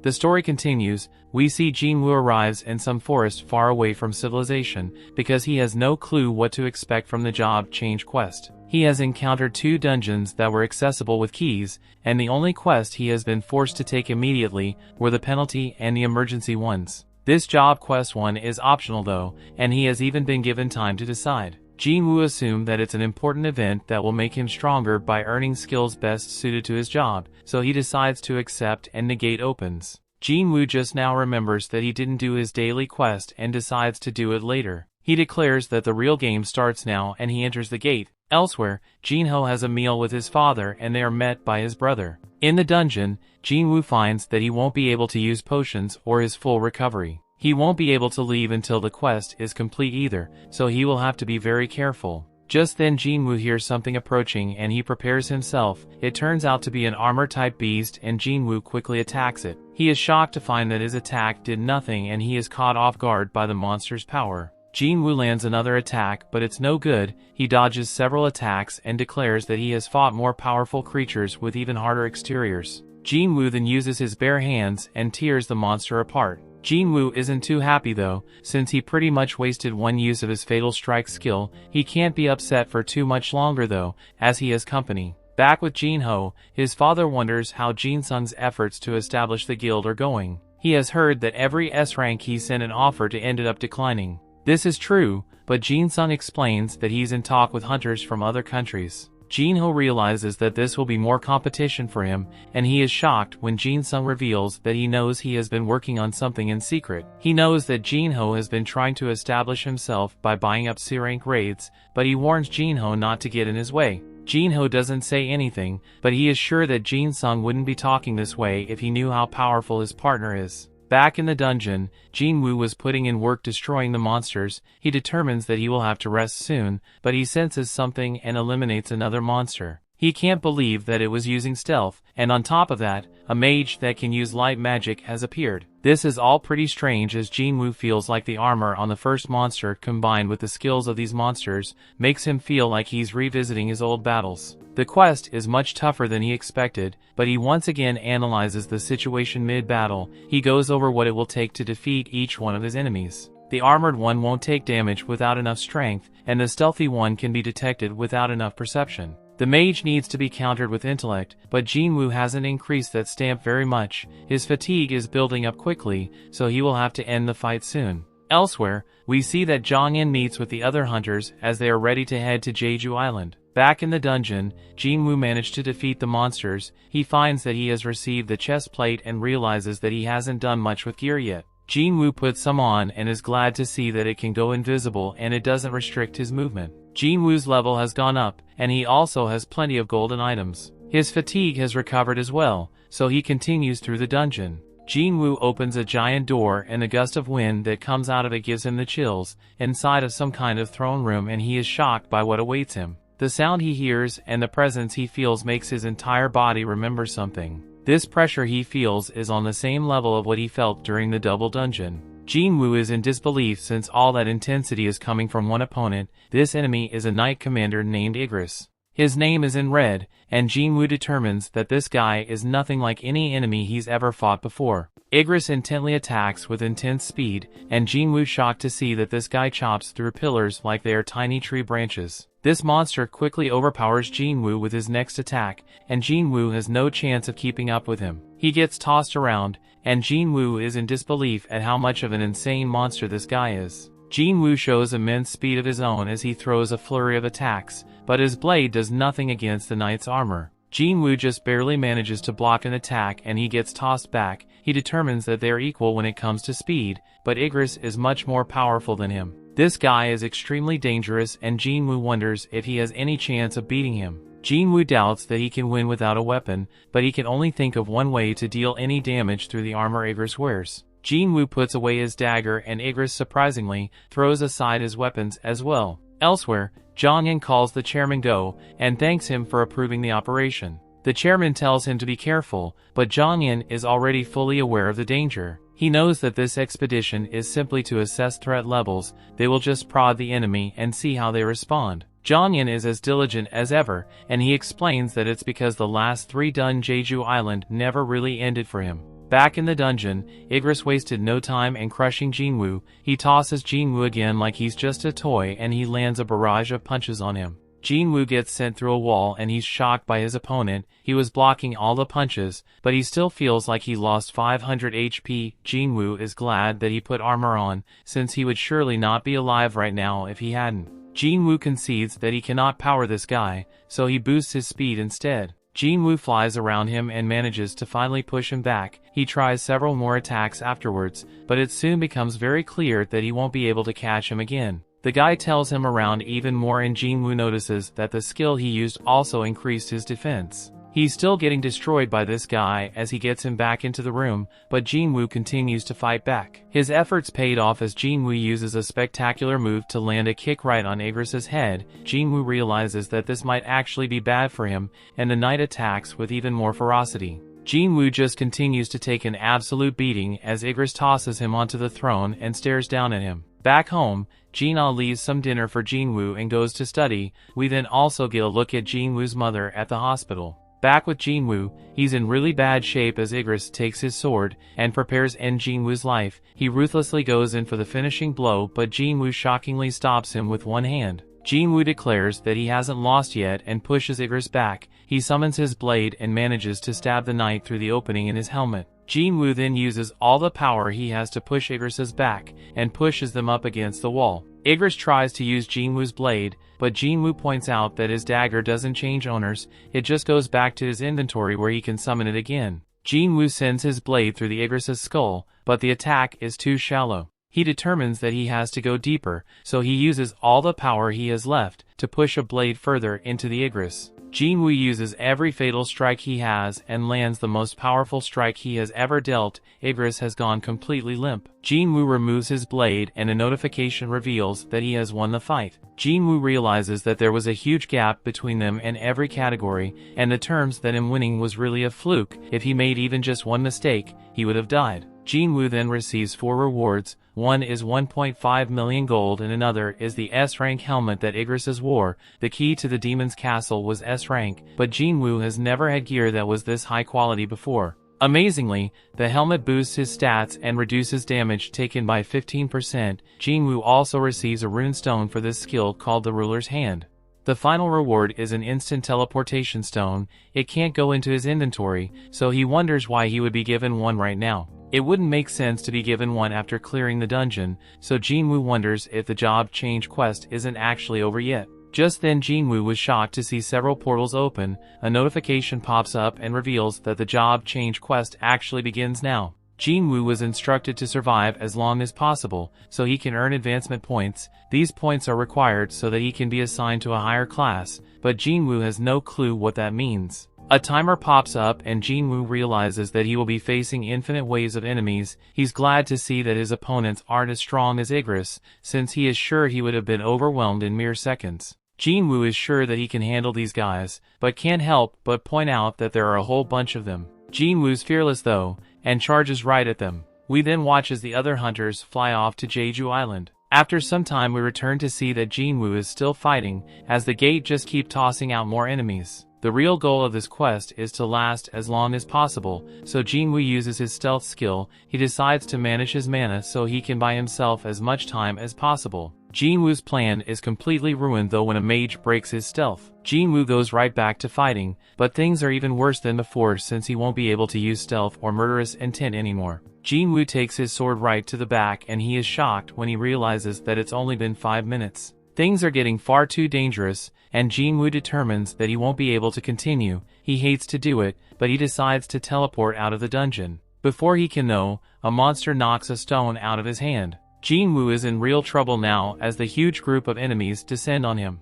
The story continues. We see Jin-Woo arrives in some forest far away from civilization, because he has no clue what to expect from the job change quest. He has encountered 2 dungeons that were accessible with keys, and the only quest he has been forced to take immediately were the penalty and the emergency ones. This job quest 1 is optional though, and he has even been given time to decide. Jin-Woo assumes that it's an important event that will make him stronger by earning skills best suited to his job, so he decides to accept and the gate opens. Jin-Woo just now remembers that he didn't do his daily quest and decides to do it later. He declares that the real game starts now and he enters the gate. Elsewhere, Jin-Ho has a meal with his father and they are met by his brother. In the dungeon, Jin-Woo finds that he won't be able to use potions or his full recovery. He won't be able to leave until the quest is complete either, so he will have to be very careful. Just then Jin-Woo hears something approaching and he prepares himself. It turns out to be an armor-type beast and Jin-Woo quickly attacks it. He is shocked to find that his attack did nothing and he is caught off guard by the monster's power. Jin-Woo lands another attack, but it's no good. He dodges several attacks and declares that he has fought more powerful creatures with even harder exteriors. Jin-Woo then uses his bare hands and tears the monster apart. Jin-Woo isn't too happy though, since he pretty much wasted one use of his Fatal Strike skill. He can't be upset for too much longer though, as he has company. Back with Jin-Ho, his father wonders how Jin-Sung's efforts to establish the guild are going. He has heard that every S-rank he sent an offer to ended up declining. This is true, but Jin-Sung explains that he's in talk with hunters from other countries. Jin-Ho realizes that this will be more competition for him, and he is shocked when Jin-Sung reveals that he knows he has been working on something in secret. He knows that Jin-Ho has been trying to establish himself by buying up C-rank raids, but he warns Jin-Ho not to get in his way. Jin-Ho doesn't say anything, but he is sure that Jin-Sung wouldn't be talking this way if he knew how powerful his partner is. Back in the dungeon, Jin-Woo was putting in work destroying the monsters. He determines that he will have to rest soon, but he senses something and eliminates another monster. He can't believe that it was using stealth, and on top of that, a mage that can use light magic has appeared. This is all pretty strange as Jin-Woo feels like the armor on the first monster combined with the skills of these monsters makes him feel like he's revisiting his old battles. The quest is much tougher than he expected, but he once again analyzes the situation mid-battle. He goes over what it will take to defeat each one of his enemies. The armored one won't take damage without enough strength, and the stealthy one can be detected without enough perception. The mage needs to be countered with intellect, but Jin-Woo hasn't increased that stamp very much. His fatigue is building up quickly, so he will have to end the fight soon. Elsewhere, we see that Jong-in meets with the other hunters as they are ready to head to Jeju Island. Back in the dungeon, Jin-Woo managed to defeat the monsters. He finds that he has received the chest plate and realizes that he hasn't done much with gear yet. Jin-Woo puts some on and is glad to see that it can go invisible and it doesn't restrict his movement. Jin-Woo's level has gone up, and he also has plenty of golden items. His fatigue has recovered as well, so he continues through the dungeon. Jin-Woo opens a giant door and a gust of wind that comes out of it gives him the chills, inside of some kind of throne room, and he is shocked by what awaits him. The sound he hears and the presence he feels makes his entire body remember something. This pressure he feels is on the same level of what he felt during the double dungeon. Jin-Woo is in disbelief since all that intensity is coming from one opponent. This enemy is a knight commander named Igris. His name is in red, and Jin-Woo determines that this guy is nothing like any enemy he's ever fought before. Igris intently attacks with intense speed, and Jin-Woo shocked to see that this guy chops through pillars like they are tiny tree branches. This monster quickly overpowers Jin-Woo with his next attack, and Jin-Woo has no chance of keeping up with him. He gets tossed around, and Jin-Woo is in disbelief at how much of an insane monster this guy is. Jin-Woo shows immense speed of his own as he throws a flurry of attacks, but his blade does nothing against the knight's armor. Jin-Woo just barely manages to block an attack and he gets tossed back. He determines that they are equal when it comes to speed, but Igris is much more powerful than him. This guy is extremely dangerous and Jin-Woo wonders if he has any chance of beating him. Jin-Woo doubts that he can win without a weapon, but he can only think of one way to deal any damage through the armor Igris wears. Jin-Woo puts away his dagger and Igris surprisingly throws aside his weapons as well. Elsewhere, Jong-in calls the chairman Go and thanks him for approving the operation. The chairman tells him to be careful, but Jong-in is already fully aware of the danger. He knows that this expedition is simply to assess threat levels. They will just prod the enemy and see how they respond. Jong-in is as diligent as ever, and he explains that it's because the last 3 done Jeju Island never really ended for him. Back in the dungeon, Igris wasted no time in crushing Jin-Woo. He tosses Jin-Woo again like he's just a toy and he lands a barrage of punches on him. Jin-Woo gets sent through a wall and he's shocked by his opponent. He was blocking all the punches, but he still feels like he lost 500 HP. Jin-Woo is glad that he put armor on, since he would surely not be alive right now if he hadn't. Jin-Woo concedes that he cannot power this guy, so he boosts his speed instead. Jin-Woo flies around him and manages to finally push him back. He tries several more attacks afterwards, but it soon becomes very clear that he won't be able to catch him again. The guy tells him around even more and Jin-Woo notices that the skill he used also increased his defense. He's still getting destroyed by this guy as he gets him back into the room, but Jin-Woo continues to fight back. His efforts paid off as Jin-Woo uses a spectacular move to land a kick right on Igris' head. Jin-Woo realizes that this might actually be bad for him, and the knight attacks with even more ferocity. Jin-Woo just continues to take an absolute beating as Igris tosses him onto the throne and stares down at him. Back home, Jin-Ah leaves some dinner for Jin-Woo and goes to study. We then also get a look at Jin-Woo's mother at the hospital. Back with Jin-Woo, he's in really bad shape as Igris takes his sword and prepares to end Jin-Woo's life. He ruthlessly goes in for the finishing blow, but Jin-Woo shockingly stops him with one hand. Jin-Woo declares that he hasn't lost yet and pushes Igris back. He summons his blade and manages to stab the knight through the opening in his helmet. Jin-Woo then uses all the power he has to push Igris' back and pushes them up against the wall. Igris tries to use Jin-Woo's blade, but Jin-Woo points out that his dagger doesn't change owners, it just goes back to his inventory where he can summon it again. Jin-Woo sends his blade through the Igris' skull, but the attack is too shallow. He determines that he has to go deeper, so he uses all the power he has left to push a blade further into the Igris. Jin-Woo uses every fatal strike he has and lands the most powerful strike he has ever dealt. Igris has gone completely limp. Jin-Woo removes his blade and a notification reveals that he has won the fight. Jin-Woo realizes that there was a huge gap between them in every category, and determines that him winning was really a fluke. If he made even just one mistake, he would have died. Jin-Woo then receives 4 rewards. One is 1.5 million gold and another is the S-rank helmet that Igris wore. The key to the demon's castle was S-rank, but Jin-Woo has never had gear that was this high quality before. Amazingly, the helmet boosts his stats and reduces damage taken by 15%. Jin-Woo also receives a rune stone for this skill called the Ruler's Hand. The final reward is an instant teleportation stone. It can't go into his inventory, so he wonders why he would be given one right now. It wouldn't make sense to be given one after clearing the dungeon, so Jin-Woo wonders if the job change quest isn't actually over yet. Just then Jin-Woo was shocked to see several portals open. A notification pops up and reveals that the job change quest actually begins now. Jin-Woo was instructed to survive as long as possible, so he can earn advancement points. These points are required so that he can be assigned to a higher class, but Jin-Woo has no clue what that means. A timer pops up and Jin-Woo realizes that he will be facing infinite waves of enemies. He's glad to see that his opponents aren't as strong as Igris, since he is sure he would have been overwhelmed in mere seconds. Jin-Woo is sure that he can handle these guys, but can't help but point out that there are a whole bunch of them. Jin-Woo's fearless though, and charges right at them. We then watch as the other hunters fly off to Jeju Island. After some time we return to see that Jin-Woo is still fighting, as the gate just keep tossing out more enemies. The real goal of this quest is to last as long as possible, so Jin-Woo uses his stealth skill. He decides to manage his mana so he can buy himself as much time as possible. Jin-Woo's plan is completely ruined though when a mage breaks his stealth. Jin-Woo goes right back to fighting, but things are even worse than before since he won't be able to use stealth or murderous intent anymore. Jin-Woo takes his sword right to the back and he is shocked when he realizes that it's only been 5 minutes. Things are getting far too dangerous, and Jin-Woo determines that he won't be able to continue. He hates to do it, but he decides to teleport out of the dungeon. Before he can know, a monster knocks a stone out of his hand. Jin-Woo is in real trouble now as the huge group of enemies descend on him.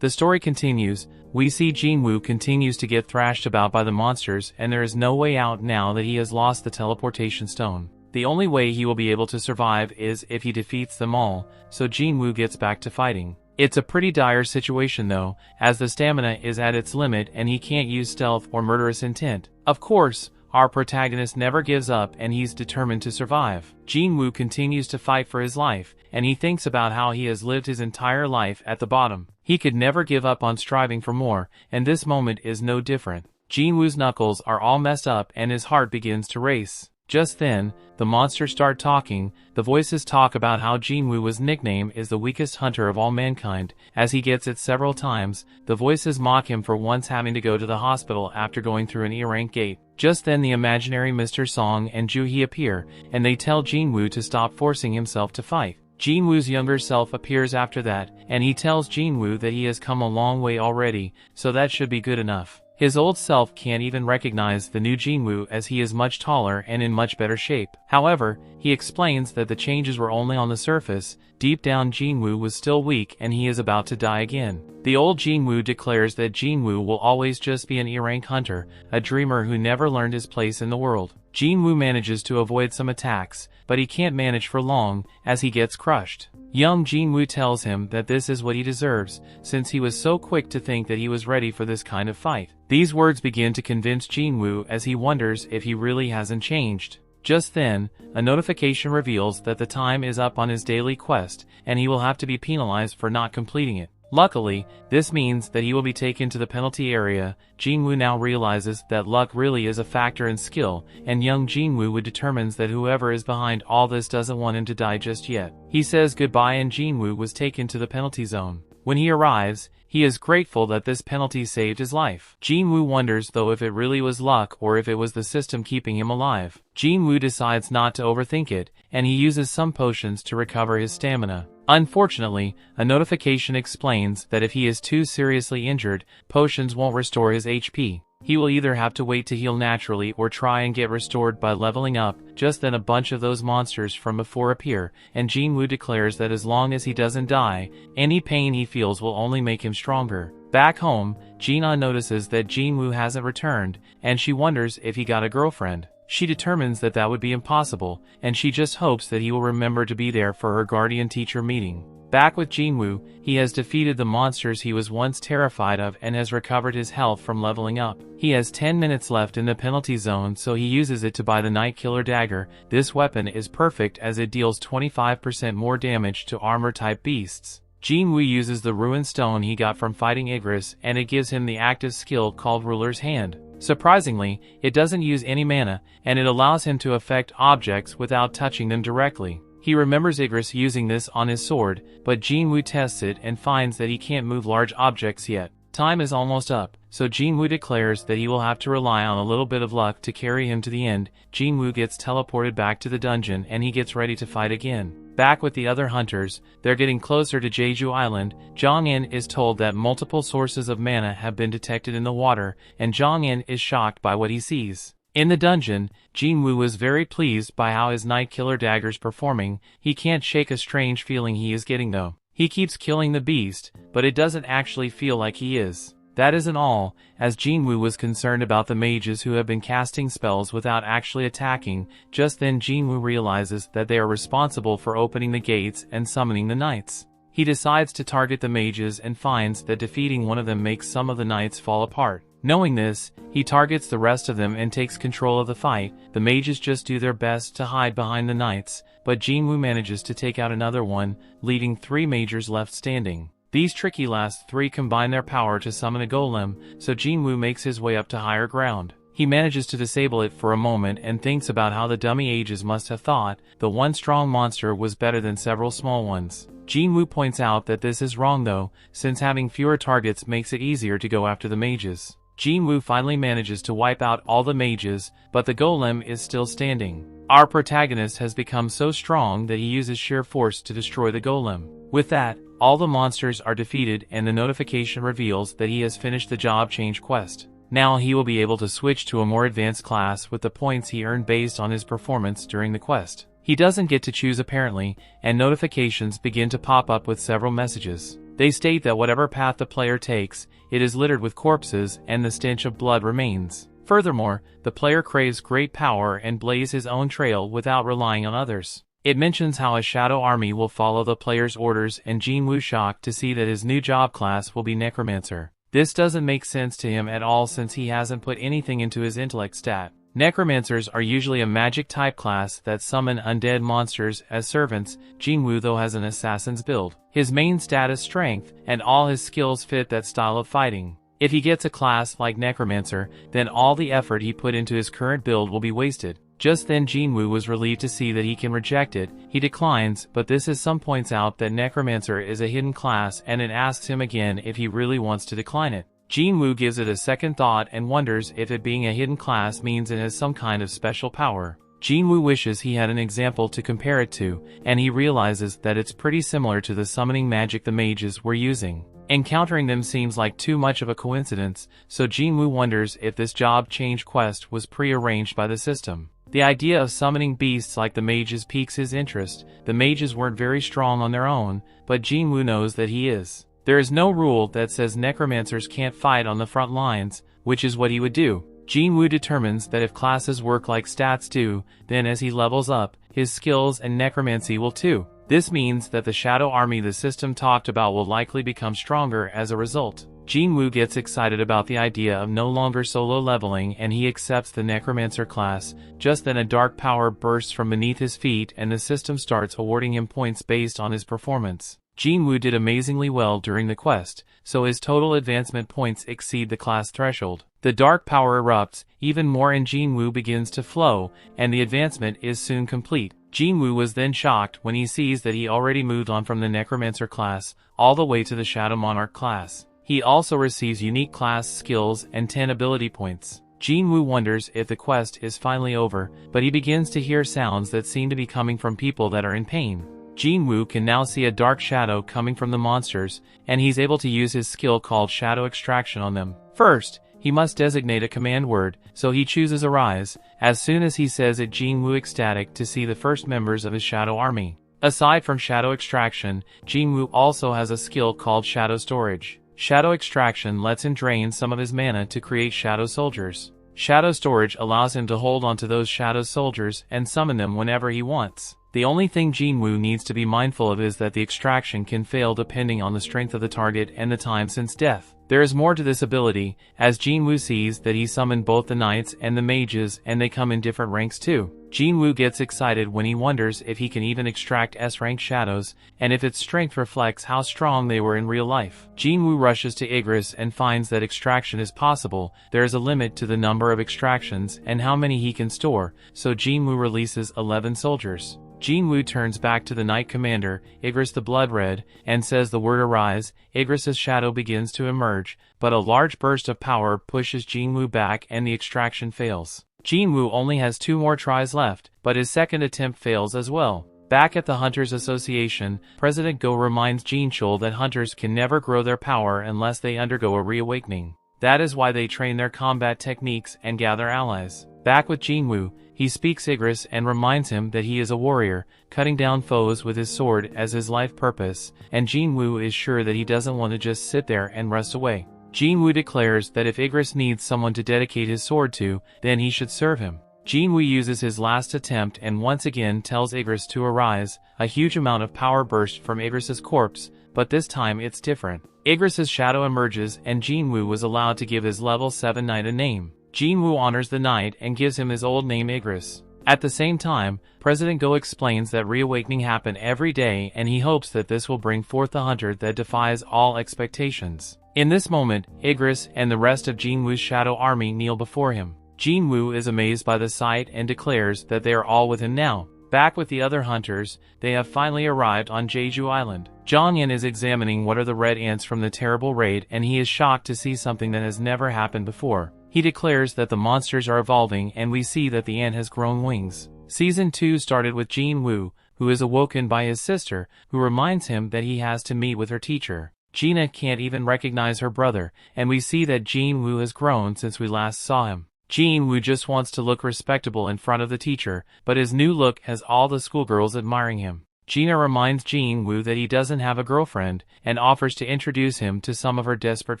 The story continues. We see Jin-Woo continues to get thrashed about by the monsters and there is no way out now that he has lost the teleportation stone. The only way he will be able to survive is if he defeats them all, so Jin-Woo gets back to fighting. It's a pretty dire situation though, as the stamina is at its limit and he can't use stealth or murderous intent. Of course, our protagonist never gives up and he's determined to survive. Jin-Woo continues to fight for his life, and he thinks about how he has lived his entire life at the bottom. He could never give up on striving for more, and this moment is no different. Jin-Woo's knuckles are all messed up and his heart begins to race. Just then, the monsters start talking. The voices talk about how Jin-Woo's nickname is the weakest hunter of all mankind, as he gets it several times. The voices mock him for once having to go to the hospital after going through an E-rank gate. Just then the imaginary Mr. Song and Joo-hee appear, and they tell Jin-Woo to stop forcing himself to fight. Jin-Woo's younger self appears after that, and he tells Jin-Woo that he has come a long way already, so that should be good enough. His old self can't even recognize the new Jin-Woo as he is much taller and in much better shape. However, he explains that the changes were only on the surface. Deep down Jin-Woo was still weak and he is about to die again. The old Jin-Woo declares that Jin-Woo will always just be an E-rank hunter, a dreamer who never learned his place in the world. Jin-Woo manages to avoid some attacks, but he can't manage for long, as he gets crushed. Young Jin-Woo tells him that this is what he deserves, since he was so quick to think that he was ready for this kind of fight. These words begin to convince Jin-Woo as he wonders if he really hasn't changed. Just then, a notification reveals that the time is up on his daily quest, and he will have to be penalized for not completing it. Luckily, this means that he will be taken to the penalty area. Jin-Woo now realizes that luck really is a factor in skill, and young Jin-Woo determines that whoever is behind all this doesn't want him to die just yet. He says goodbye and Jin-Woo was taken to the penalty zone. When he arrives, he is grateful that this penalty saved his life. Jin-Woo wonders though if it really was luck or if it was the system keeping him alive. Jin-Woo decides not to overthink it, and he uses some potions to recover his stamina. Unfortunately, a notification explains that if he is too seriously injured, potions won't restore his HP. he will either have to wait to heal naturally or try and get restored by leveling up. Just then a bunch of those monsters from before appear, and Jin-Woo declares that as long as he doesn't die, any pain he feels will only make him stronger. Back home, Jin-Ah notices that Jin-Woo hasn't returned, and she wonders if he got a girlfriend. She determines that that would be impossible, and she just hopes that he will remember to be there for her guardian-teacher meeting. Back with Jin-Woo, he has defeated the monsters he was once terrified of and has recovered his health from leveling up. He has 10 minutes left in the penalty zone, so he uses it to buy the Night Killer dagger. This weapon is perfect as it deals 25% more damage to armor-type beasts. Jin-Woo uses the ruined stone he got from fighting Igris, and it gives him the active skill called Ruler's Hand. Surprisingly, it doesn't use any mana, and it allows him to affect objects without touching them directly. He remembers Igris using this on his sword, but Jin-Woo tests it and finds that he can't move large objects yet. Time is almost up, so Jin-Woo declares that he will have to rely on a little bit of luck to carry him to the end. Jin-Woo gets teleported back to the dungeon and he gets ready to fight again. Back with the other hunters, they're getting closer to Jeju Island. Jong-in is told that multiple sources of mana have been detected in the water, and Jong-in is shocked by what he sees. In the dungeon, Jin-Woo was very pleased by how his Night Killer dagger's performing. He can't shake a strange feeling he is getting though. He keeps killing the beast, but it doesn't actually feel like he is. That isn't all, as Jin-Woo was concerned about the mages who have been casting spells without actually attacking. Just then Jin-Woo realizes that they are responsible for opening the gates and summoning the knights. He decides to target the mages and finds that defeating one of them makes some of the knights fall apart. Knowing this, he targets the rest of them and takes control of the fight. The mages just do their best to hide behind the knights, but Jin-Woo manages to take out another one, leaving 3 mages left standing. These tricky last 3 combine their power to summon a golem, so Jin-Woo makes his way up to higher ground. He manages to disable it for a moment and thinks about how the dummy ages must have thought the one strong monster was better than several small ones. Jin-Woo points out that this is wrong though, since having fewer targets makes it easier to go after the mages. Jin-Woo finally manages to wipe out all the mages, but the golem is still standing. Our protagonist has become so strong that he uses sheer force to destroy the golem. With that, all the monsters are defeated and the notification reveals that he has finished the job change quest. Now he will be able to switch to a more advanced class with the points he earned based on his performance during the quest. He doesn't get to choose apparently, and notifications begin to pop up with several messages. They state that whatever path the player takes, it is littered with corpses and the stench of blood remains. Furthermore, the player craves great power and blaze his own trail without relying on others. It mentions how a shadow army will follow the player's orders, and Jin-Woo shocked to see that his new job class will be Necromancer. This doesn't make sense to him at all since he hasn't put anything into his intellect stat. Necromancers are usually a magic type class that summon undead monsters as servants. Jin-Woo though has an assassin's build. His main stat is strength, and all his skills fit that style of fighting. If he gets a class like Necromancer, then all the effort he put into his current build will be wasted. Just then Jin-Woo was relieved to see that he can reject it. He declines, but this is some points out that Necromancer is a hidden class and it asks him again if he really wants to decline it. Jin-Woo gives it a second thought and wonders if it being a hidden class means it has some kind of special power. Jin-Woo wishes he had an example to compare it to, and he realizes that it's pretty similar to the summoning magic the mages were using. Encountering them seems like too much of a coincidence, so Jin-Woo wonders if this job change quest was pre-arranged by the system. The idea of summoning beasts like the mages piques his interest. The mages weren't very strong on their own, but Jin-Woo knows that he is. There is no rule that says necromancers can't fight on the front lines, which is what he would do. Jin-Woo determines that if classes work like stats do, then as he levels up, his skills and necromancy will too. This means that the shadow army the system talked about will likely become stronger as a result. Jin-Woo gets excited about the idea of no longer solo leveling and he accepts the necromancer class. Just then a dark power bursts from beneath his feet and the system starts awarding him points based on his performance. Jin-Woo did amazingly well during the quest, so his total advancement points exceed the class threshold. The dark power erupts even more and Jin-Woo begins to flow, and the advancement is soon complete. Jin-Woo was then shocked when he sees that he already moved on from the Necromancer class all the way to the Shadow Monarch class. He also receives unique class skills and 10 ability points. Jin-Woo wonders if the quest is finally over, but he begins to hear sounds that seem to be coming from people that are in pain. Jin-Woo can now see a dark shadow coming from the monsters, and he's able to use his skill called Shadow Extraction on them. First, he must designate a command word, so he chooses arise. As soon as he says it, Jin-Woo ecstatic to see the first members of his shadow army. Aside from shadow extraction, Jin-Woo also has a skill called shadow storage. Shadow extraction lets him drain some of his mana to create shadow soldiers. Shadow storage allows him to hold onto those shadow soldiers and summon them whenever he wants. The only thing Jin-Woo needs to be mindful of is that the extraction can fail depending on the strength of the target and the time since death. There is more to this ability, as Jin-Woo sees that he summoned both the knights and the mages and they come in different ranks too. Jin-Woo gets excited when he wonders if he can even extract S-rank shadows, and if its strength reflects how strong they were in real life. Jin-Woo rushes to Igris and finds that extraction is possible. There is a limit to the number of extractions and how many he can store, so Jin-Woo releases 11 soldiers. Jin-Woo turns back to the Knight Commander, Igris the Blood Red, and says the word arise. Igris's shadow begins to emerge, but a large burst of power pushes Jin-Woo back and the extraction fails. Jin-Woo only has 2 more tries left, but his second attempt fails as well. Back at the Hunters Association, President Go reminds Jin-Chul that hunters can never grow their power unless they undergo a reawakening. That is why they train their combat techniques and gather allies. Back with Jin-Woo, he speaks Igris and reminds him that he is a warrior, cutting down foes with his sword as his life purpose, and Jin-Woo is sure that he doesn't want to just sit there and rust away. Jin-Woo declares that if Igris needs someone to dedicate his sword to, then he should serve him. Jin-Woo uses his last attempt and once again tells Igris to arise. A huge amount of power bursts from Igris's corpse, but this time it's different. Igris's shadow emerges and Jin-Woo was allowed to give his level 7 knight a name. Jin-Woo honors the knight and gives him his old name Igris. At the same time, President Go explains that reawakening happen every day and he hopes that this will bring forth the hunter that defies all expectations. In this moment, Igris and the rest of Jin-Woo's shadow army kneel before him. Jin-Woo is amazed by the sight and declares that they are all with him now. Back with the other hunters, they have finally arrived on Jeju Island. Jonghyun is examining what are the red ants from the terrible raid and he is shocked to see something that has never happened before. He declares that the monsters are evolving and we see that the ant has grown wings. Season 2 started with Jin-Woo, who is awoken by his sister, who reminds him that he has to meet with her teacher. Gina can't even recognize her brother, and we see that Jin-Woo has grown since we last saw him. Jin-Woo just wants to look respectable in front of the teacher, but his new look has all the schoolgirls admiring him. Gina reminds Jin-Woo that he doesn't have a girlfriend, and offers to introduce him to some of her desperate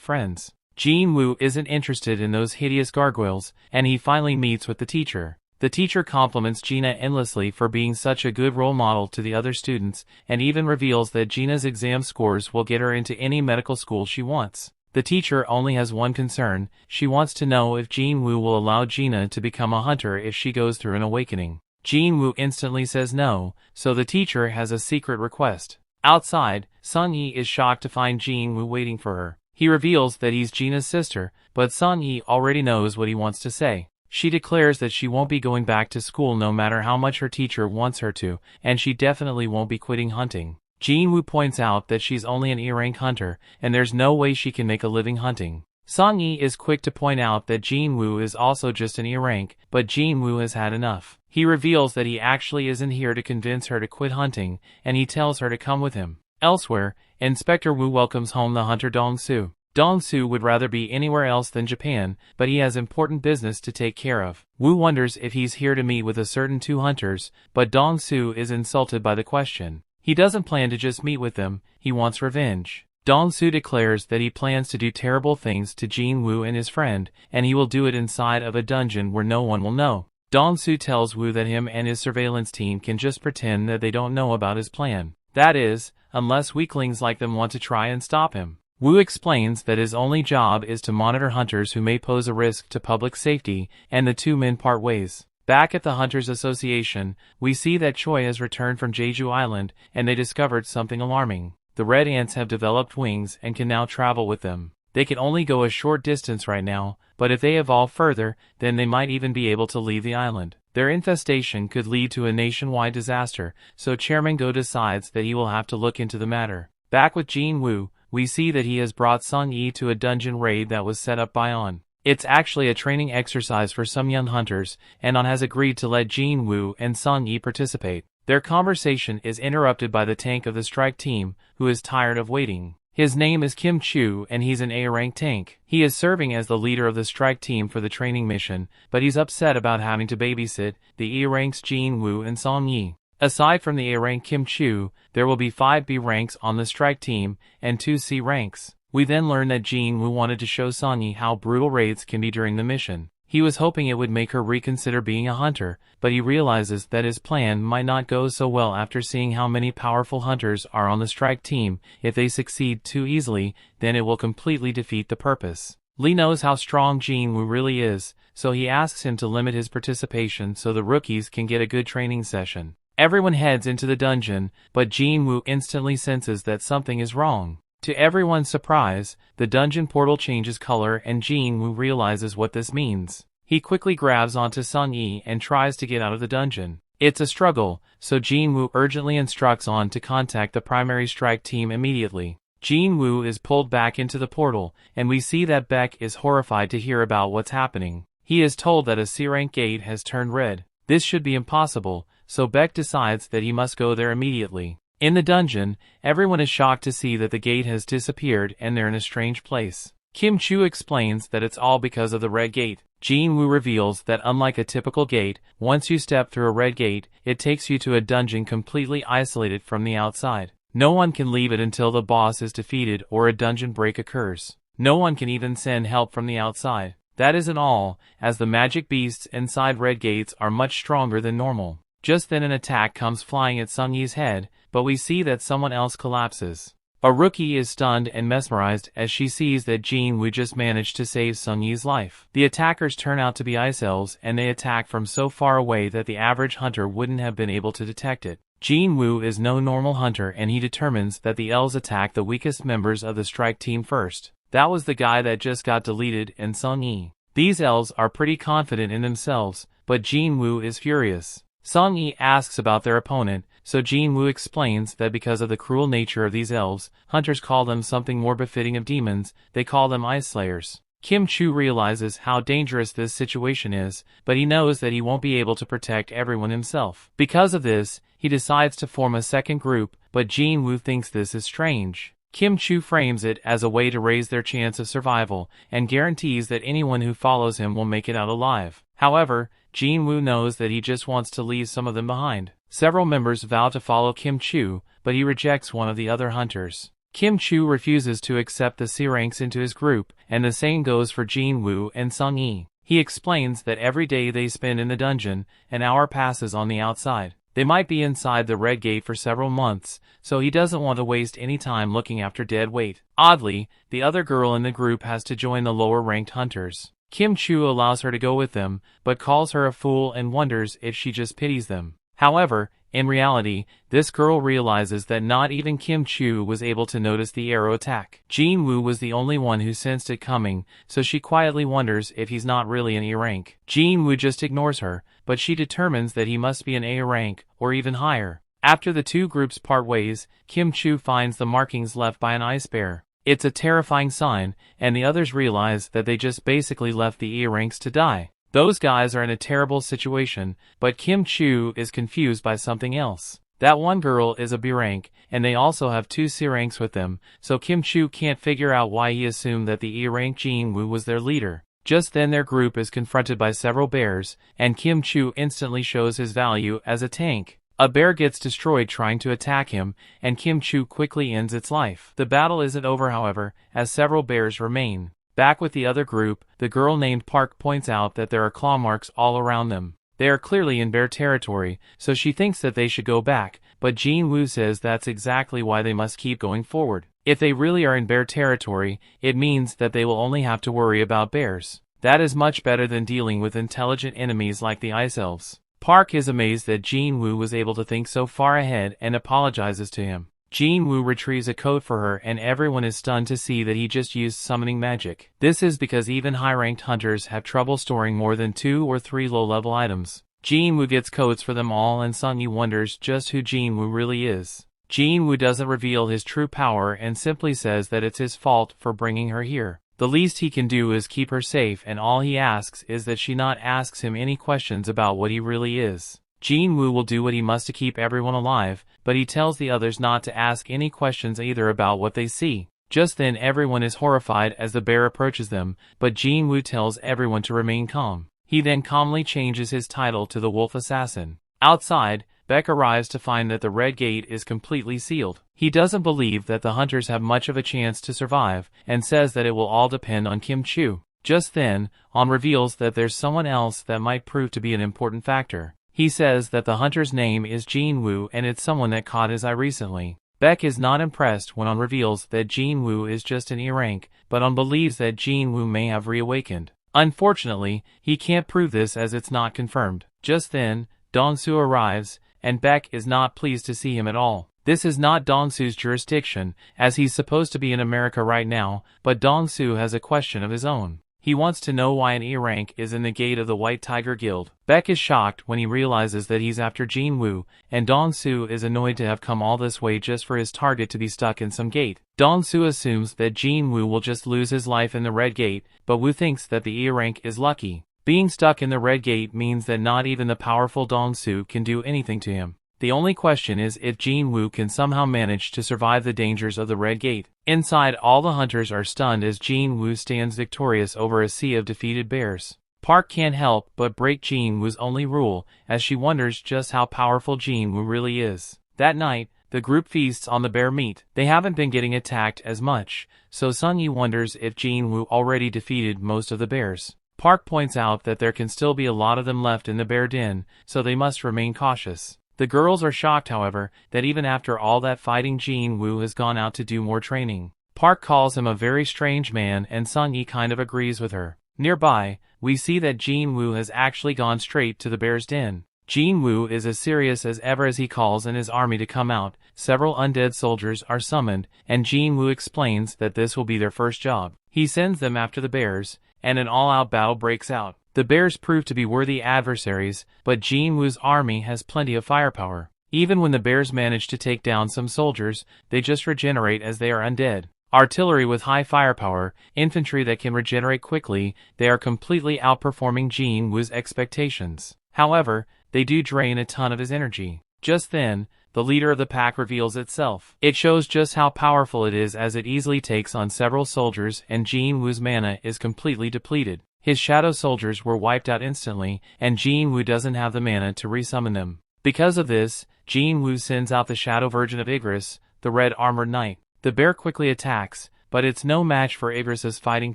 friends. Jin-Woo isn't interested in those hideous gargoyles, and he finally meets with the teacher. The teacher compliments Gina endlessly for being such a good role model to the other students, and even reveals that Gina's exam scores will get her into any medical school she wants. The teacher only has one concern. She wants to know if Jin-Woo will allow Gina to become a hunter if she goes through an awakening. Jin-Woo instantly says no, so the teacher has a secret request. Outside, Sung-Yi is shocked to find Jin-Woo waiting for her. He reveals that he's Gina's sister, but Sung-Yi already knows what he wants to say. She declares that she won't be going back to school no matter how much her teacher wants her to, and she definitely won't be quitting hunting. Jin-Woo points out that she's only an E-rank hunter, and there's no way she can make a living hunting. Sung-Yi is quick to point out that Jin-Woo is also just an E-rank, but Jin-Woo has had enough. He reveals that he actually isn't here to convince her to quit hunting, and he tells her to come with him. Elsewhere, Inspector Woo welcomes home the hunter Dong-Soo. Dong-Soo would rather be anywhere else than Japan, but he has important business to take care of. Woo wonders if he's here to meet with a certain 2 hunters, but Dong-Soo is insulted by the question. He doesn't plan to just meet with them, he wants revenge. Dong-Soo declares that he plans to do terrible things to Jin-Woo and his friend, and he will do it inside of a dungeon where no one will know. Dong-Soo tells Woo that him and his surveillance team can just pretend that they don't know about his plan. That is, unless weaklings like them want to try and stop him. Woo explains that his only job is to monitor hunters who may pose a risk to public safety, and the 2 men part ways. Back at the Hunters Association, we see that Choi has returned from Jeju Island, and they discovered something alarming. The red ants have developed wings and can now travel with them. They can only go a short distance right now, but if they evolve further, then they might even be able to leave the island. Their infestation could lead to a nationwide disaster, so Chairman Go decides that he will have to look into the matter. Back with Jin-Woo, we see that he has brought Sung-Yi to a dungeon raid that was set up by On. It's actually a training exercise for some young hunters, and On has agreed to let Jin-Woo and Sung-Yi participate. Their conversation is interrupted by the tank of the strike team, who is tired of waiting. His name is Kim Chu and he's an A-rank tank. He is serving as the leader of the strike team for the training mission, but he's upset about having to babysit the E-ranks Jin-Woo and Song Yi. Aside from the A-rank Kim Chu, there will be 5 B ranks on the strike team and 2 C ranks. We then learn that Jin-Woo wanted to show Song Yi how brutal raids can be during the mission. He was hoping it would make her reconsider being a hunter, but he realizes that his plan might not go so well after seeing how many powerful hunters are on the strike team. If they succeed too easily, then it will completely defeat the purpose. Lee knows how strong Jin-Woo really is, so he asks him to limit his participation so the rookies can get a good training session. Everyone heads into the dungeon, but Jin-Woo instantly senses that something is wrong. To everyone's surprise, the dungeon portal changes color and Jin-Woo realizes what this means. He quickly grabs onto Sung Yi and tries to get out of the dungeon. It's a struggle, so Jin-Woo urgently instructs On to contact the primary strike team immediately. Jin-Woo is pulled back into the portal, and we see that Beck is horrified to hear about what's happening. He is told that a C-rank gate has turned red. This should be impossible, so Beck decides that he must go there immediately. In the dungeon, everyone is shocked to see that the gate has disappeared and they're in a strange place. Kim Chu explains that it's all because of the red gate. Jin-Woo reveals that unlike a typical gate, once you step through a red gate, it takes you to a dungeon completely isolated from the outside. No one can leave it until the boss is defeated or a dungeon break occurs. No one can even send help from the outside. That isn't all, as the magic beasts inside red gates are much stronger than normal. Just then an attack comes flying at Sung Yi's head, but we see that someone else collapses. A rookie is stunned and mesmerized as she sees that Jin-Woo just managed to save Sung Yi's life. The attackers turn out to be ice elves and they attack from so far away that the average hunter wouldn't have been able to detect it. Jin-Woo is no normal hunter and he determines that the elves attack the weakest members of the strike team first. That was the guy that just got deleted and Sung Yi. These elves are pretty confident in themselves, but Jin-Woo is furious. Sung Yi asks about their opponent, so Jin-Woo explains that because of the cruel nature of these elves, hunters call them something more befitting of demons. They call them ice slayers. Kim Chu realizes how dangerous this situation is, but he knows that he won't be able to protect everyone himself. Because of this, he decides to form a second group, but Jin-Woo thinks this is strange. Kim Chu frames it as a way to raise their chance of survival, and guarantees that anyone who follows him will make it out alive. However, Jin-Woo knows that he just wants to leave some of them behind. Several members vow to follow Kim Chu, but he rejects one of the other hunters. Kim Chu refuses to accept the C-ranks into his group, and the same goes for Jin-Woo and Sung Yi. He explains that every day they spend in the dungeon, an hour passes on the outside. They might be inside the red gate for several months, so he doesn't want to waste any time looking after dead weight. Oddly, the other girl in the group has to join the lower-ranked hunters. Kim Chu allows her to go with them, but calls her a fool and wonders if she just pities them. However, in reality, this girl realizes that not even Kim Chu was able to notice the arrow attack. Jin-Woo was the only one who sensed it coming, so she quietly wonders if he's not really an E-rank. Jin-Woo just ignores her, but she determines that he must be an A-rank, or even higher. After the two groups part ways, Kim Chu finds the markings left by an ice bear. It's a terrifying sign, and the others realize that they just basically left the E-ranks to die. Those guys are in a terrible situation, but Kim Chu is confused by something else. That one girl is a B rank, and they also have 2 C ranks with them, so Kim Chu can't figure out why he assumed that the E rank Jin-Woo was their leader. Just then their group is confronted by several bears, and Kim Chu instantly shows his value as a tank. A bear gets destroyed trying to attack him, and Kim Chu quickly ends its life. The battle isn't over however, as several bears remain. Back with the other group, the girl named Park points out that there are claw marks all around them. They are clearly in bear territory, so she thinks that they should go back, but Jin-Woo says that's exactly why they must keep going forward. If they really are in bear territory, it means that they will only have to worry about bears. That is much better than dealing with intelligent enemies like the ice elves. Park is amazed that Jin-Woo was able to think so far ahead and apologizes to him. Jin-Woo retrieves a coat for her and everyone is stunned to see that he just used summoning magic. This is because even high-ranked hunters have trouble storing more than 2 or 3 low-level items. Jin-Woo gets coats for them all and Sung Yi wonders just who Jin-Woo really is. Jin-Woo doesn't reveal his true power and simply says that it's his fault for bringing her here. The least he can do is keep her safe and all he asks is that she not asks him any questions about what he really is. Jin-Woo will do what he must to keep everyone alive, but he tells the others not to ask any questions either about what they see. Just then everyone is horrified as the bear approaches them, but Jin-Woo tells everyone to remain calm. He then calmly changes his title to the Wolf Assassin. Outside, Beck arrives to find that the Red Gate is completely sealed. He doesn't believe that the hunters have much of a chance to survive, and says that it will all depend on Kim Chu. Just then, On reveals that there's someone else that might prove to be an important factor. He says that the hunter's name is Jin-Woo and it's someone that caught his eye recently. Beck is not impressed when On reveals that Jin-Woo is just an E-rank, but On believes that Jin-Woo may have reawakened. Unfortunately, he can't prove this as it's not confirmed. Just then, Dong-soo arrives, and Beck is not pleased to see him at all. This is not Dong-soo's jurisdiction, as he's supposed to be in America right now, but Dong-soo has a question of his own. He wants to know why an E-rank is in the gate of the White Tiger Guild. Beck is shocked when he realizes that he's after Jin-Woo, and Dong-soo is annoyed to have come all this way just for his target to be stuck in some gate. Dong-soo assumes that Jin-Woo will just lose his life in the Red Gate, but Woo thinks that the E-rank is lucky. Being stuck in the Red Gate means that not even the powerful Dong-soo can do anything to him. The only question is if Jin-Woo can somehow manage to survive the dangers of the Red Gate. Inside, all the hunters are stunned as Jin-Woo stands victorious over a sea of defeated bears. Park can't help but break Jin-Woo's only rule, as she wonders just how powerful Jin-Woo really is. That night, the group feasts on the bear meat. They haven't been getting attacked as much, so Sung-yi wonders if Jin-Woo already defeated most of the bears. Park points out that there can still be a lot of them left in the bear den, so they must remain cautious. The girls are shocked, however, that even after all that fighting Jin-Woo has gone out to do more training. Park calls him a very strange man and Sung-yi kind of agrees with her. Nearby, we see that Jin-Woo has actually gone straight to the bear's den. Jin-Woo is as serious as ever as he calls in his army to come out. Several undead soldiers are summoned, and Jin-Woo explains that this will be their first job. He sends them after the bears, and an all-out battle breaks out. The bears prove to be worthy adversaries, but Jin-Woo's army has plenty of firepower. Even when the bears manage to take down some soldiers, they just regenerate as they are undead. Artillery with high firepower, infantry that can regenerate quickly, they are completely outperforming Jin-Woo's expectations. However, they do drain a ton of his energy. Just then, the leader of the pack reveals itself. It shows just how powerful it is as it easily takes on several soldiers and Jin-Woo's mana is completely depleted. His shadow soldiers were wiped out instantly, and Jin-Woo doesn't have the mana to resummon them. Because of this, Jin-Woo sends out the shadow version of Igris, the red armored knight. The bear quickly attacks, but it's no match for Igris's fighting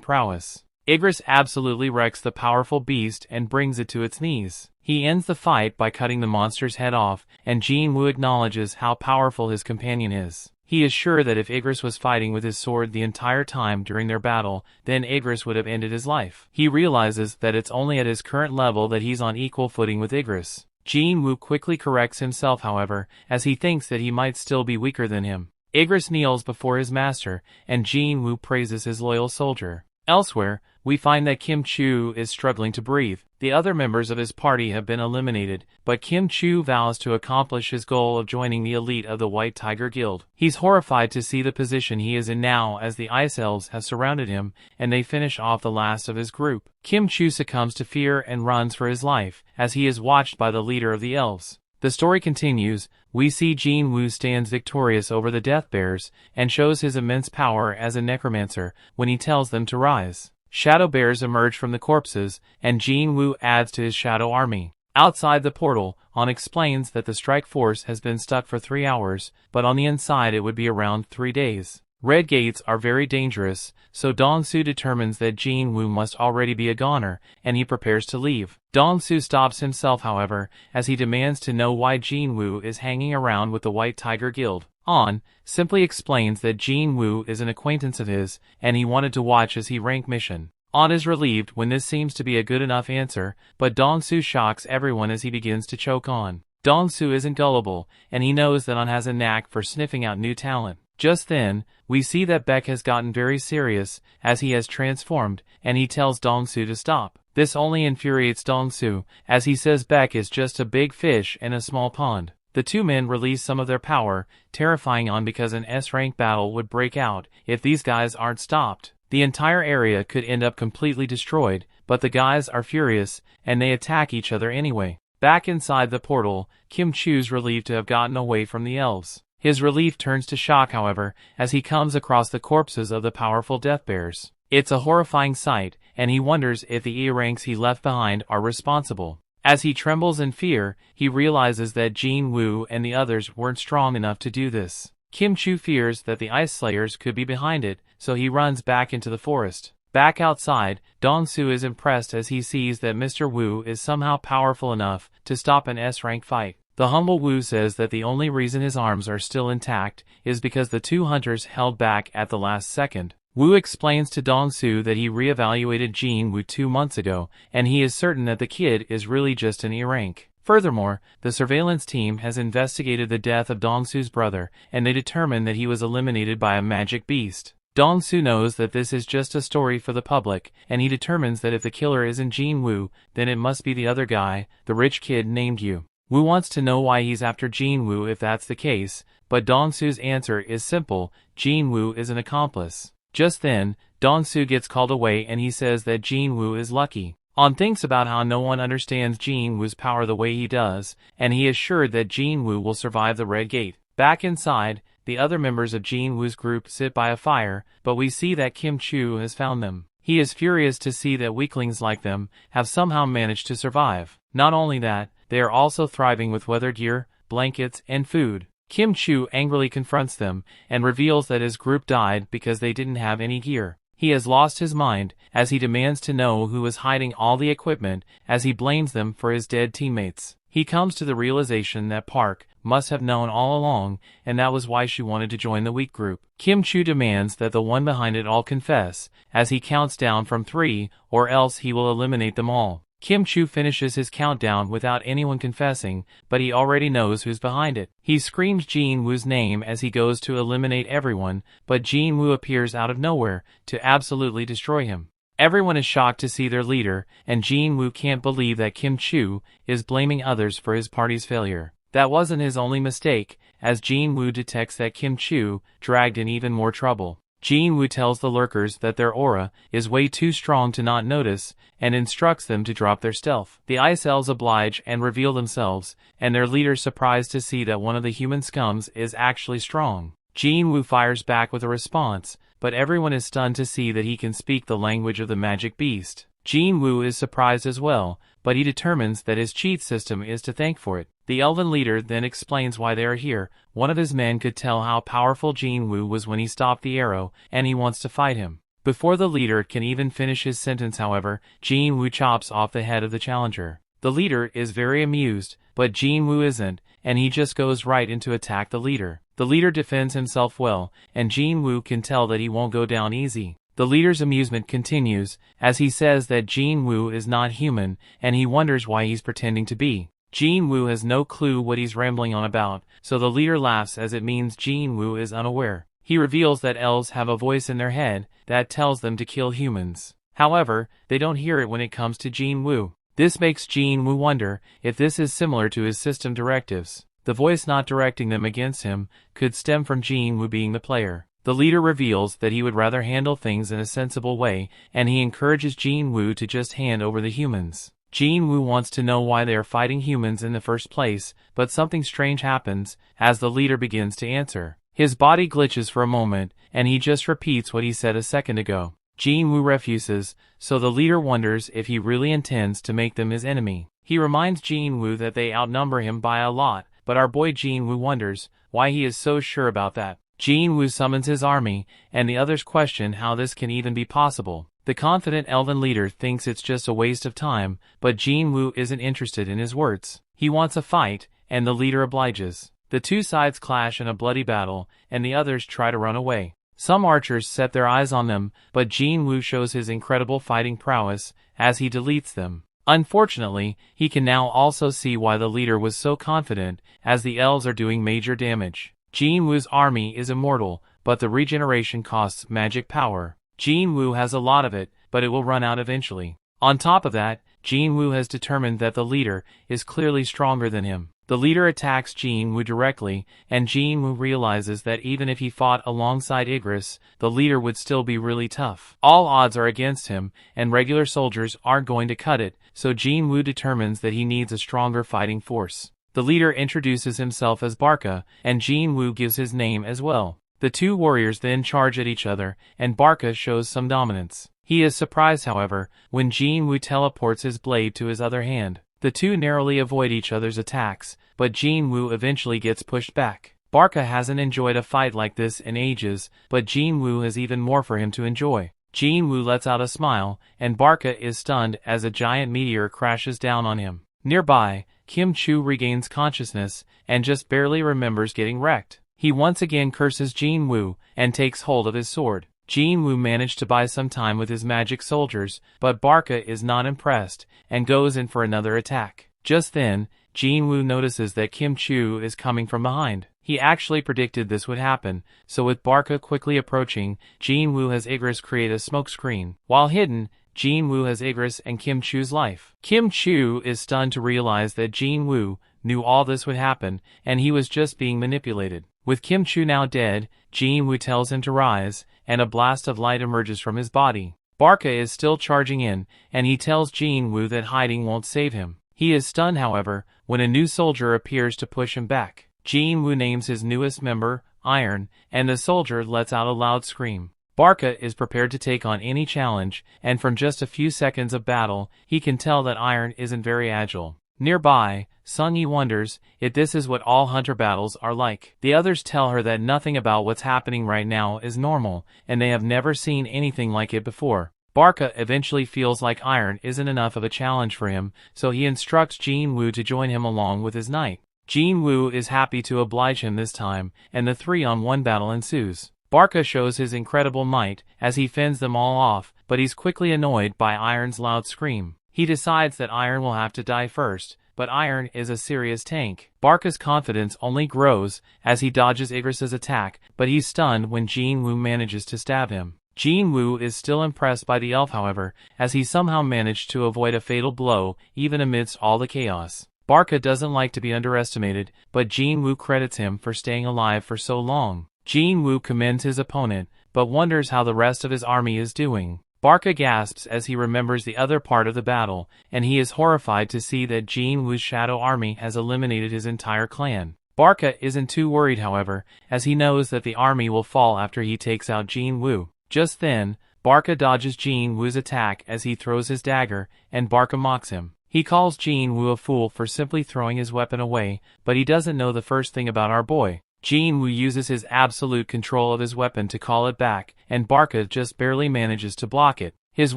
prowess. Igris absolutely wrecks the powerful beast and brings it to its knees. He ends the fight by cutting the monster's head off, and Jin-Woo acknowledges how powerful his companion is. He is sure that if Igris was fighting with his sword the entire time during their battle, then Igris would have ended his life. He realizes that it's only at his current level that he's on equal footing with Igris. Jin-Woo quickly corrects himself, however, as he thinks that he might still be weaker than him. Igris kneels before his master, and Jin-Woo praises his loyal soldier. Elsewhere, we find that Kim Chu is struggling to breathe. The other members of his party have been eliminated, but Kim Chu vows to accomplish his goal of joining the elite of the White Tiger Guild. He's horrified to see the position he is in now as the Ice Elves have surrounded him, and they finish off the last of his group. Kim Chu succumbs to fear and runs for his life, as he is watched by the leader of the elves. The story continues. We see Jin-Woo stands victorious over the Death Bears, and shows his immense power as a necromancer when he tells them to rise. Shadow bears emerge from the corpses, and Jin-Woo adds to his shadow army. Outside the portal, On explains that the strike force has been stuck for 3 hours, but on the inside it would be around 3 days. Red gates are very dangerous, so Dong-soo determines that Jin-Woo must already be a goner, and he prepares to leave. Dong-soo stops himself, however, as he demands to know why Jin-Woo is hanging around with the White Tiger Guild. On simply explains that Jin-Woo is an acquaintance of his, and he wanted to watch his rank mission. On is relieved when this seems to be a good enough answer, but Dong-soo shocks everyone as he begins to choke On. Dong-soo isn't gullible, and he knows that On has a knack for sniffing out new talent. Just then, we see that Beck has gotten very serious, as he has transformed, and he tells Dong-soo to stop. This only infuriates Dong-soo, as he says Beck is just a big fish in a small pond. The two men release some of their power, terrifying On because an S-rank battle would break out if these guys aren't stopped. The entire area could end up completely destroyed, but the guys are furious, and they attack each other anyway. Back inside the portal, Kim Chu's relieved to have gotten away from the elves. His relief turns to shock, however, as he comes across the corpses of the powerful death bears. It's a horrifying sight, and he wonders if the E-ranks he left behind are responsible. As he trembles in fear, he realizes that Jin-Woo and the others weren't strong enough to do this. Kim-Chu fears that the Ice Slayers could be behind it, so he runs back into the forest. Back outside, Dong-Soo is impressed as he sees that Mr. Woo is somehow powerful enough to stop an S-rank fight. The humble Woo says that the only reason his arms are still intact is because the two hunters held back at the last second. Woo explains to Dong-Soo that he re-evaluated Jin-Woo 2 months ago, and he is certain that the kid is really just an E-rank. Furthermore, the surveillance team has investigated the death of Dong-Soo's brother, and they determined that he was eliminated by a magic beast. Dong-Soo knows that this is just a story for the public, and he determines that if the killer isn't Jin-Woo, then it must be the other guy, the rich kid named Yu. Woo wants to know why he's after Jin-Woo if that's the case, but Dong-Soo's answer is simple: Jin-Woo is an accomplice. Just then, Dong-Soo gets called away and he says that Jin-Woo is lucky. On thinks about how no one understands Jin-Woo's power the way he does, and he is sure that Jin-Woo will survive the Red Gate. Back inside, the other members of Jin-Woo's group sit by a fire, but we see that Kim-Chu has found them. He is furious to see that weaklings like them have somehow managed to survive. Not only that, they are also thriving with weather gear, blankets, and food. Kim-Chu angrily confronts them and reveals that his group died because they didn't have any gear. He has lost his mind, as he demands to know who is hiding all the equipment, as he blames them for his dead teammates. He comes to the realization that Park must have known all along, and that was why she wanted to join the weak group. Kim-Chu demands that the one behind it all confess, as he counts down from 3, or else he will eliminate them all. Kim-Chu finishes his countdown without anyone confessing, but he already knows who's behind it. He screams Jin-Woo's name as he goes to eliminate everyone, but Jin-Woo appears out of nowhere to absolutely destroy him. Everyone is shocked to see their leader, and Jin-Woo can't believe that Kim-Chu is blaming others for his party's failure. That wasn't his only mistake, as Jin-Woo detects that Kim-Chu dragged in even more trouble. Jin-Woo tells the lurkers that their aura is way too strong to not notice, and instructs them to drop their stealth. The Ice Elves oblige and reveal themselves, and their leader's surprised to see that one of the human scums is actually strong. Jin-Woo fires back with a response, but everyone is stunned to see that he can speak the language of the magic beast. Jin-Woo is surprised as well, but he determines that his cheat system is to thank for it. The elven leader then explains why they are here. One of his men could tell how powerful Jin-Woo was when he stopped the arrow, and he wants to fight him. Before the leader can even finish his sentence, however, Jin-Woo chops off the head of the challenger. The leader is very amused, but Jin-Woo isn't, and he just goes right in to attack the leader. The leader defends himself well, and Jin-Woo can tell that he won't go down easy. The leader's amusement continues, as he says that Jin-Woo is not human, and he wonders why he's pretending to be. Jin-Woo has no clue what he's rambling on about, so the leader laughs as it means Jin-Woo is unaware. He reveals that elves have a voice in their head that tells them to kill humans. However, they don't hear it when it comes to Jin-Woo. This makes Jin-Woo wonder if this is similar to his system directives. The voice not directing them against him could stem from Jin-Woo being the player. The leader reveals that he would rather handle things in a sensible way, and he encourages Jin-Woo to just hand over the humans. Jin-Woo wants to know why they are fighting humans in the first place, but something strange happens as the leader begins to answer. His body glitches for a moment, and he just repeats what he said a second ago. Jin-Woo refuses, so the leader wonders if he really intends to make them his enemy. He reminds Jin-Woo that they outnumber him by a lot, but our boy Jin-Woo wonders why he is so sure about that. Jin-Woo summons his army, and the others question how this can even be possible. The confident elven leader thinks it's just a waste of time, but Jin-Woo isn't interested in his words. He wants a fight, and the leader obliges. The two sides clash in a bloody battle, and the others try to run away. Some archers set their eyes on them, but Jin-Woo shows his incredible fighting prowess as he deletes them. Unfortunately, he can now also see why the leader was so confident, as the elves are doing major damage. Jin-Woo's army is immortal, but the regeneration costs magic power. Jin-Woo has a lot of it, but it will run out eventually. On top of that, Jin-Woo has determined that the leader is clearly stronger than him. The leader attacks Jin-Woo directly, and Jin-Woo realizes that even if he fought alongside Igris, the leader would still be really tough. All odds are against him, and regular soldiers aren't going to cut it, so Jin-Woo determines that he needs a stronger fighting force. The leader introduces himself as Barca, and Jin-Woo gives his name as well. The two warriors then charge at each other, and Barca shows some dominance. He is surprised, however, when Jin-Woo teleports his blade to his other hand. The two narrowly avoid each other's attacks, but Jin-Woo eventually gets pushed back. Barca hasn't enjoyed a fight like this in ages, but Jin-Woo has even more for him to enjoy. Jin-Woo lets out a smile, and Barca is stunned as a giant meteor crashes down on him. Nearby, Kim Chu regains consciousness, and just barely remembers getting wrecked. He once again curses Jin-Woo, and takes hold of his sword. Jin-Woo managed to buy some time with his magic soldiers, but Barca is not impressed, and goes in for another attack. Just then, Jin-Woo notices that Kim Chu is coming from behind. He actually predicted this would happen, so with Barca quickly approaching, Jin-Woo has Igris create a smoke screen. While hidden, Jin-Woo has Igris and Kim Chu's life. Kim Chu is stunned to realize that Jin-Woo knew all this would happen, and he was just being manipulated. With Kim Chu now dead, Jin-Woo tells him to rise, and a blast of light emerges from his body. Barca is still charging in, and he tells Jin-Woo that hiding won't save him. He is stunned, however, when a new soldier appears to push him back. Jin-Woo names his newest member, Iron, and the soldier lets out a loud scream. Barca is prepared to take on any challenge, and from just a few seconds of battle, he can tell that Iron isn't very agile. Nearby, Sung-Yi wonders if this is what all hunter battles are like. The others tell her that nothing about what's happening right now is normal, and they have never seen anything like it before. Barca eventually feels like Iron isn't enough of a challenge for him, so he instructs Jin-Woo to join him along with his knight. Jin-Woo is happy to oblige him this time, and the 3-on-1 battle ensues. Barca shows his incredible might as he fends them all off, but he's quickly annoyed by Iron's loud scream. He decides that Iron will have to die first, but Iron is a serious tank. Barca's confidence only grows as he dodges Igris's attack, but he's stunned when Jin-Woo manages to stab him. Jin-Woo is still impressed by the elf, however, as he somehow managed to avoid a fatal blow even amidst all the chaos. Barca doesn't like to be underestimated, but Jin-Woo credits him for staying alive for so long. Jin-Woo commends his opponent, but wonders how the rest of his army is doing. Barca gasps as he remembers the other part of the battle, and he is horrified to see that Jin-Woo's shadow army has eliminated his entire clan. Barca isn't too worried, however, as he knows that the army will fall after he takes out Jin-Woo. Just then, Barca dodges Jin-Woo's attack as he throws his dagger, and Barca mocks him. He calls Jin-Woo a fool for simply throwing his weapon away, but he doesn't know the first thing about our boy. Jin-Woo uses his absolute control of his weapon to call it back, and Barca just barely manages to block it. His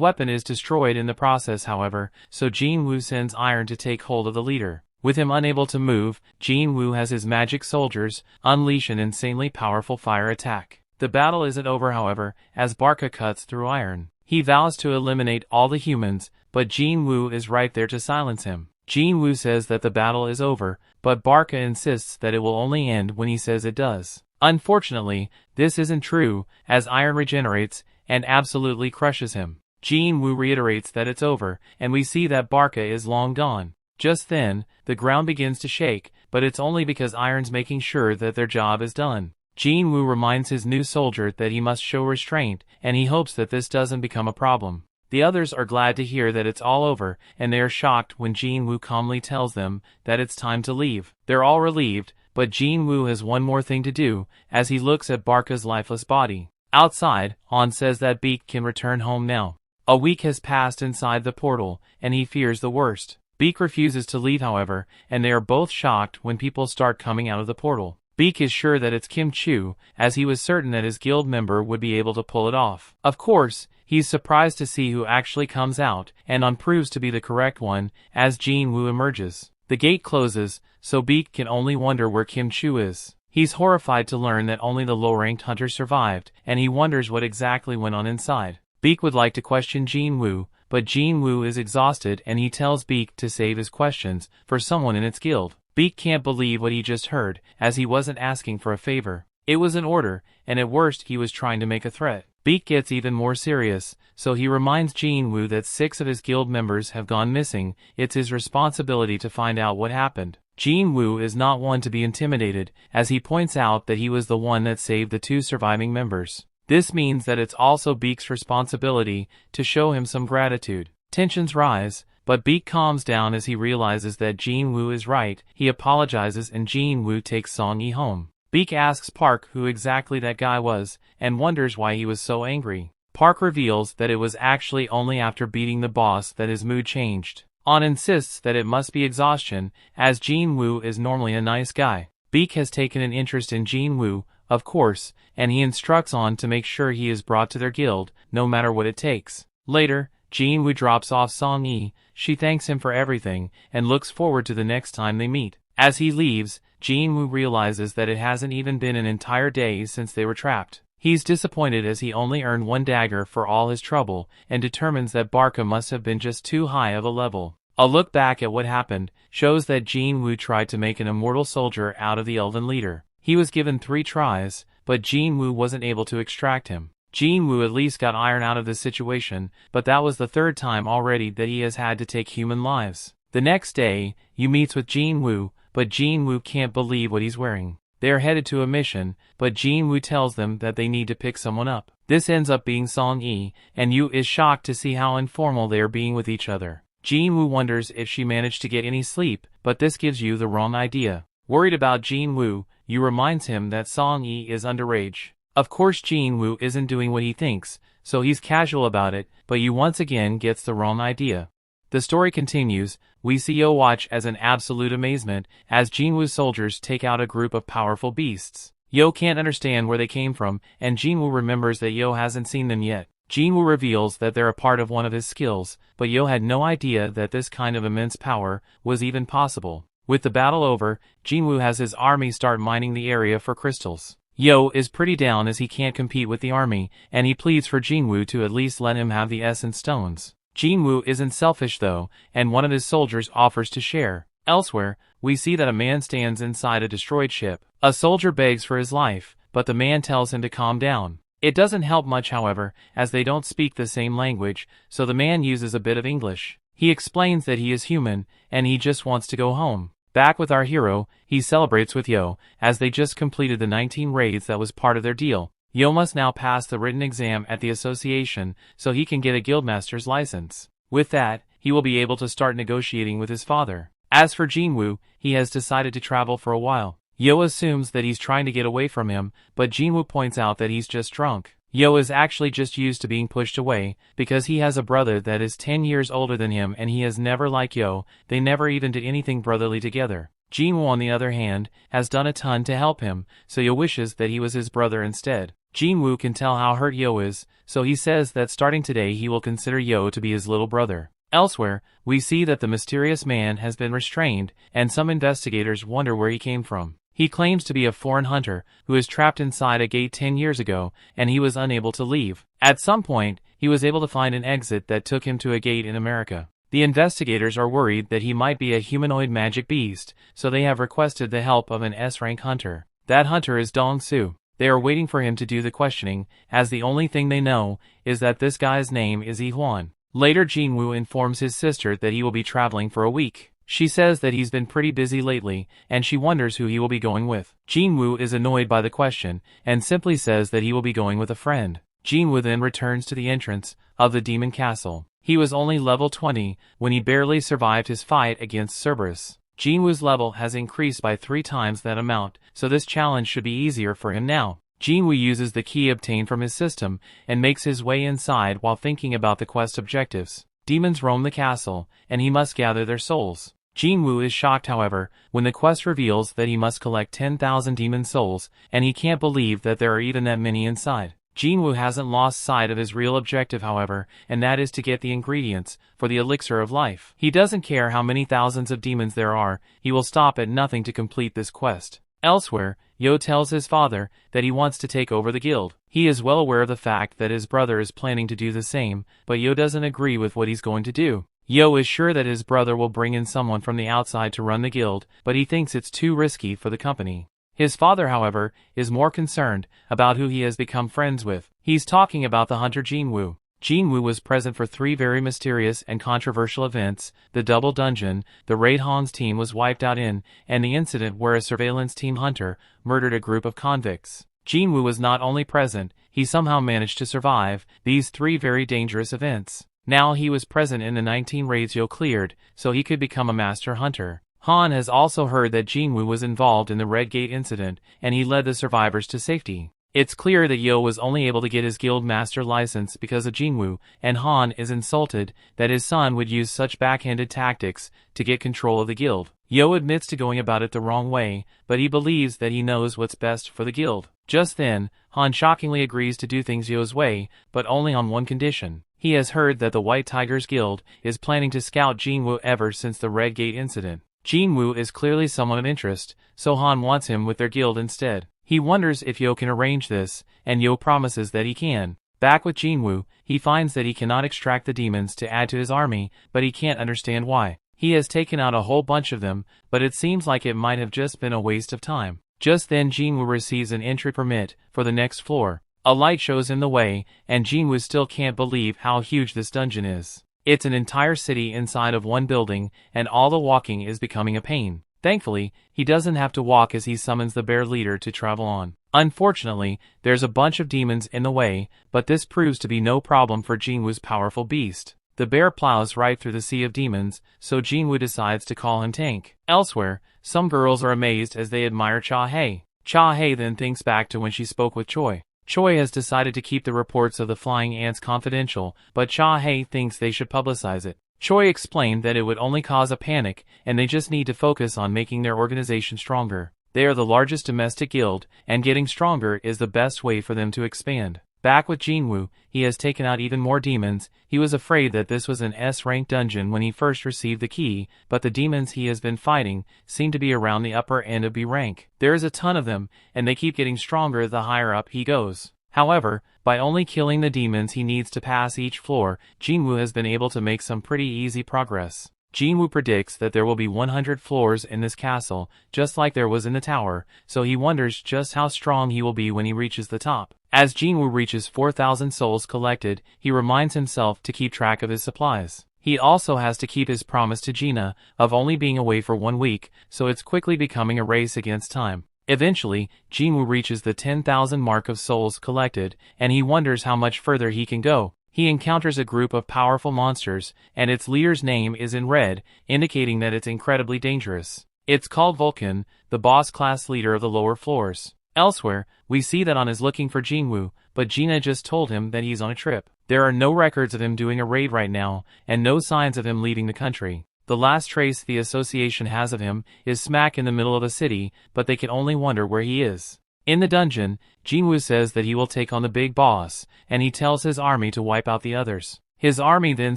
weapon is destroyed in the process, however, so Jin-Woo sends Iron to take hold of the leader. With him unable to move, Jin-Woo has his magic soldiers unleash an insanely powerful fire attack. The battle isn't over, however, as Barca cuts through Iron. He vows to eliminate all the humans, but Jin-Woo is right there to silence him. Jin-Woo says that the battle is over, but Barca insists that it will only end when he says it does. Unfortunately, this isn't true, as Iron regenerates and absolutely crushes him. Jin-Woo reiterates that it's over, and we see that Barca is long gone. Just then, the ground begins to shake, but it's only because Iron's making sure that their job is done. Jin-Woo reminds his new soldier that he must show restraint, and he hopes that this doesn't become a problem. The others are glad to hear that it's all over, and they are shocked when Jin-Woo calmly tells them that it's time to leave. They're all relieved, but Jin-Woo has one more thing to do, as he looks at Barca's lifeless body. Outside, Han says that Beak can return home now. A week has passed inside the portal, and he fears the worst. Beak refuses to leave, however, and they are both shocked when people start coming out of the portal. Beak is sure that it's Kim Chu, as he was certain that his guild member would be able to pull it off. Of course, he's surprised to see who actually comes out, and Han proves to be the correct one, as Jin-Woo emerges. The gate closes, so Beak can only wonder where Kim Chu is. He's horrified to learn that only the low-ranked hunters survived, and he wonders what exactly went on inside. Beak would like to question Jin-Woo, but Jin-Woo is exhausted and he tells Beak to save his questions for someone in its guild. Beak can't believe what he just heard, as he wasn't asking for a favor. It was an order, and at worst he was trying to make a threat. Beak gets even more serious, so he reminds Jin-Woo that 6 of his guild members have gone missing. It's his responsibility to find out what happened. Jin-Woo is not one to be intimidated, as he points out that he was the one that saved the 2 surviving members. This means that it's also Beak's responsibility to show him some gratitude. Tensions rise, But Beak calms down as he realizes that Jin-Woo is right. He apologizes and Jin-Woo takes Song-yi home. Beak asks Park who exactly that guy was, and wonders why he was so angry. Park reveals that it was actually only after beating the boss that his mood changed. On insists that it must be exhaustion, as Jin-Woo is normally a nice guy. Beak has taken an interest in Jin-Woo, of course, and he instructs On to make sure he is brought to their guild, no matter what it takes. Later, Jin-Woo drops off Song-yi. She thanks him for everything, and looks forward to the next time they meet. As he leaves, Jin-Woo realizes that it hasn't even been an entire day since they were trapped. He's disappointed as he only earned 1 dagger for all his trouble, and determines that Barca must have been just too high of a level. A look back at what happened shows that Jin-Woo tried to make an immortal soldier out of the elven leader. He was given 3 tries, but Jin-Woo wasn't able to extract him. Jin-Woo at least got iron out of this situation, but that was the 3rd time already that he has had to take human lives. The next day, Yu meets with Jin-Woo, but Jin-Woo can't believe what he's wearing. They are headed to a mission, but Jin-Woo tells them that they need to pick someone up. This ends up being Song-yi, and Yu is shocked to see how informal they are being with each other. Jin-Woo wonders if she managed to get any sleep, but this gives Yu the wrong idea. Worried about Jin-Woo, Yu reminds him that Song-yi is underage. Of course Jin-Woo isn't doing what he thinks, so he's casual about it, but Yu once again gets the wrong idea. The story continues. We see Yo watch as in absolute amazement as Jin-Woo's soldiers take out a group of powerful beasts. Yo can't understand where they came from, and Jin-Woo remembers that Yo hasn't seen them yet. Jin-Woo reveals that they're a part of one of his skills, but Yo had no idea that this kind of immense power was even possible. With the battle over, Jin-Woo has his army start mining the area for crystals. Yo is pretty down as he can't compete with the army, and he pleads for Jin-Woo to at least let him have the essence stones. Jin-Woo isn't selfish though, and one of his soldiers offers to share. Elsewhere, we see that a man stands inside a destroyed ship. A soldier begs for his life, but the man tells him to calm down. It doesn't help much however, as they don't speak the same language, so the man uses a bit of English. He explains that he is human, and he just wants to go home. Back with our hero, he celebrates with Yo, as they just completed the 19 raids that was part of their deal. Yo must now pass the written exam at the association, so he can get a guildmaster's license. With that, he will be able to start negotiating with his father. As for Jin-Woo, he has decided to travel for a while. Yo assumes that he's trying to get away from him, but Jin-Woo points out that he's just drunk. Yo is actually just used to being pushed away, because he has a brother that is 10 years older than him and he is never like Yo. They never even did anything brotherly together. Jin-Woo on the other hand, has done a ton to help him, so Yo wishes that he was his brother instead. Jin-Woo can tell how hurt Yo is, so he says that starting today he will consider Yo to be his little brother. Elsewhere, we see that the mysterious man has been restrained, and some investigators wonder where he came from. He claims to be a foreign hunter who is trapped inside a gate 10 years ago, and he was unable to leave. At some point, he was able to find an exit that took him to a gate in America. The investigators are worried that he might be a humanoid magic beast, so they have requested the help of an S-rank hunter. That hunter is Dong-Soo. They are waiting for him to do the questioning, as the only thing they know is that this guy's name is Yi-Hwan. Later Jin-Woo informs his sister that he will be traveling for a week. She says that he's been pretty busy lately, and she wonders who he will be going with. Jin-Woo is annoyed by the question, and simply says that he will be going with a friend. Jin-Woo then returns to the entrance of the demon castle. He was only level 20 when he barely survived his fight against Cerberus. Jin-Woo's level has increased by 3 times that amount, so this challenge should be easier for him now. Jin-Woo uses the key obtained from his system and makes his way inside while thinking about the quest objectives. Demons roam the castle, and he must gather their souls. Jin-Woo is shocked however, when the quest reveals that he must collect 10,000 demon souls, and he can't believe that there are even that many inside. Jin-Woo hasn't lost sight of his real objective however, and that is to get the ingredients for the elixir of life. He doesn't care how many thousands of demons there are, he will stop at nothing to complete this quest. Elsewhere, Yo tells his father that he wants to take over the guild. He is well aware of the fact that his brother is planning to do the same, but Yo doesn't agree with what he's going to do. Yo is sure that his brother will bring in someone from the outside to run the guild, but he thinks it's too risky for the company. His father, however, is more concerned about who he has become friends with. He's talking about the hunter Jin-Woo. Jin-Woo was present for 3 very mysterious and controversial events: the double dungeon, the raid Han's team was wiped out in, and the incident where a surveillance team hunter murdered a group of convicts. Jin-Woo was not only present, he somehow managed to survive these 3 very dangerous events. Now he was present in the 19 raids Yo cleared, so he could become a master hunter. Han has also heard that Jin-Woo was involved in the Red Gate incident, and he led the survivors to safety. It's clear that Yo was only able to get his guild master license because of Jin-Woo, and Han is insulted that his son would use such backhanded tactics to get control of the guild. Yo admits to going about it the wrong way, but he believes that he knows what's best for the guild. Just then, Han shockingly agrees to do things Yo's way, but only on one condition. He has heard that the White Tigers Guild is planning to scout Jin-Woo ever since the Red Gate incident. Jin-Woo is clearly someone of interest, so Han wants him with their guild instead. He wonders if Yo can arrange this, and Yo promises that he can. Back with Jin-Woo, he finds that he cannot extract the demons to add to his army, but he can't understand why. He has taken out a whole bunch of them, but it seems like it might have just been a waste of time. Just then Jin-Woo receives an entry permit for the next floor. A light shows him the way, and Jin-Woo still can't believe how huge this dungeon is. It's an entire city inside of one building, and all the walking is becoming a pain. Thankfully, he doesn't have to walk as he summons the bear leader to travel on. Unfortunately, there's a bunch of demons in the way, but this proves to be no problem for Jin-Woo's powerful beast. The bear plows right through the sea of demons, so Jin-Woo decides to call him Tank. Elsewhere, some girls are amazed as they admire Cha-Hae. Cha-Hae then thinks back to when she spoke with Choi. Choi has decided to keep the reports of the flying ants confidential, but Cha-Hae thinks they should publicize it. Choi explained that it would only cause a panic, and they just need to focus on making their organization stronger. They are the largest domestic guild, and getting stronger is the best way for them to expand. Back with Jin-Woo, he has taken out even more demons. He was afraid that this was an S-rank dungeon when he first received the key, but the demons he has been fighting seem to be around the upper end of B rank. There is a ton of them, and they keep getting stronger the higher up he goes. However, by only killing the demons he needs to pass each floor, Jin-Woo has been able to make some pretty easy progress. Jin-Woo predicts that there will be 100 floors in this castle, just like there was in the tower, so he wonders just how strong he will be when he reaches the top. As Jin-Woo reaches 4,000 souls collected, he reminds himself to keep track of his supplies. He also has to keep his promise to Gina of only being away for 1 week, so it's quickly becoming a race against time. Eventually, Jin-Woo reaches the 10,000 mark of souls collected, and he wonders how much further he can go. He encounters a group of powerful monsters, and its leader's name is in red, indicating that it's incredibly dangerous. It's called Vulcan, the boss-class leader of the lower floors. Elsewhere, we see that Han is looking for Jin-Woo, but Gina just told him that he's on a trip. There are no records of him doing a raid right now, and no signs of him leaving the country. The last trace the association has of him is smack in the middle of the city, but they can only wonder where he is. In the dungeon, Jin-Woo says that he will take on the big boss, and he tells his army to wipe out the others. His army then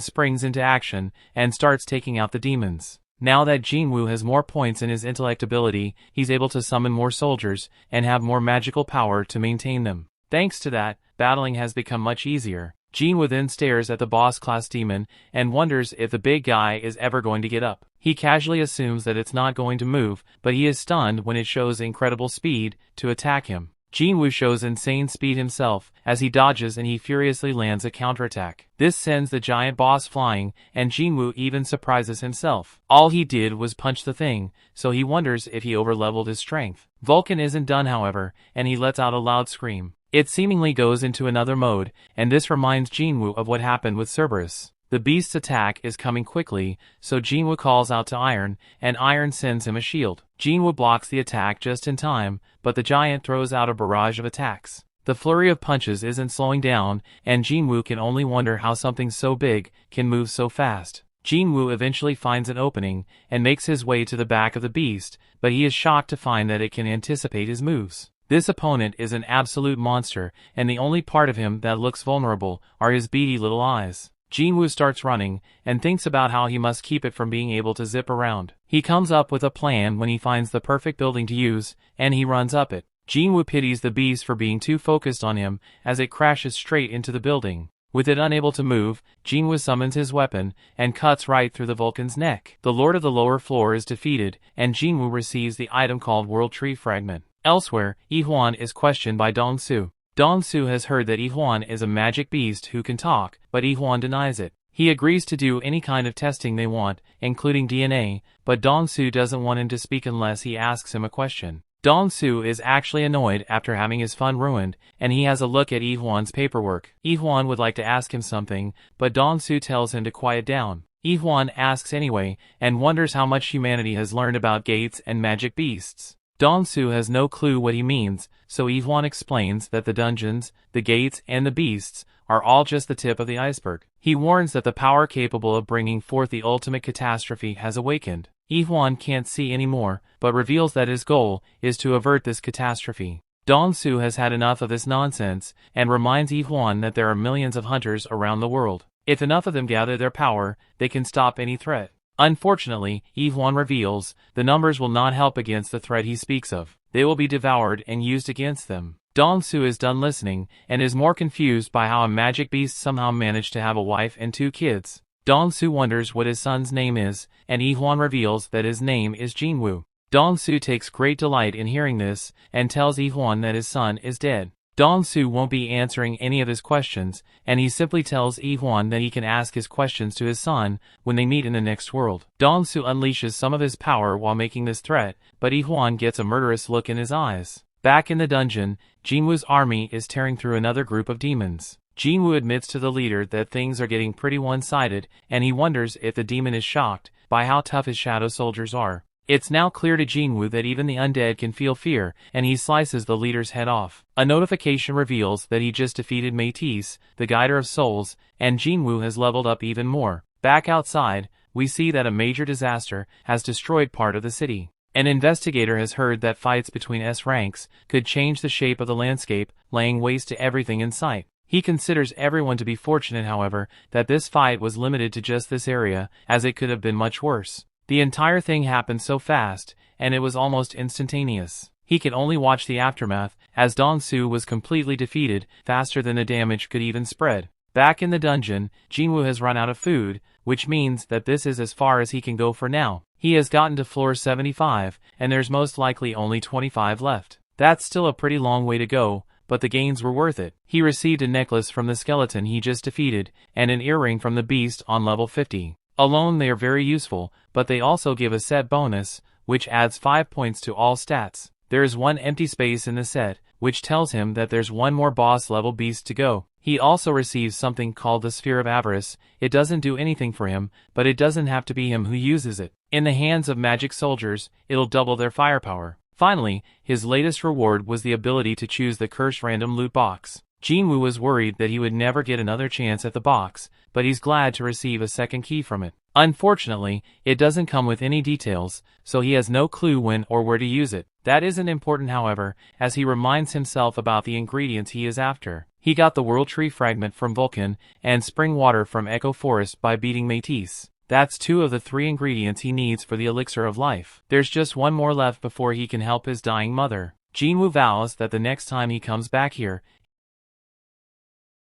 springs into action, and starts taking out the demons. Now that Jin-Woo has more points in his intellect ability, he's able to summon more soldiers, and have more magical power to maintain them. Thanks to that, battling has become much easier. Jin-Woo then stares at the boss-class demon, and wonders if the big guy is ever going to get up. He casually assumes that it's not going to move, but he is stunned when it shows incredible speed to attack him. Jin-Woo shows insane speed himself, as he dodges and he furiously lands a counterattack. This sends the giant boss flying, and Jin-Woo even surprises himself. All he did was punch the thing, so he wonders if he overleveled his strength. Vulcan isn't done however, and he lets out a loud scream. It seemingly goes into another mode, and this reminds Jin-Woo of what happened with Cerberus. The beast's attack is coming quickly, so Jin-Woo calls out to Iron, and Iron sends him a shield. Jin-Woo blocks the attack just in time, but the giant throws out a barrage of attacks. The flurry of punches isn't slowing down, and Jin-Woo can only wonder how something so big can move so fast. Jin-Woo eventually finds an opening, and makes his way to the back of the beast, but he is shocked to find that it can anticipate his moves. This opponent is an absolute monster, and the only part of him that looks vulnerable are his beady little eyes. Jin-Woo starts running, and thinks about how he must keep it from being able to zip around. He comes up with a plan when he finds the perfect building to use, and he runs up it. Jin-Woo pities the beast for being too focused on him, as it crashes straight into the building. With it unable to move, Jin-Woo summons his weapon, and cuts right through the Vulcan's neck. The Lord of the Lower Floor is defeated, and Jin-Woo receives the item called World Tree Fragment. Elsewhere, Yi-Hwan is questioned by Dong-Su. Dong-Su has heard that Yi-Hwan is a magic beast who can talk, but Yi-Hwan denies it. He agrees to do any kind of testing they want, including DNA, but Dong-Su doesn't want him to speak unless he asks him a question. Dong-soo is actually annoyed after having his fun ruined, and he has a look at Ip-1's paperwork. Ip-1 would like to ask him something, but Dong-soo tells him to quiet down. Ip-1 asks anyway, and wonders how much humanity has learned about gates and magic beasts. Dong-soo has no clue what he means, so Ip-1 explains that the dungeons, the gates, and the beasts are all just the tip of the iceberg. He warns that the power capable of bringing forth the ultimate catastrophe has awakened. Ip-1 can't see anymore, but reveals that his goal is to avert this catastrophe. Dong-soo has had enough of this nonsense, and reminds Ip-1 that there are millions of hunters around the world. If enough of them gather their power, they can stop any threat. Unfortunately, Ip-1 reveals, the numbers will not help against the threat he speaks of. They will be devoured and used against them. Dong-soo is done listening, and is more confused by how a magic beast somehow managed to have a wife and 2 kids. Dong-soo wonders what his son's name is, and Ip-1 reveals that his name is Jin-Woo. Dong-soo takes great delight in hearing this, and tells Ip-1 that his son is dead. Dong-soo won't be answering any of his questions, and he simply tells Ip-1 that he can ask his questions to his son when they meet in the next world. Dong-soo unleashes some of his power while making this threat, but Ip-1 gets a murderous look in his eyes. Back in the dungeon, Jin-Woo's army is tearing through another group of demons. Jin-Woo admits to the leader that things are getting pretty one-sided, and he wonders if the demon is shocked by how tough his shadow soldiers are. It's now clear to Jin-Woo that even the undead can feel fear, and he slices the leader's head off. A notification reveals that he just defeated Métis, the Guider of Souls, and Jin-Woo has leveled up even more. Back outside, we see that a major disaster has destroyed part of the city. An investigator has heard that fights between S ranks could change the shape of the landscape, laying waste to everything in sight. He considers everyone to be fortunate, however, that this fight was limited to just this area, as it could have been much worse. The entire thing happened so fast, and it was almost instantaneous. He could only watch the aftermath, as Dong-soo was completely defeated, faster than the damage could even spread. Back in the dungeon, Jin-Woo has run out of food, which means that this is as far as he can go for now. He has gotten to floor 75, and there's most likely only 25 left. That's still a pretty long way to go, but the gains were worth it. He received a necklace from the skeleton he just defeated, and an earring from the beast on level 50. Alone they are very useful, but they also give a set bonus, which adds 5 points to all stats. There is one empty space in the set, which tells him that there's one more boss level beast to go. He also receives something called the Sphere of Avarice. It doesn't do anything for him, but it doesn't have to be him who uses it. In the hands of magic soldiers, it'll double their firepower. Finally, his latest reward was the ability to choose the cursed random loot box. Jin-Woo was worried that he would never get another chance at the box, but he's glad to receive a second key from it. Unfortunately, it doesn't come with any details, so he has no clue when or where to use it. That isn't important, however, as he reminds himself about the ingredients he is after. He got the World Tree Fragment from Vulcan, and Spring Water from Echo Forest by beating Métis. That's 2 of the 3 ingredients he needs for the Elixir of Life. There's just one more left before he can help his dying mother. Jin-Woo vows that the next time he comes back here.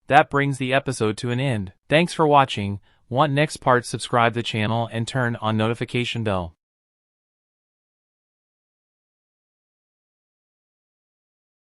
That brings the episode to an end. Thanks for watching. Want next part? Subscribe the channel and turn on notification bell.